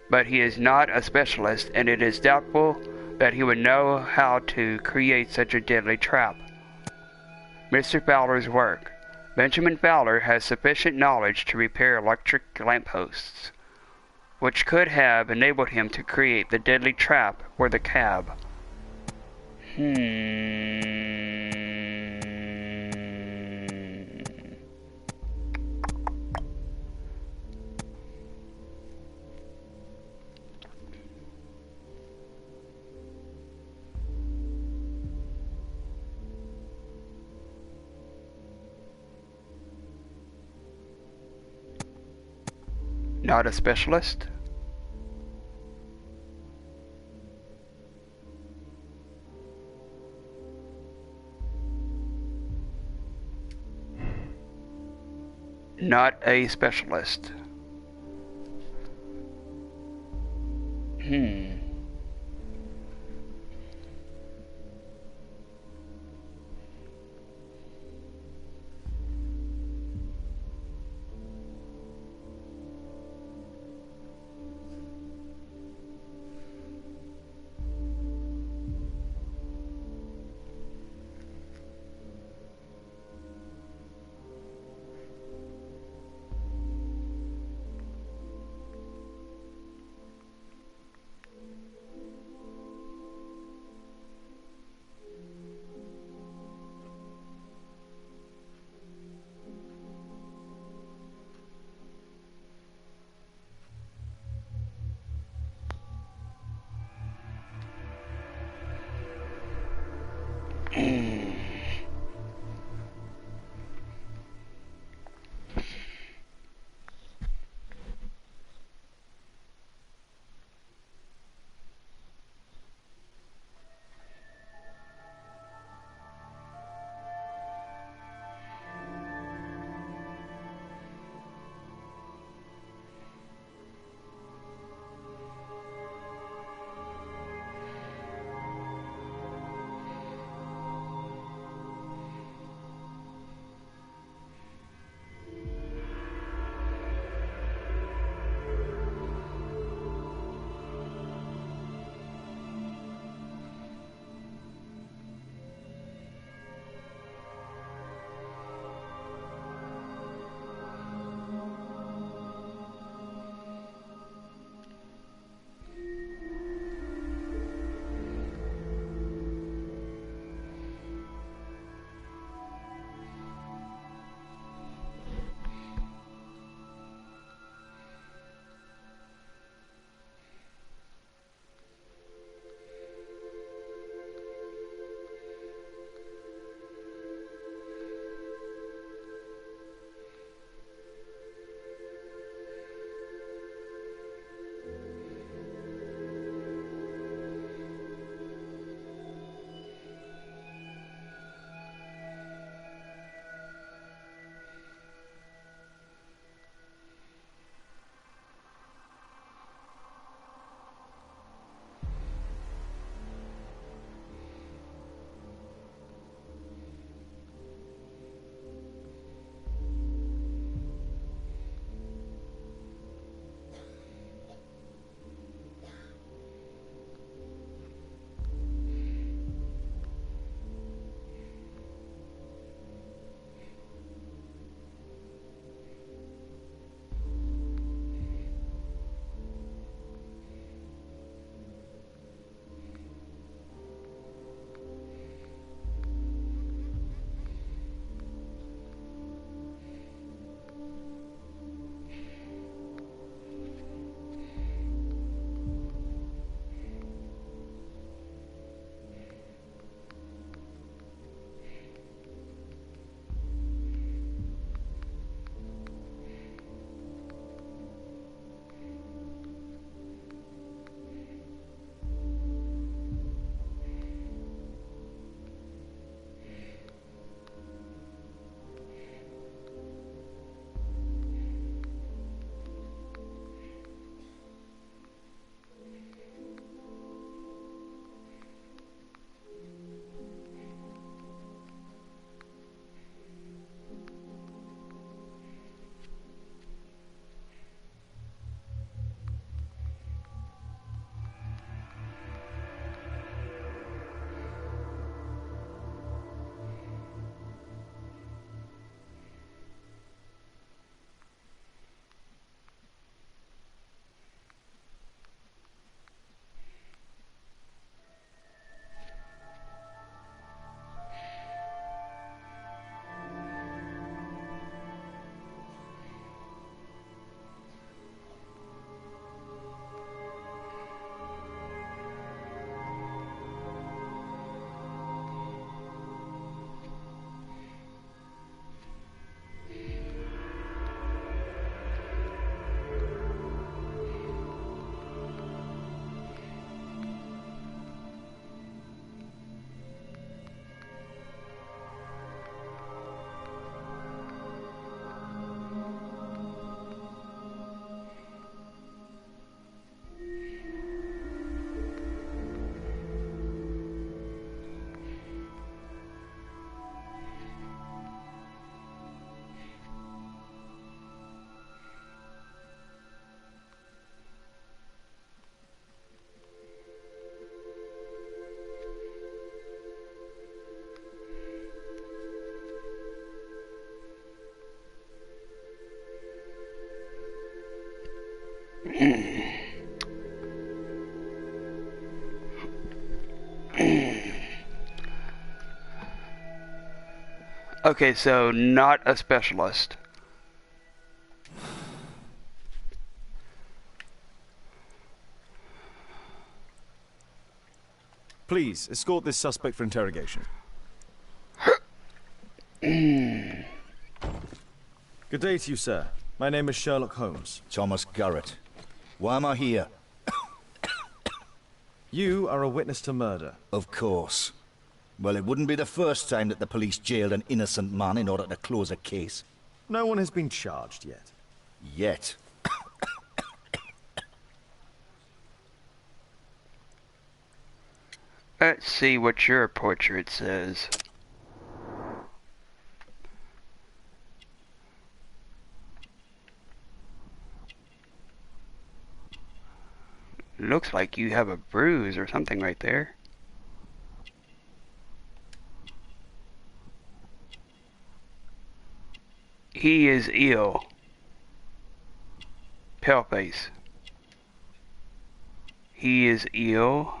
but he is not a specialist, and it is doubtful that he would know how to create such a deadly trap. Mr. Fowler's work. Benjamin Fowler has sufficient knowledge to repair electric lampposts, which could have enabled him to create the deadly trap for the cab. Not a specialist? Not a specialist. Okay, so not a specialist. Please, escort this suspect for interrogation. Good day to you, sir. My name is Sherlock Holmes. Thomas Garrett. Why am I here? You are a witness to murder. Of course. Well, it wouldn't be the first time that the police jailed an innocent man in order to close a case. No one has been charged yet. Yet. Let's see what your portrait says. Looks like you have a bruise or something right there. He is ill. Paleface. He is ill.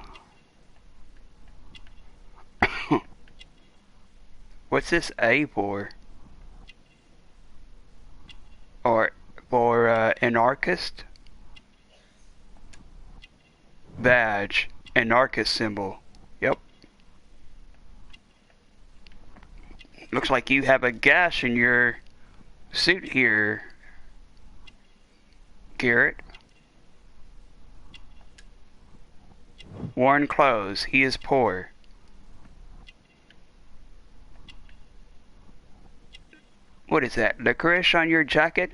What's this A for? Or for anarchist? Badge. Anarchist symbol. Yep. Looks like you have a gash in your suit here, Garrett. Worn clothes. He is poor. What is that? Licorice on your jacket?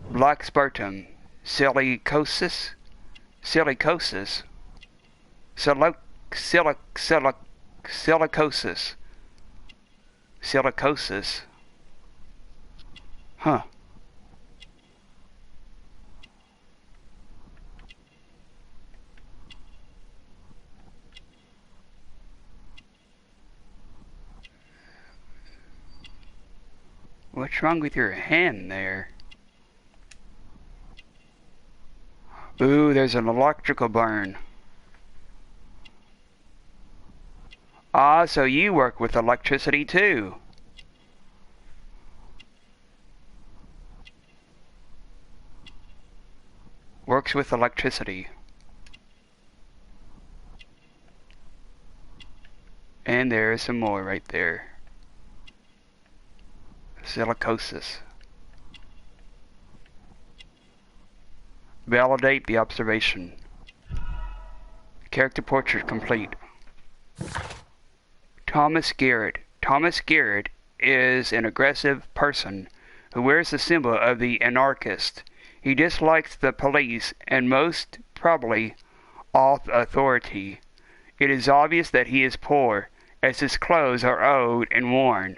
Black sputum. Silicosis? Silicosis? Silicosis. Silicosis. Huh. What's wrong with your hand there? Ooh, there's an electrical burn. Ah, so you work with electricity too. Works with electricity. And there's some more right there. Silicosis. Validate the observation. Character portrait complete. Thomas Garrett. Thomas Garrett is an aggressive person who wears the symbol of the anarchist. He dislikes the police and most probably all authority. It is obvious that he is poor, as his clothes are old and worn.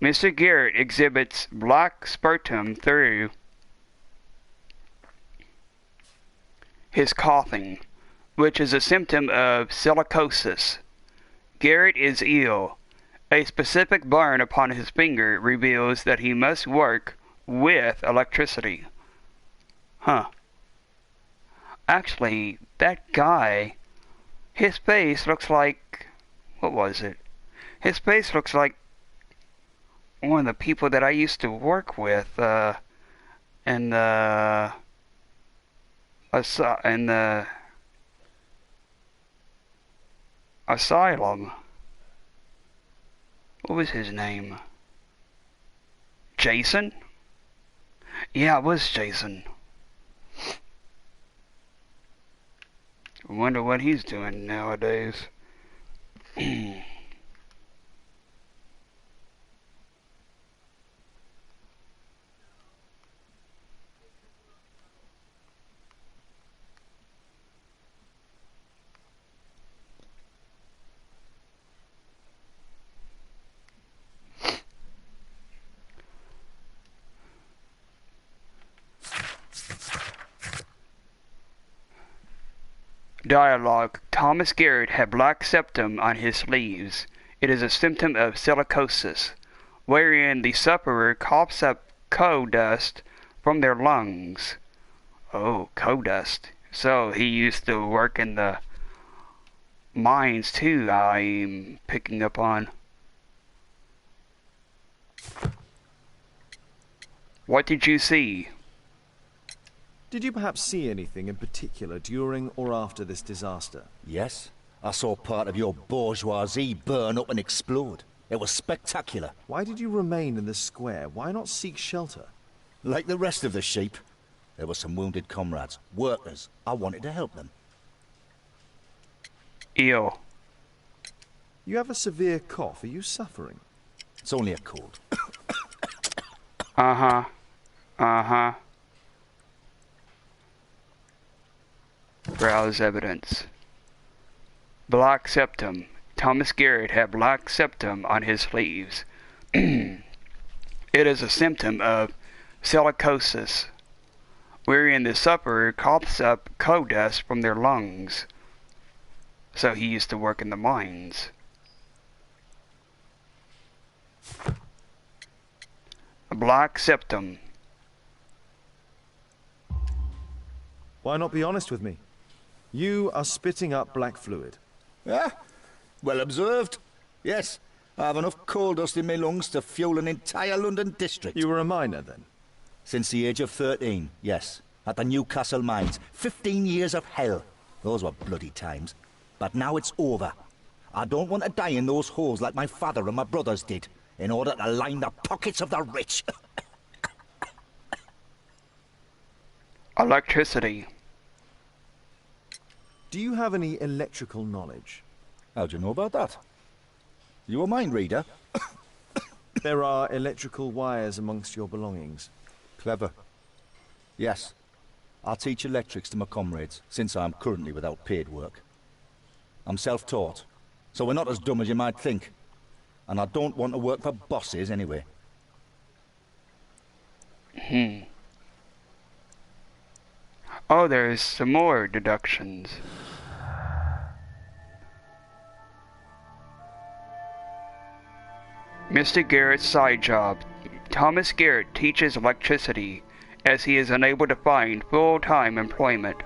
Mr. Garrett exhibits black sputum through his coughing, which is a symptom of silicosis. Garrett is ill. A specific burn upon his finger reveals that he must work with electricity. Huh. Actually, that guy, his face looks like, what was it? His face looks like one of the people that I used to work with in the asylum. What was his name? Jason? Yeah, it was Jason. I wonder what he's doing nowadays. Dialogue. Thomas Garrett had black septum on his sleeves. It is a symptom of silicosis, wherein the sufferer coughs up coal dust from their lungs. Oh, coal dust. So he used to work in the mines too, I'm picking up on. What did you see? Did you perhaps see anything in particular during or after this disaster? Yes, I saw part of your bourgeoisie burn up and explode. It was spectacular. Why did you remain in the square? Why not seek shelter? Like the rest of the sheep, there were some wounded comrades, workers. I wanted to help them. Ill. You have a severe cough. Are you suffering? It's only a cold. Uh-huh. Uh-huh. Browse evidence. Black septum. Thomas Garrett had black septum on his sleeves. It is a symptom of silicosis, wherein the sufferer coughs up coal dust from their lungs. So he used to work in the mines. A black septum. Why not be honest with me? You are spitting up black fluid. Ah, well observed. Yes, I have enough coal dust in my lungs to fuel an entire London district. You were a miner then? Since the age of 13, yes. At the Newcastle mines. 15 years of hell. Those were bloody times. But now it's over. I don't want to die in those holes like my father and my brothers did, in order to line the pockets of the rich. Electricity. Do you have any electrical knowledge? How'd you know about that? You a mind reader? There are electrical wires amongst your belongings. Clever. Yes. I teach electrics to my comrades, since I'm currently without paid work. I'm self-taught, so we're not as dumb as you might think. And I don't want to work for bosses anyway. Oh, there's some more deductions. Mr. Garrett's side job. Thomas Garrett teaches electricity, as he is unable to find full-time employment.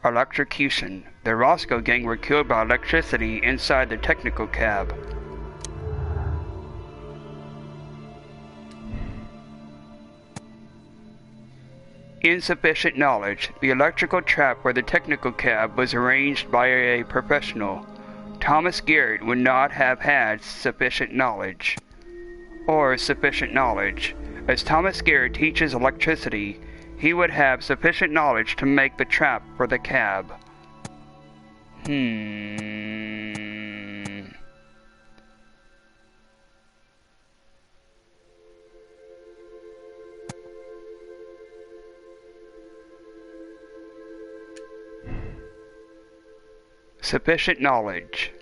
Electrocution. The Roscoe gang were killed by electricity inside the technical cab. Insufficient knowledge. The electrical trap for the technical cab was arranged by a professional. Thomas Garrett would not have had sufficient knowledge. Or sufficient knowledge. As Thomas Garrett teaches electricity, he would have sufficient knowledge to make the trap for the cab. Sufficient knowledge.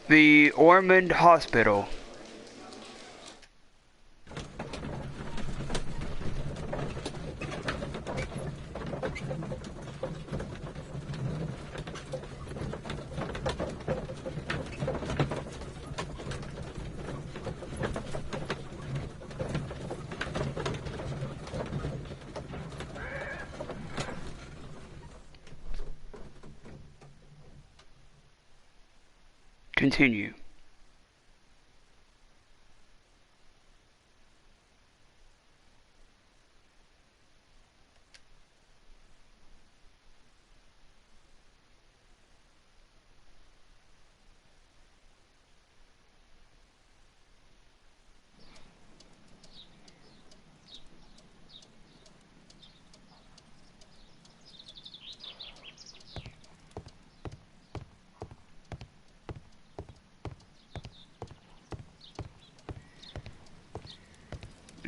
The Ormond Hospital. Continue.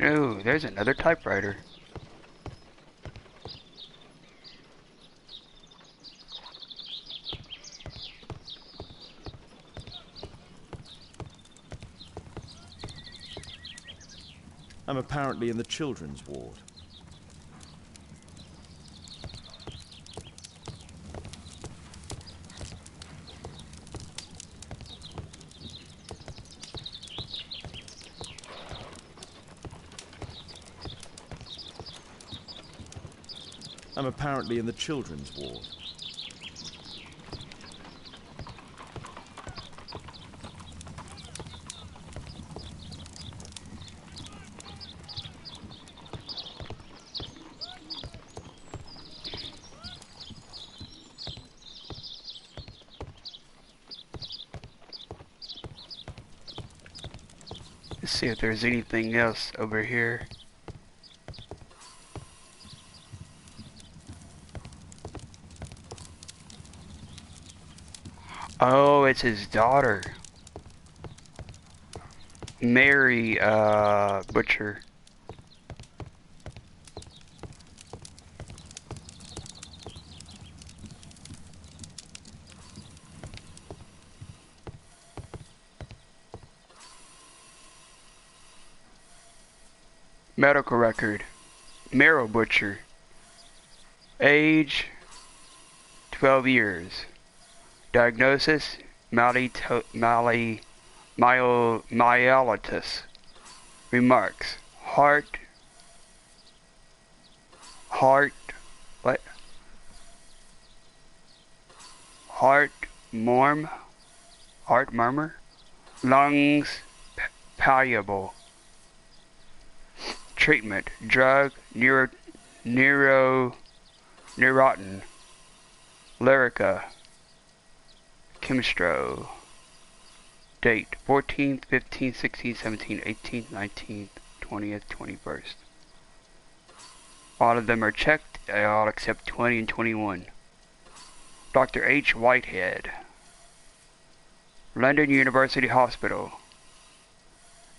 Oh, there's another typewriter. I'm apparently in the children's ward. I'm apparently in the children's ward. Let's see if there's anything else over here. Oh, it's his daughter. Mary, Butcher. Medical record. Meryl Butcher. Age, 12 years. Diagnosis, myelitis. Remarks, heart, what? Heart murmur, lungs, palpable. Treatment, drug, neurotin, Lyrica, Chemistro. Date, 14th, 15th, 16th, 17th, 18th, 19th, 20th, 21st. All of them are checked, all except 20 and 21. Dr. H. Whitehead. London University Hospital.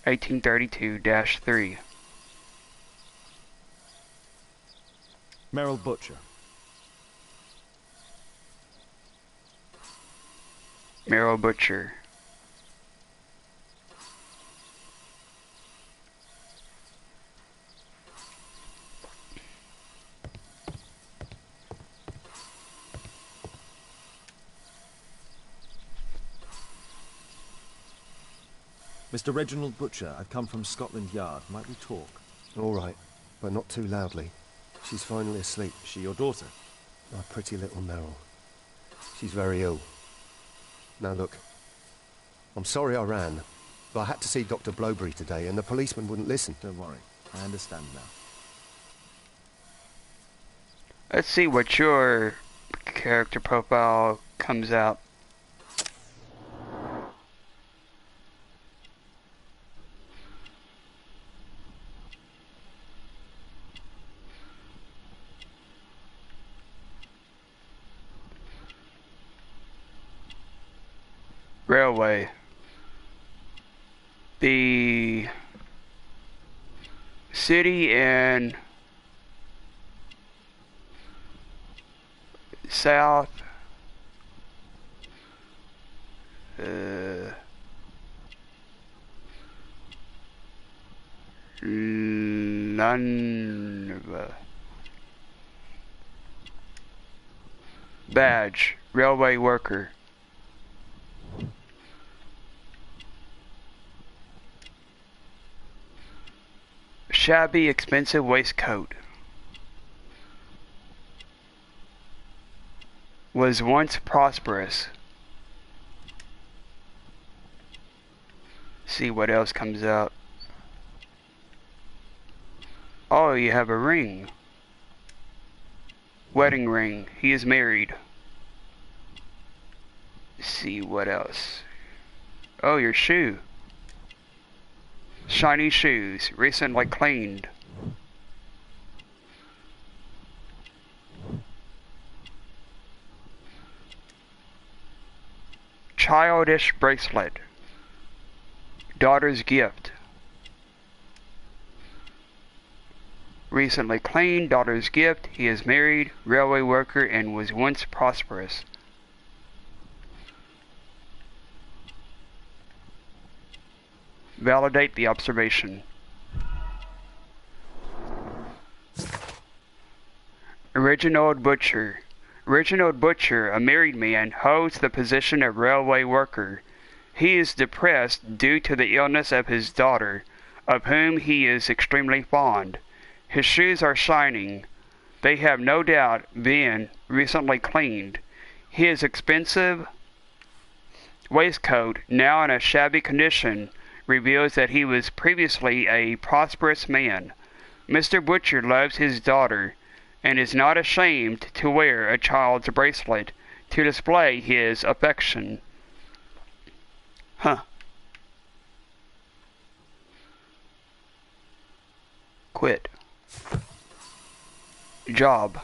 1832-3. Meryl Butcher. Meryl Butcher. Mr. Reginald Butcher, I've come from Scotland Yard. Might we talk? All right, but not too loudly. She's finally asleep. She your daughter? My pretty little Meryl. She's very ill. Now look, I'm sorry I ran, but I had to see Dr. Blowberry today and the policeman wouldn't listen. Don't worry, I understand now. Let's see what your character profile comes out. Railway. The city in South London. Badge, railway worker. Shabby, expensive waistcoat. Was once prosperous. See what else comes out. Oh, you have a ring. Wedding ring. He is married. See what else. Oh, your shoe. Shiny shoes, recently cleaned. Childish bracelet. Daughter's gift. Recently clean, daughter's gift. He is married, railway worker, and was once prosperous. Validate the observation. Reginald Butcher. Reginald Butcher, a married man, holds the position of railway worker. He is depressed due to the illness of his daughter, of whom he is extremely fond. His shoes are shining. They have no doubt been recently cleaned. His expensive waistcoat, now in a shabby condition, reveals that he was previously a prosperous man. Mr. Butcher loves his daughter, and is not ashamed to wear a child's bracelet to display his affection. Quit. Job.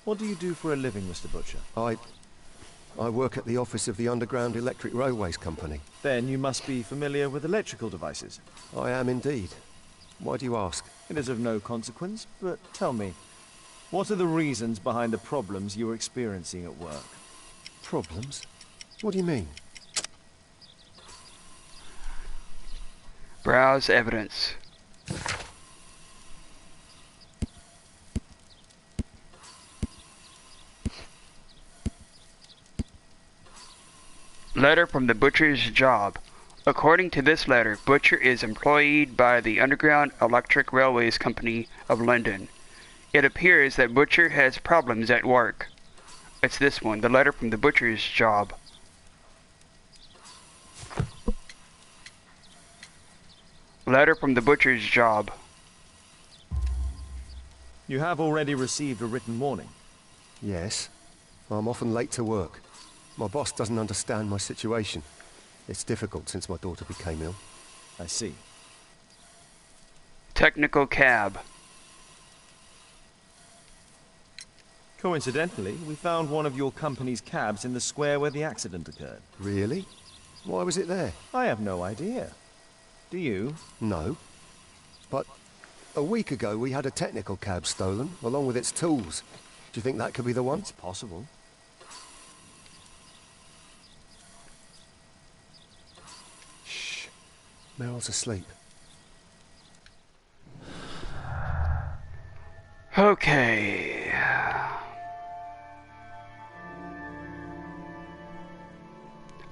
What do you do for a living, Mr. Butcher? I work at the office of the Underground Electric Railways Company. Then you must be familiar with electrical devices. I am indeed. Why do you ask? It is of no consequence, but tell me, what are the reasons behind the problems you are experiencing at work? Problems? What do you mean? Browse evidence. Letter from the Butcher's job. According to this letter, Butcher is employed by the Underground Electric Railways Company of London. It appears that Butcher has problems at work. It's this one, the letter from the Butcher's job. Letter from the Butcher's job. You have already received a written warning. Yes. I'm often late to work. My boss doesn't understand my situation. It's difficult since my daughter became ill. I see. Technical cab. Coincidentally, we found one of your company's cabs in the square where the accident occurred. Really? Why was it there? I have no idea. Do you? No. But a week ago we had a technical cab stolen, along with its tools. Do you think that could be the one? It's possible. Shh. Meryl's asleep. Okay.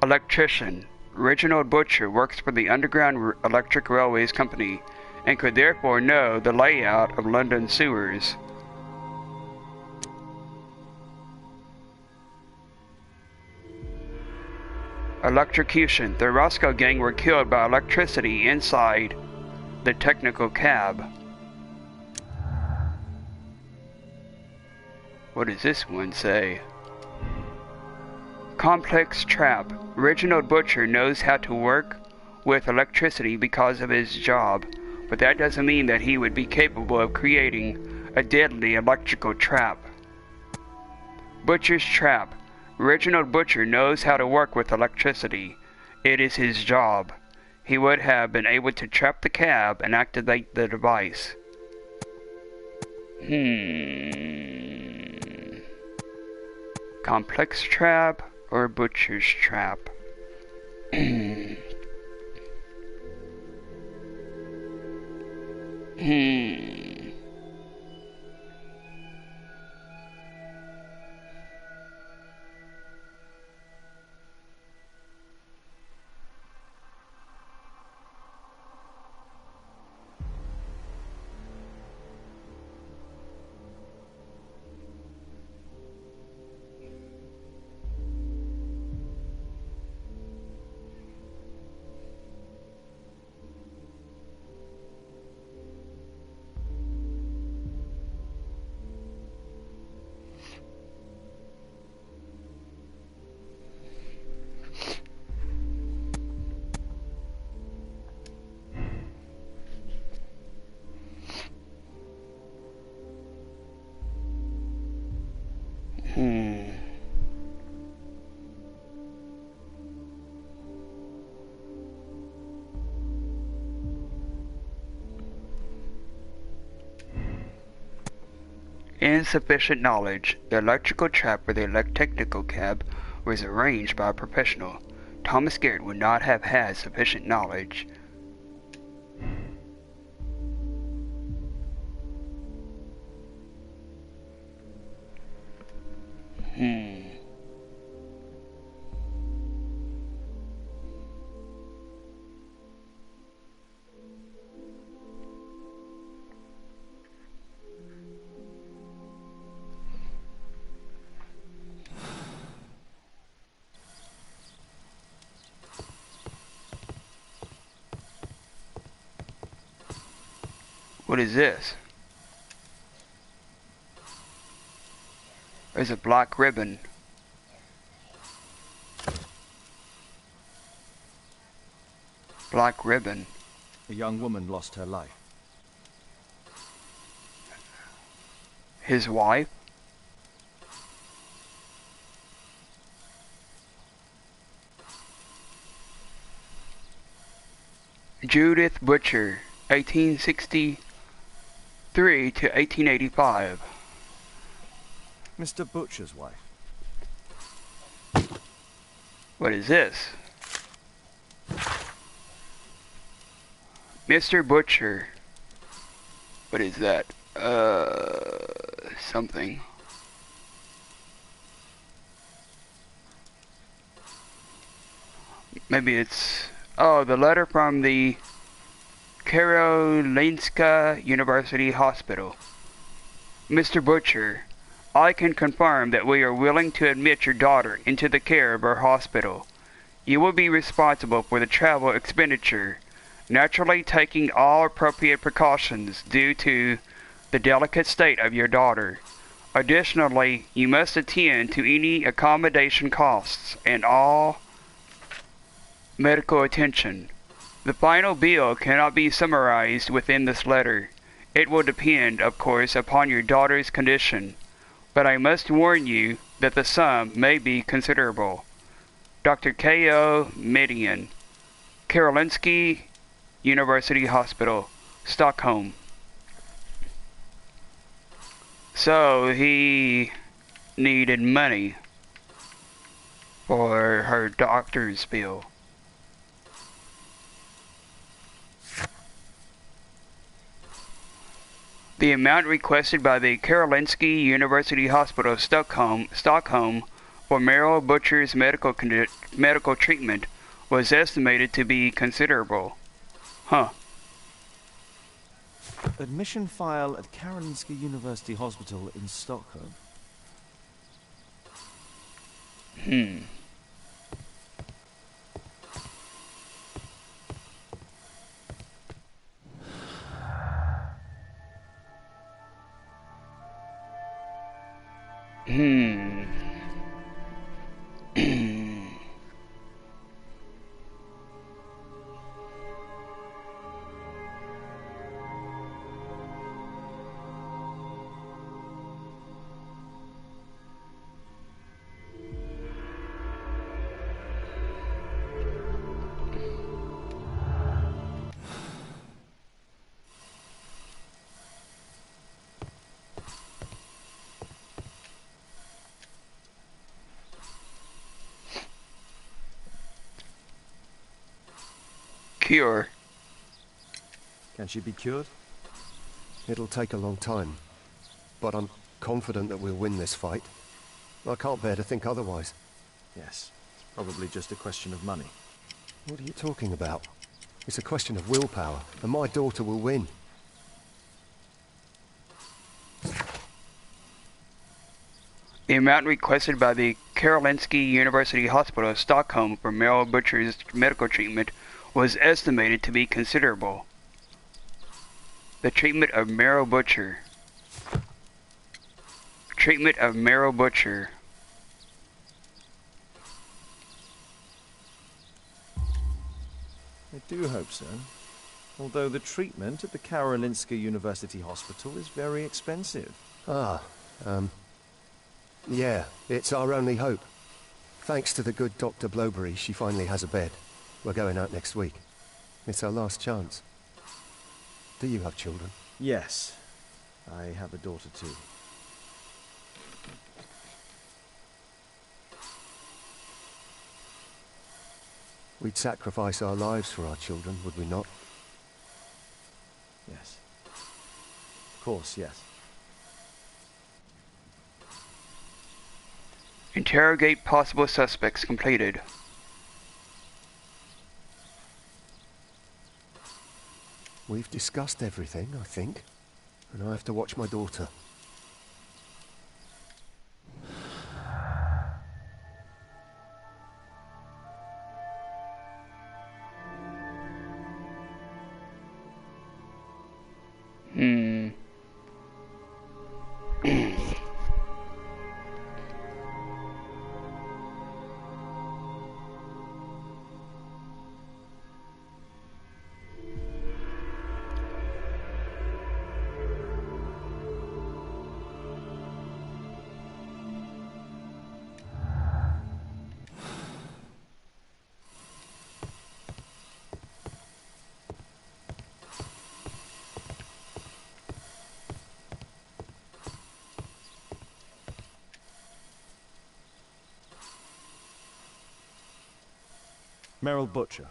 Electrician. Reginald Butcher works for the Underground Electric Railways Company and could therefore know the layout of London sewers. Electrocution. The Roscoe gang were killed by electricity inside the technical cab. What does this one say? Complex trap. Reginald Butcher knows how to work with electricity because of his job, but that doesn't mean that he would be capable of creating a deadly electrical trap. Butcher's trap. Reginald Butcher knows how to work with electricity. It is his job. He would have been able to trap the cab and activate the device. Complex trap or Butcher's trap? insufficient knowledge. The electrical trap for the technical cab was arranged by a professional. Thomas Garrett would not have had sufficient knowledge. What is this? There's a black ribbon. Black ribbon. A young woman lost her life. His wife? Judith Butcher, 1863 to 1885. Mr. Butcher's wife. What is this? Mr. Butcher. What is that? Something. Maybe it's... Oh, the letter from the Karolinska University Hospital. Mr. Butcher, I can confirm that we are willing to admit your daughter into the care of our hospital. You will be responsible for the travel expenditure, naturally taking all appropriate precautions due to the delicate state of your daughter. Additionally, you must attend to any accommodation costs and all medical attention. The final bill cannot be summarized within this letter. It will depend, of course, upon your daughter's condition, but I must warn you that the sum may be considerable. Dr. K.O. Median, Karolinska University Hospital, Stockholm. So he needed money for her doctor's bill. The amount requested by the Karolinska University Hospital, Stockholm for Merrill Butcher's medical treatment was estimated to be considerable. Huh. Admission file at Karolinska University Hospital in Stockholm. Cure. Can she be cured? It'll take a long time, but I'm confident that we'll win this fight. I can't bear to think otherwise. Yes, it's probably just a question of money. What are you talking about? It's a question of willpower, and my daughter will win. The amount requested by the Karolinska University Hospital, Stockholm for Merrill Butcher's medical treatment was estimated to be considerable. The treatment of Merrill Butcher. Treatment of Merrill Butcher. I do hope so. Although the treatment at the Karolinska University Hospital is very expensive. Yeah, it's our only hope. Thanks to the good Dr. Blowberry, she finally has a bed. We're going out next week. It's our last chance. Do you have children? Yes, I have a daughter too. We'd sacrifice our lives for our children, would we not? Yes. Of course, yes. Interrogate possible suspects completed. We've discussed everything, I think. And I have to watch my daughter. Merrill Butcher.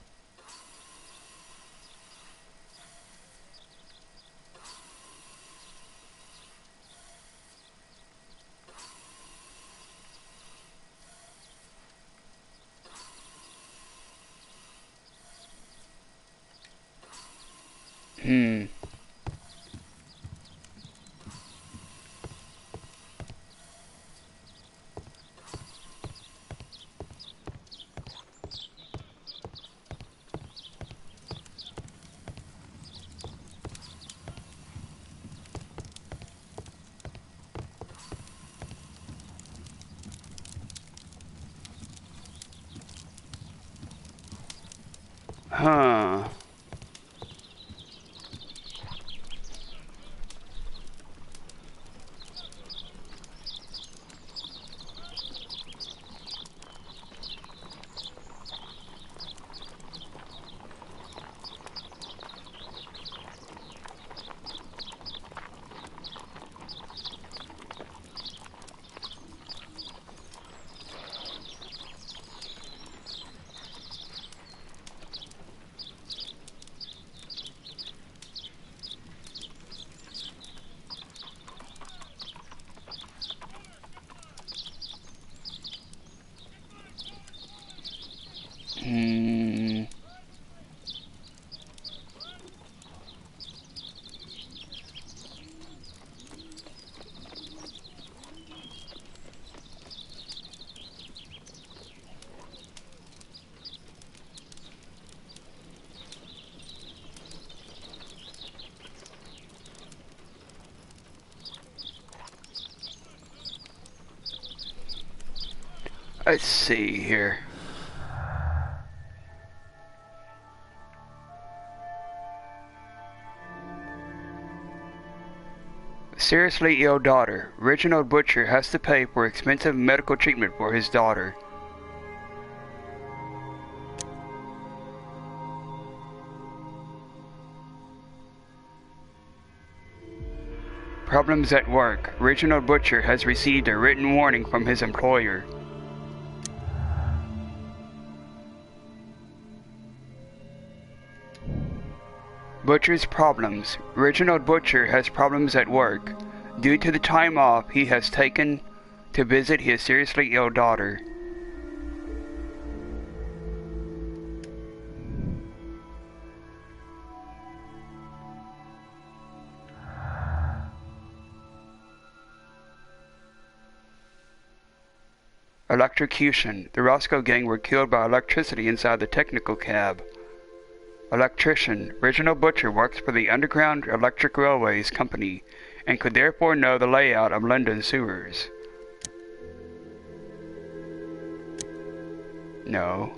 Huh. Let's see here. Seriously ill daughter. Reginald Butcher has to pay for expensive medical treatment for his daughter. Problems at work. Reginald Butcher has received a written warning from his employer. Butcher's problems. Reginald Butcher has problems at work due to the time off he has taken to visit his seriously ill daughter. Electrocution. The Roscoe gang were killed by electricity inside the technical cab. Electrician. Reginald Butcher works for the Underground Electric Railways Company and could therefore know the layout of London sewers. No.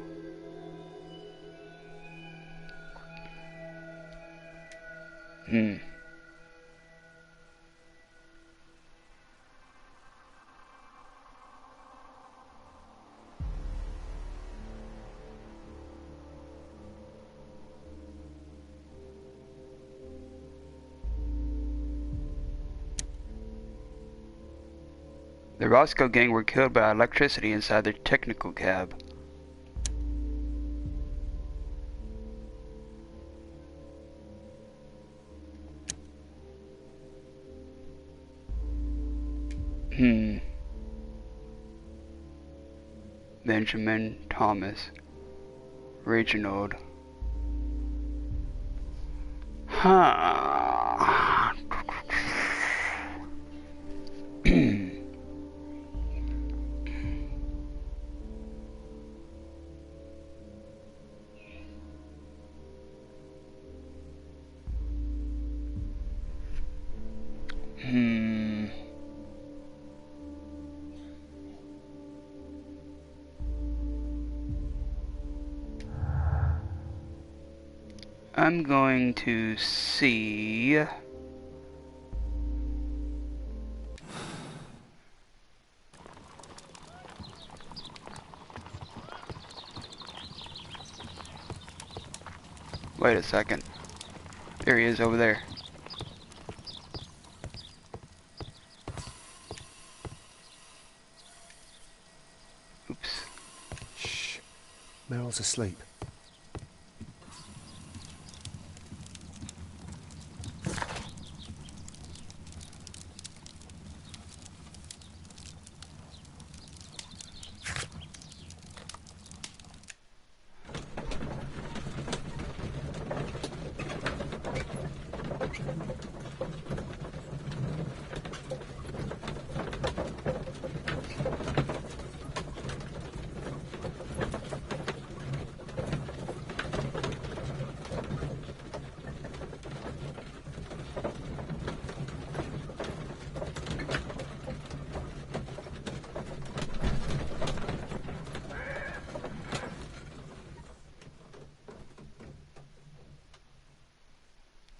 The Roscoe gang were killed by electricity inside their technical cab. Hmm. Benjamin Thomas. Reginald. Huh. Hmm. I'm going to see. Wait a second. There he is over there. Oops. Shh. Meryl's asleep.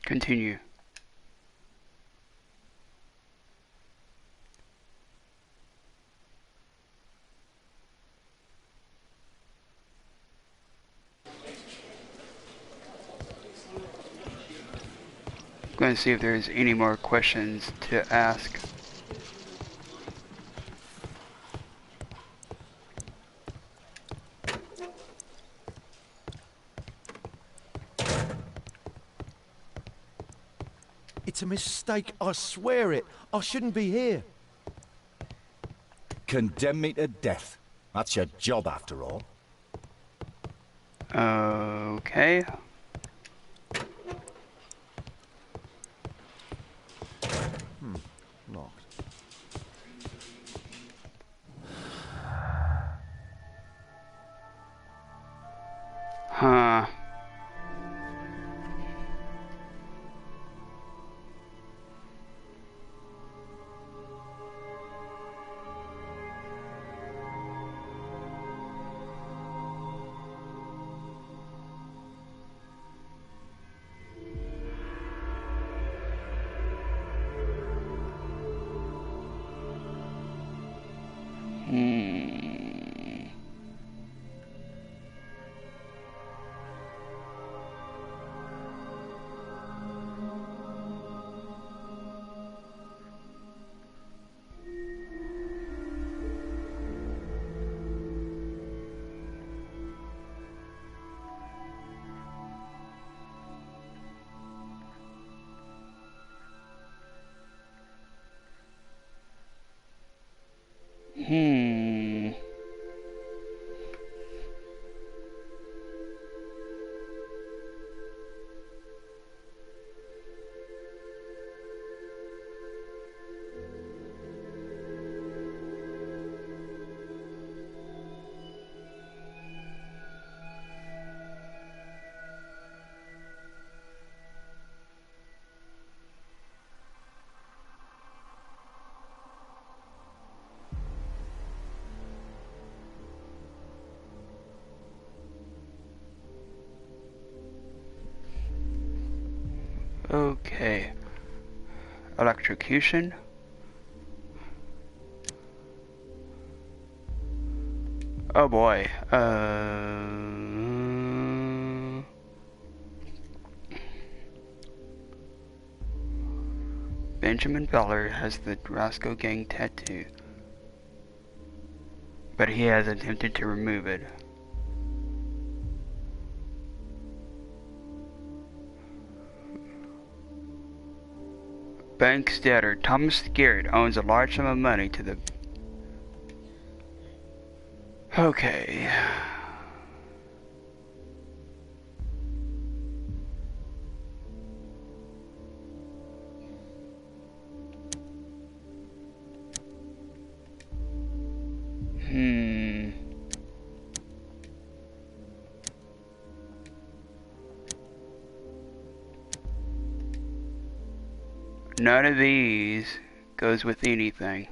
Continue. Going to see if there's any more questions to ask. It's a mistake, I swear it. I shouldn't be here. Condemn me to death. That's your job, after all. Okay. Locked. Huh. Hmm. Hmm. Okay. Electrocution. Oh boy. Benjamin Beller has the Roscoe Gang tattoo, but he has attempted to remove it. Bank's debtor, Thomas Garrett, owes a large sum of money to the... Okay. None of these goes with anything.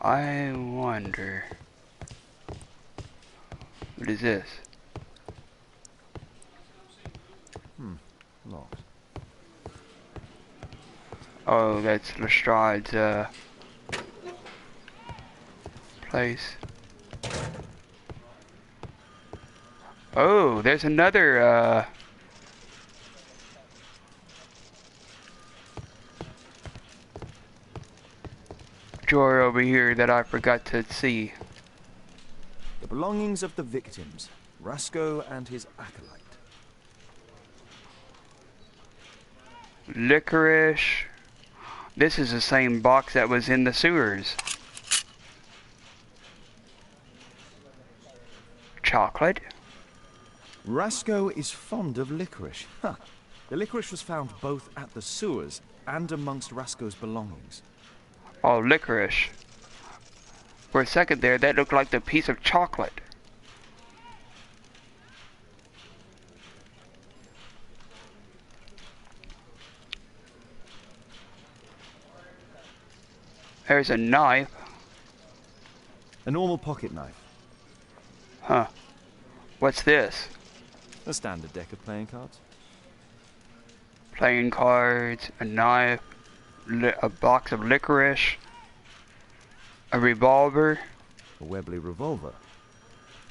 I wonder. What is this? Locked. Oh, that's Lestrade's place. Oh, there's another drawer over here that I forgot to see. The belongings of the victims, Rasco and his acolyte. Licorice. This is the same box that was in the sewers. Chocolate. Rasco is fond of licorice. Huh. The licorice was found both at the sewers and amongst Rasco's belongings. Oh, licorice. For a second there, that looked like the piece of chocolate. There's a knife. A normal pocket knife. Huh. What's this? A standard deck of playing cards. Playing cards, a knife, a box of licorice, a revolver. A Webley revolver.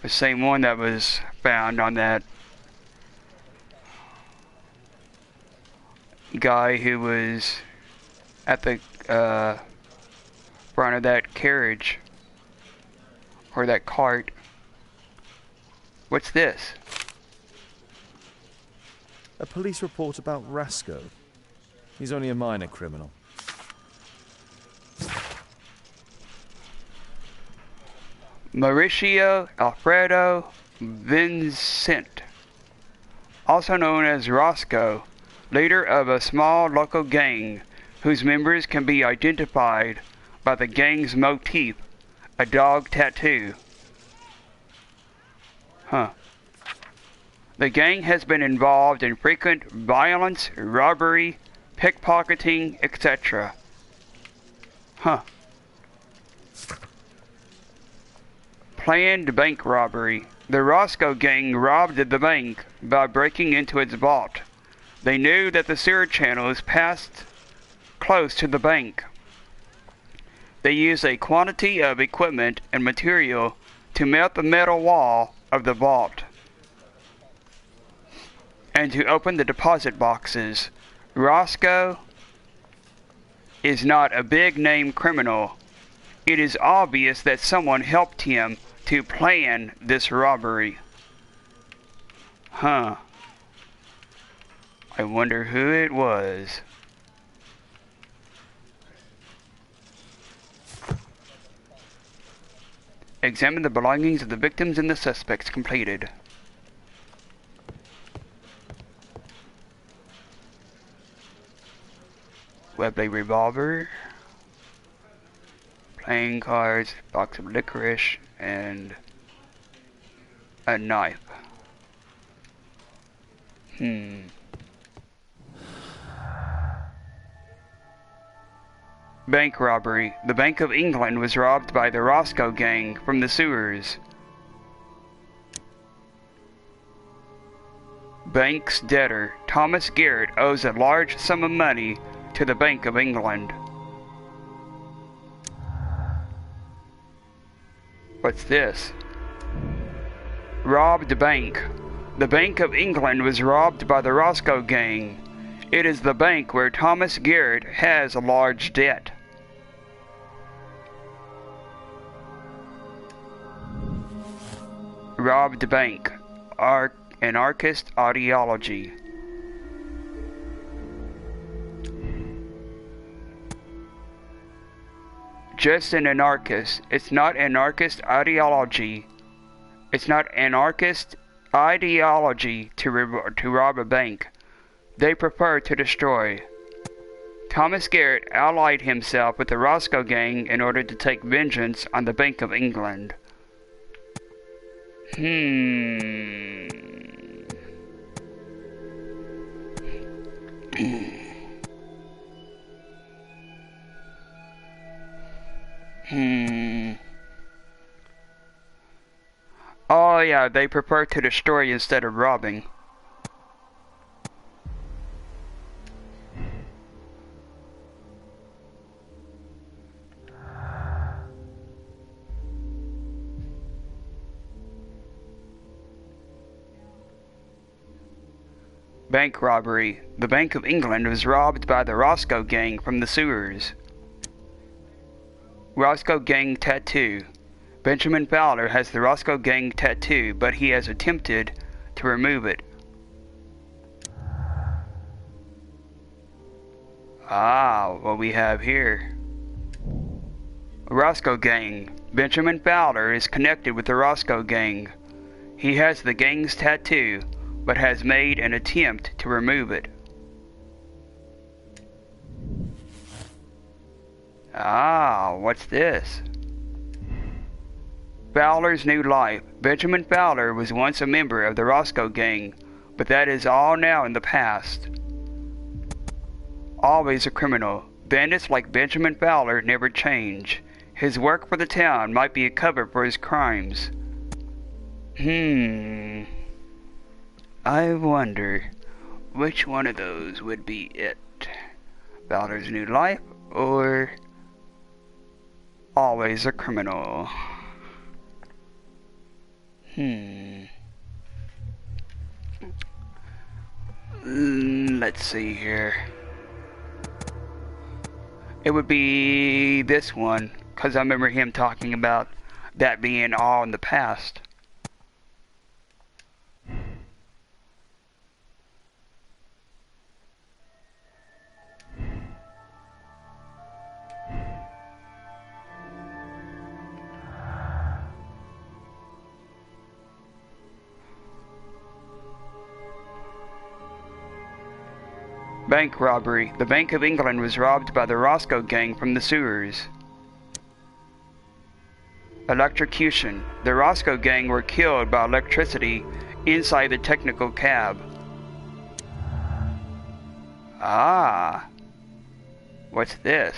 The same one that was found on that guy who was at the front of that carriage or that cart. What's this? A police report about Rasco. He's only a minor criminal. Mauricio Alfredo Vincent, also known as Roscoe, leader of a small local gang whose members can be identified by the gang's motif, a dog tattoo. Huh. The gang has been involved in frequent violence, robbery, pickpocketing, etc. Huh. Planned bank robbery. The Roscoe gang robbed the bank by breaking into its vault. They knew that the sewer channels passed close to the bank. They used a quantity of equipment and material to melt the metal wall of the vault and to open the deposit boxes. Roscoe is not a big-name criminal. It is obvious that someone helped him to plan this robbery. Huh. I wonder who it was. Examine the belongings of the victims and the suspects. Completed. Webley revolver, playing cards, box of licorice, and a knife. Bank robbery. The Bank of England was robbed by the Roscoe gang from the sewers. Bank's debtor, Thomas Garrett, owes a large sum of money to the Bank of England. What's this? Robbed bank. The Bank of England was robbed by the Roscoe gang. It is the bank where Thomas Garrett has a large debt. Robbed bank. Anarchist ideology. Just an anarchist. It's not anarchist ideology. It's not anarchist ideology to rob a bank. They prefer to destroy. Thomas Garrett allied himself with the Roscoe gang in order to take vengeance on the Bank of England. Oh yeah, they prefer to destroy instead of robbing. Bank robbery. The Bank of England was robbed by the Roscoe gang from the sewers. Roscoe gang tattoo. Benjamin Fowler has the Roscoe gang tattoo, but he has attempted to remove it. Ah, what we have here. Roscoe gang. Benjamin Fowler is connected with the Roscoe gang. He has the gang's tattoo, but has made an attempt to remove it. Ah, what's this? Fowler's new life. Benjamin Fowler was once a member of the Roscoe gang, but that is all now in the past. Always a criminal. Bandits like Benjamin Fowler never change. His work for the town might be a cover for his crimes. I wonder which one of those would be it. Fowler's new life or always a criminal. Let's see here. It would be this one, because I remember him talking about that being all in the past. Bank robbery. The Bank of England was robbed by the Roscoe gang from the sewers. Electrocution. The Roscoe gang were killed by electricity inside the technical cab. Ah. What's this?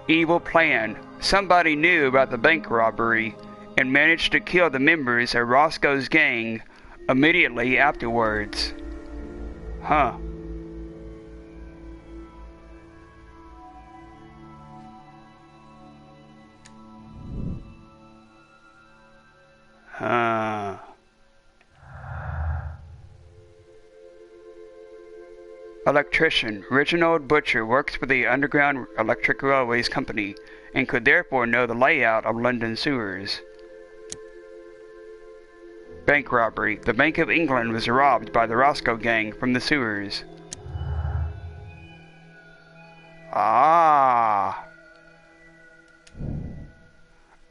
Evil plan. Somebody knew about the bank robbery and managed to kill the members of Roscoe's gang immediately afterwards. Huh. Electrician. Reginald Butcher works for the Underground Electric Railways Company and could therefore know the layout of London sewers. Bank robbery. The Bank of England was robbed by the Roscoe gang from the sewers. Ah.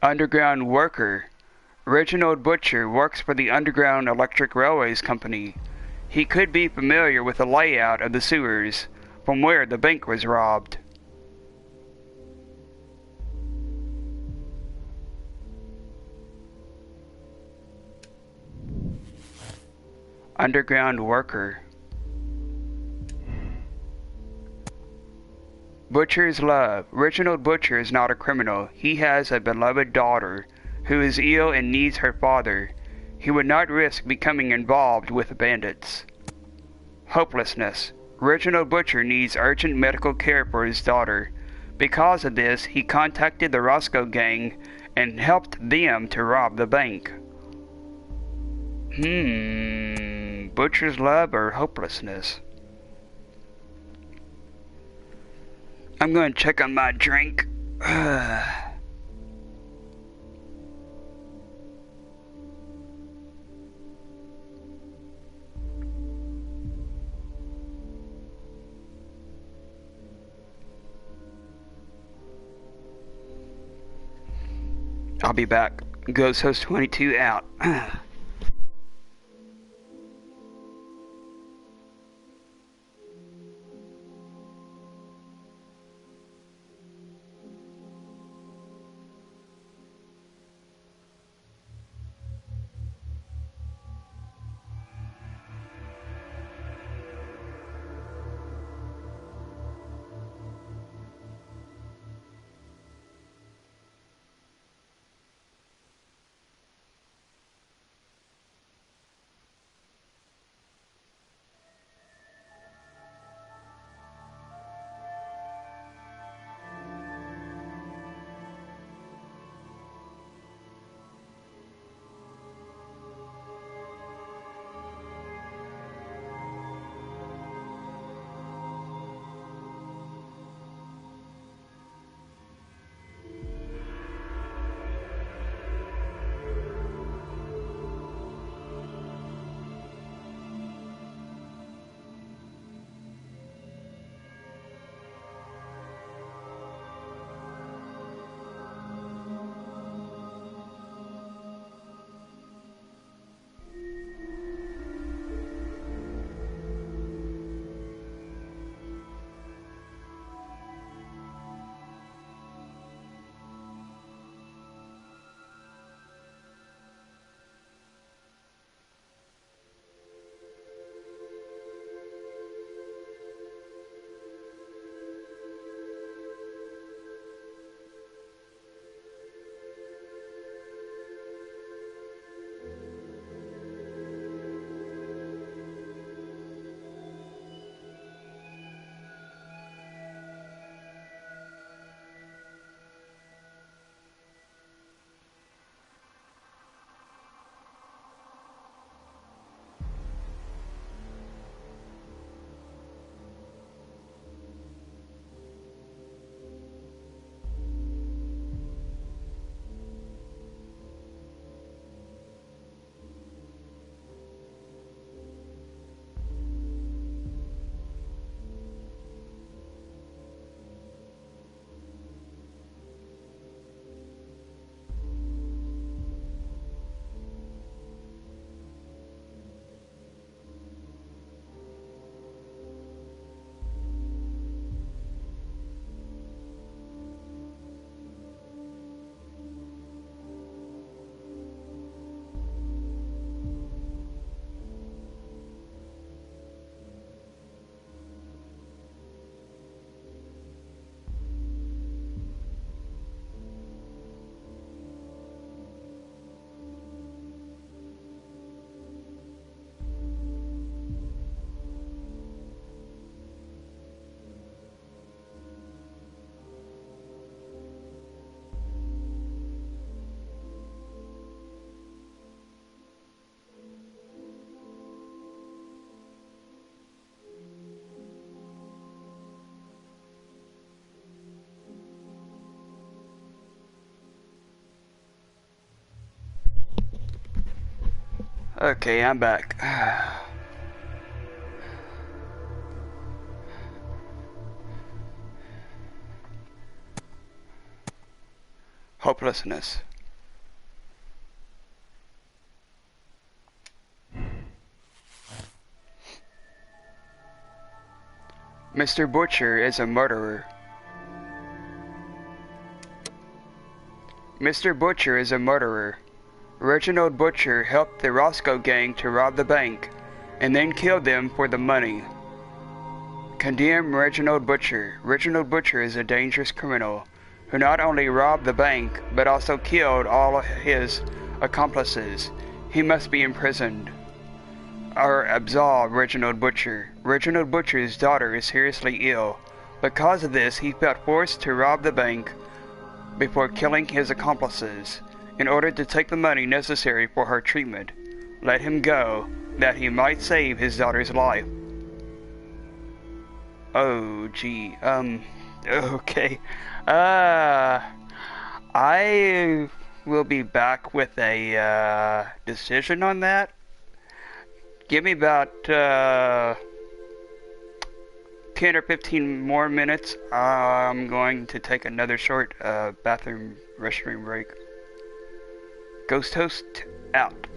Underground worker. Reginald Butcher works for the Underground Electric Railways Company. He could be familiar with the layout of the sewers from where the bank was robbed. Underground worker. Butcher's love. Reginald Butcher is not a criminal. He has a beloved daughter who is ill and needs her father. He would not risk becoming involved with bandits. Hopelessness. Reginald Butcher needs urgent medical care for his daughter. Because of this, he contacted the Roscoe gang and helped them to rob the bank. Butcher's love or hopelessness? I'm going to check on my drink. I'll be back. Ghost Host 22 out. Okay, I'm back. Hopelessness. Mr. Butcher is a murderer. Mr. Butcher is a murderer. Reginald Butcher helped the Roscoe gang to rob the bank, and then killed them for the money. Condemn Reginald Butcher. Reginald Butcher is a dangerous criminal who not only robbed the bank, but also killed all of his accomplices. He must be imprisoned. or absolve Reginald Butcher. Reginald Butcher's daughter is seriously ill. Because of this, he felt forced to rob the bank before killing his accomplices in order to take the money necessary for her treatment. Let him go, that he might save his daughter's life. Oh, gee, okay. I will be back with a, decision on that. Give me about, 10 or 15 more minutes. I'm going to take another short, restroom break. Ghost Host out.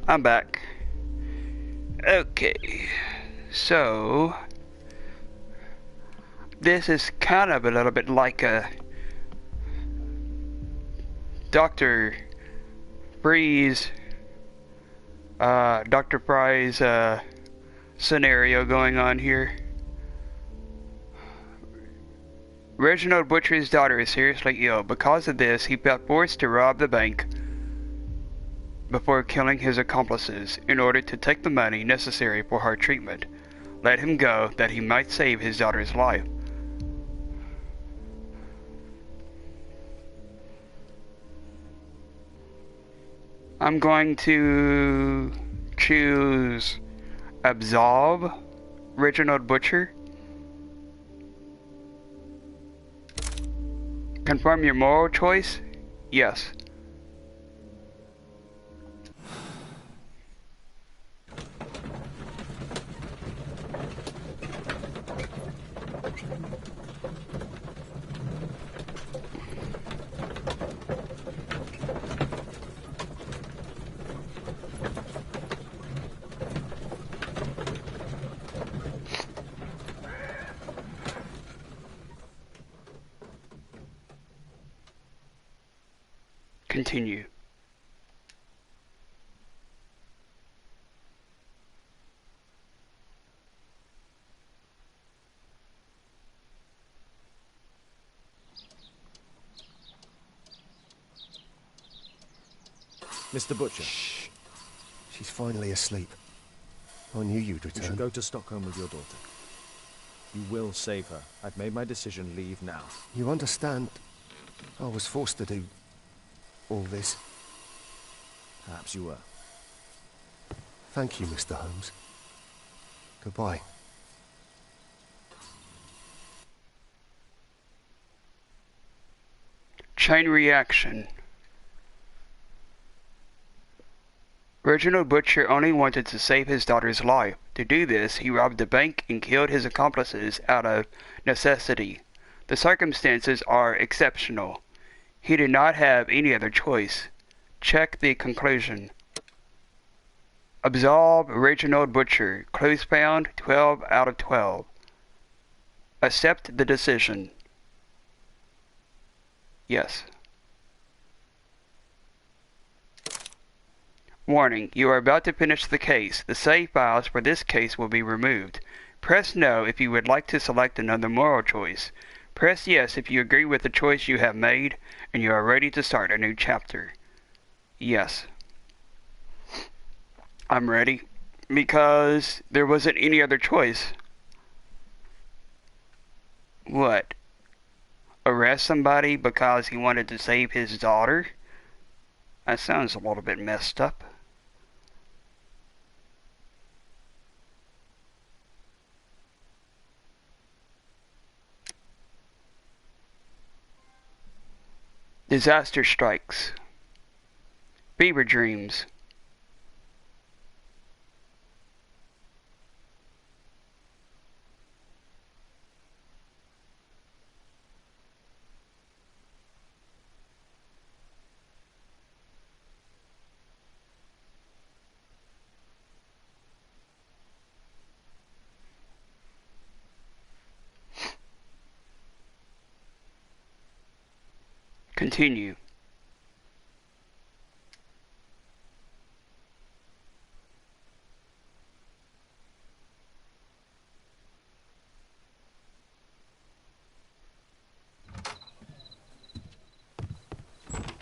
I'm back. Okay, so this is kind of a little bit like a Dr. Dr. Fry's scenario going on here. Reginald Butcher's daughter is seriously ill. Because of this, he felt forced to rob the bank before killing his accomplices in order to take the money necessary for her treatment. Let him go, that he might save his daughter's life. I'm going to choose absolve Reginald Butcher. Confirm your moral choice? Yes. Continue. Mr. Butcher. Shh. She's finally asleep. I knew you'd You should return. go to Stockholm with your daughter. You will save her. I've made my decision. Leave now. You understand? I was forced to do all this. Perhaps you were. Thank you, Mr. Holmes. Goodbye. Chain reaction. Reginald Butcher only wanted to save his daughter's life. To do this, he robbed the bank and killed his accomplices out of necessity. The circumstances are exceptional. He did not have any other choice. Check the conclusion. Absolve Reginald Butcher. Clues found 12 out of 12. Accept the decision. Yes. Warning, you are about to finish the case. The save files for this case will be removed. Press no if you would like to select another moral choice. Press yes if you agree with the choice you have made and you are ready to start a new chapter. Yes. I'm ready because there wasn't any other choice. What? Arrest somebody because he wanted to save his daughter? That sounds a little bit messed up. Disaster strikes. Fever dreams. Continue.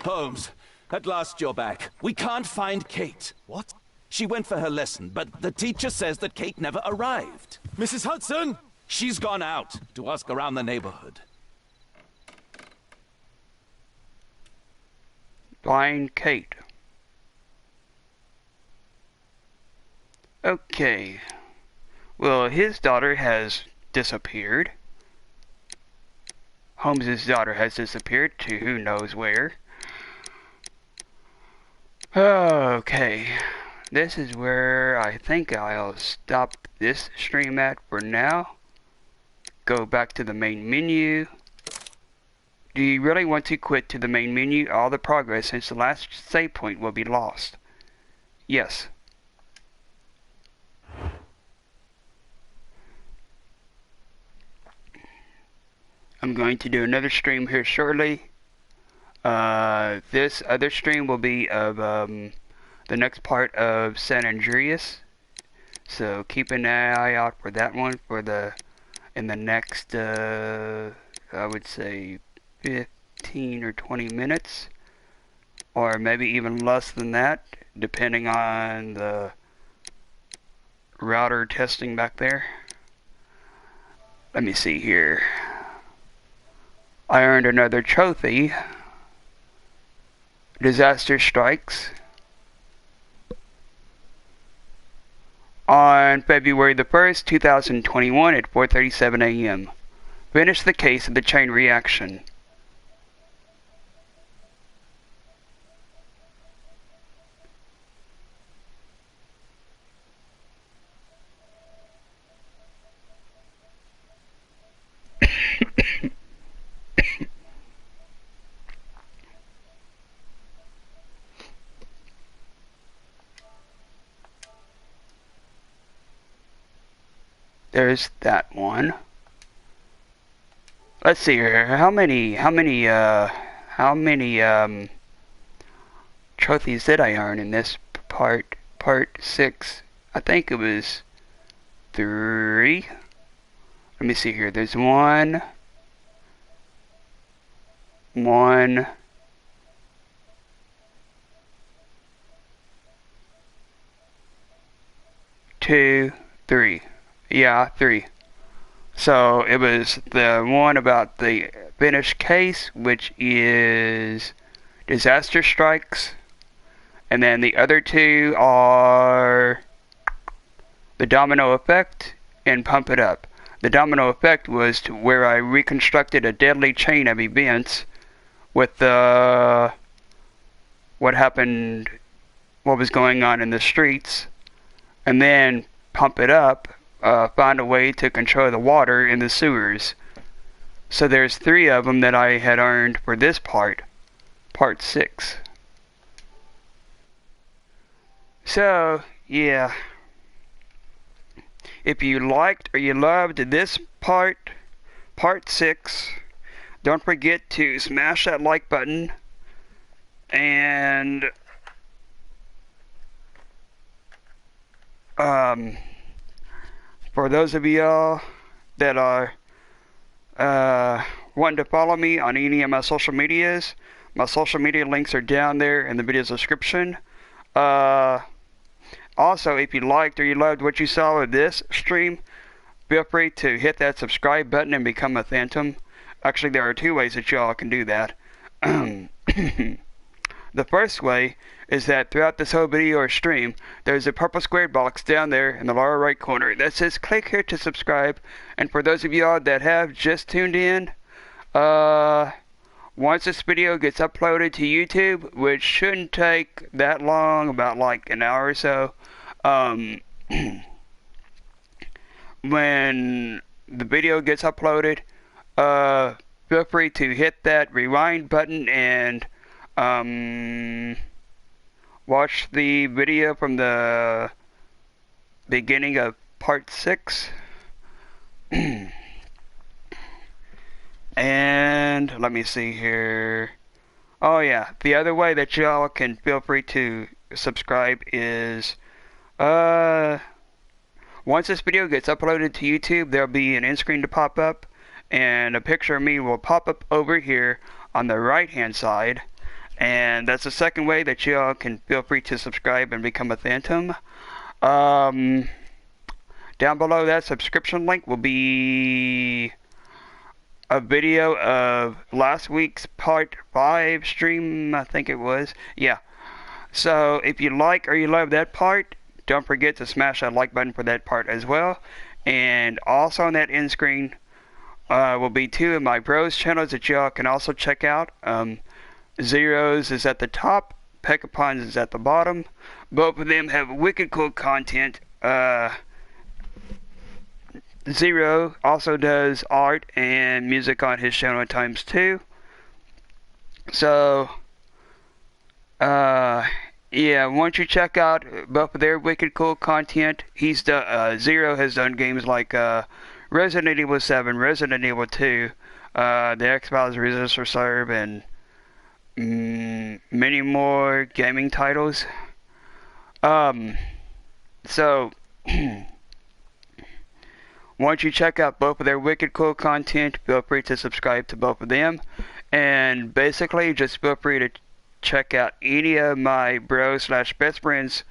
Holmes, at last you're back. We can't find Kate. What? She went for her lesson, but the teacher says that Kate never arrived. Mrs. Hudson! She's gone out to ask around the neighborhood. Blind Kate. Okay. Well, his daughter has disappeared. Holmes's daughter has disappeared to who knows where. Okay. This is where I think I'll stop this stream at for now. Go back to the main menu. Do you really want to quit to the main menu? All the progress since the last save point will be lost. Yes. I'm going to do another stream here shortly. This other stream will be of the next part of San Andreas. So keep an eye out for that one in the next I would say 15 or 20 minutes, or maybe even less than that, depending on the router testing back there. Let me see here. I earned another trophy. Disaster strikes. on February the 1st, 2021 at 4:37 a.m. Finish the case of the chain reaction. There's that one. Let's see here. How many trophies did I earn in this part 6? I think it was 3. Let me see here. There's 1, 2, 3. Yeah, 3. So it was the one about the finished case, which is disaster strikes, and then the other 2 are the domino effect and pump it up. The domino effect was to where I reconstructed a deadly chain of events with what happened, what was going on in the streets, and then pump it up. Find a way to control the water in the sewers. So there's 3 of them that I had earned for this part 6. So, yeah. If you liked or you loved this part 6, don't forget to smash that like button, and for those of y'all that are wanting to follow me on any of my social medias, my social media links are down there in the video description. Also, if you liked or you loved what you saw of this stream, feel free to hit that subscribe button and become a Phantom. Actually, there are 2 ways that y'all can do that. The first way is that throughout this whole video or stream, there's a purple squared box down there in the lower right corner that says click here to subscribe. And for those of y'all that have just tuned in, once this video gets uploaded to YouTube, which shouldn't take that long, about like an hour or so, when the video gets uploaded, feel free to hit that rewind button and watch the video from the beginning of part 6. And let me see here. Oh yeah, the other way that y'all can feel free to subscribe is once this video gets uploaded to YouTube, there'll be an end screen to pop up, and a picture of me will pop up over here on the right hand side. And that's the second way that y'all can feel free to subscribe and become a Phantom. Down below that subscription link will be a video of last week's part 5 stream, I think it was. Yeah. So if you like or you love that part, don't forget to smash that like button for that part as well. And also on that end screen will be 2 of my bros channels that y'all can also check out. Zero's is at the top, Peckapon's is at the bottom. Both of them have wicked cool content. Zero also does art and music on his channel at times too. So, yeah, once you check out both of their wicked cool content, Zero has done games like Resident Evil 7, Resident Evil 2, the X-Files Resist Reserve, and many more gaming titles. So once you check out both of their wicked cool content, feel free to subscribe to both of them, and basically just feel free to check out any of my bro/best friends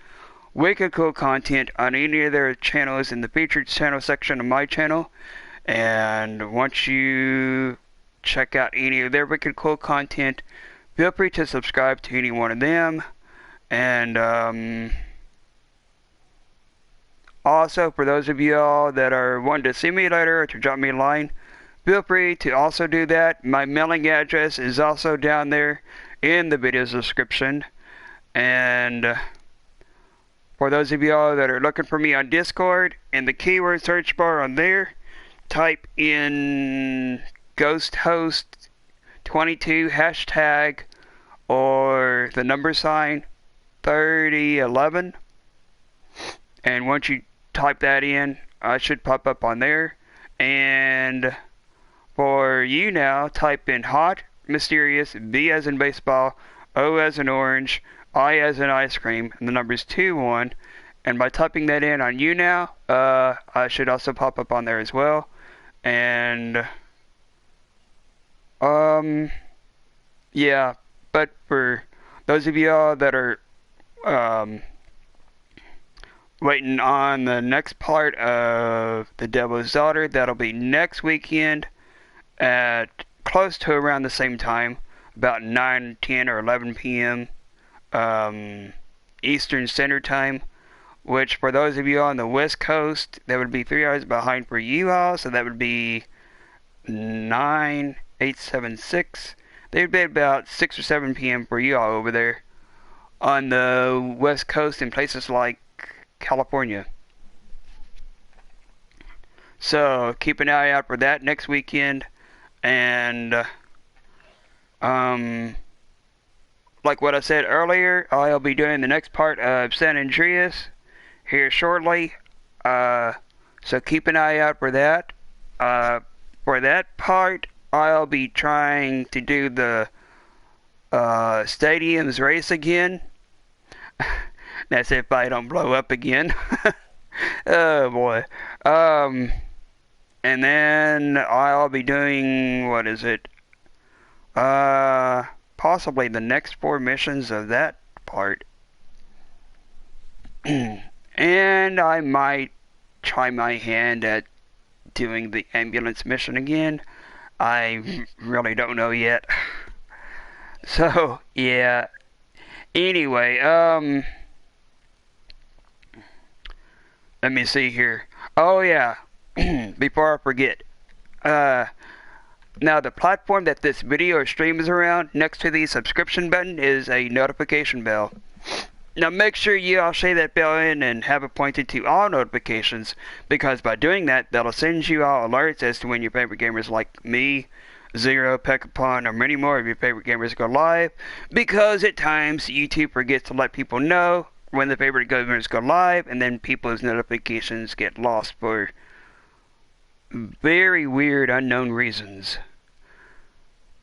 wicked cool content on any of their channels in the featured channel section of my channel. And once you check out any of their wicked cool content, feel free to subscribe to any one of them. And Also, for those of y'all that are wanting to see me later or to drop me a line, feel free to also do that. My mailing address is also down there in the video description. And for those of y'all that are looking for me on Discord, in the keyword search bar on there, type in Ghost Host 22 hashtag or the number sign 3011. And once you type that in, I should pop up on there. And for you now, type in hot, mysterious, B as in baseball, O as in orange, I as in ice cream, and the number's 21. And by typing that in on you now, I should also pop up on there as well. And yeah, but for those of y'all that are waiting on the next part of The Devil's Daughter, that'll be next weekend at close to around the same time, about 9, 10, or 11 p.m. Eastern Standard Time, which for those of you on the West Coast, that would be 3 hours behind for you all, so that would be 9, 8, 7, 6. They would be about 6 or 7 p.m. for you all over there on the West Coast in places like California. So keep an eye out for that next weekend. And like what I said earlier, I'll be doing the next part of San Andreas here shortly. So keep an eye out for that. For that part, I'll be trying to do the stadiums race again. That's if I don't blow up again. Oh boy. And then I'll be doing, what is it? Possibly the next 4 missions of that part. And I might try my hand at doing the ambulance mission again. I really don't know yet. So, yeah. Anyway, let me see here. Oh yeah, before I forget. Now the platform that this video or stream is around, next to the subscription button, is a notification bell. Now make sure you all shade that bell in and have it pointed to all notifications, because by doing that, that'll send you all alerts as to when your favorite gamers like me, Zero, Pekapon, or many more of your favorite gamers go live, because at times YouTube forgets to let people know when the favorite gamers go live, and then people's notifications get lost for very weird unknown reasons.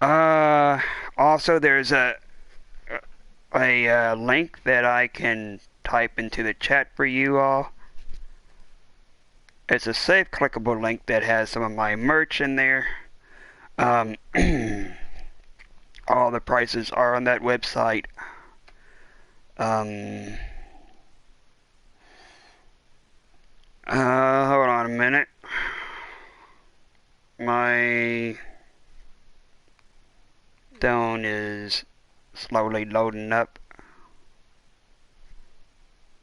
Also there's a link that I can type into the chat for you all. It's a safe clickable link that has some of my merch in there. All the prices are on that website. Hold on a minute. My phone is slowly loading up,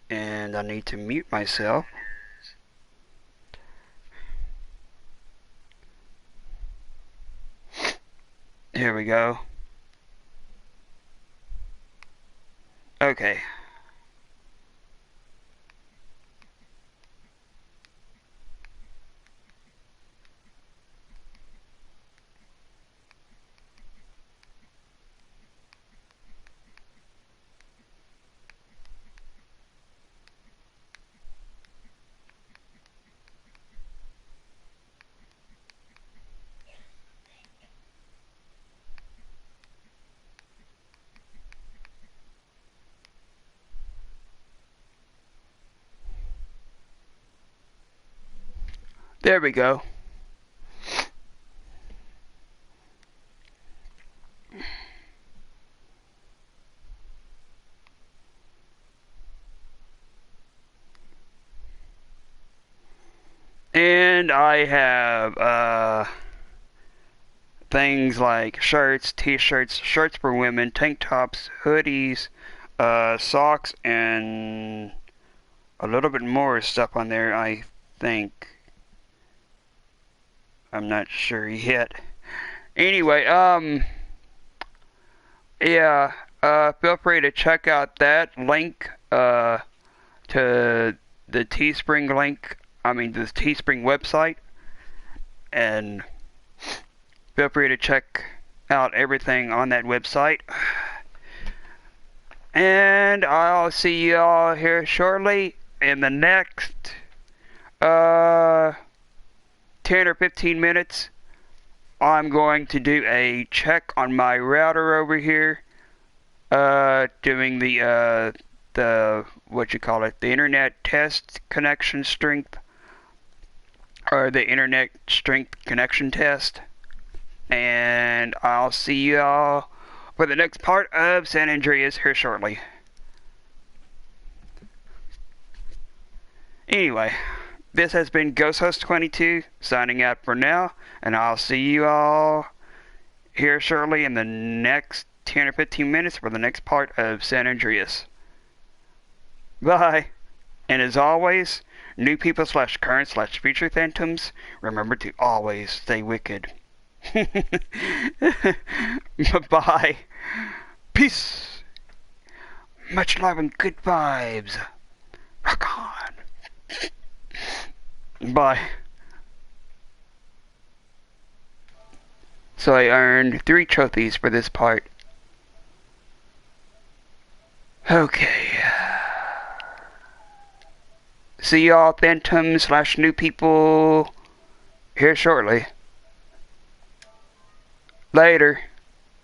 and I need to mute myself. Here we go. Okay. There we go. And I have things like shirts, t-shirts, shirts for women, tank tops, hoodies, socks, and a little bit more stuff on there, I think. I'm not sure yet. Anyway, yeah, feel free to check out that link, to the Teespring link, the Teespring website, and feel free to check out everything on that website. And I'll see you all here shortly in the next 10 or 15 minutes. I'm going to do a check on my router over here, doing the the internet test connection strength, or the internet strength connection test. And I'll see you all for the next part of San Andreas here shortly. Anyway, this has been Ghost Host 22 signing out for now, and I'll see you all here shortly in the next 10 or 15 minutes for the next part of San Andreas. Bye. And as always, new people / current / future phantoms, remember to always stay wicked. Bye. Peace. Much love and good vibes. Rock on. Bye. So I earned 3 trophies for this part. Okay. See y'all phantoms / new people here shortly. Later.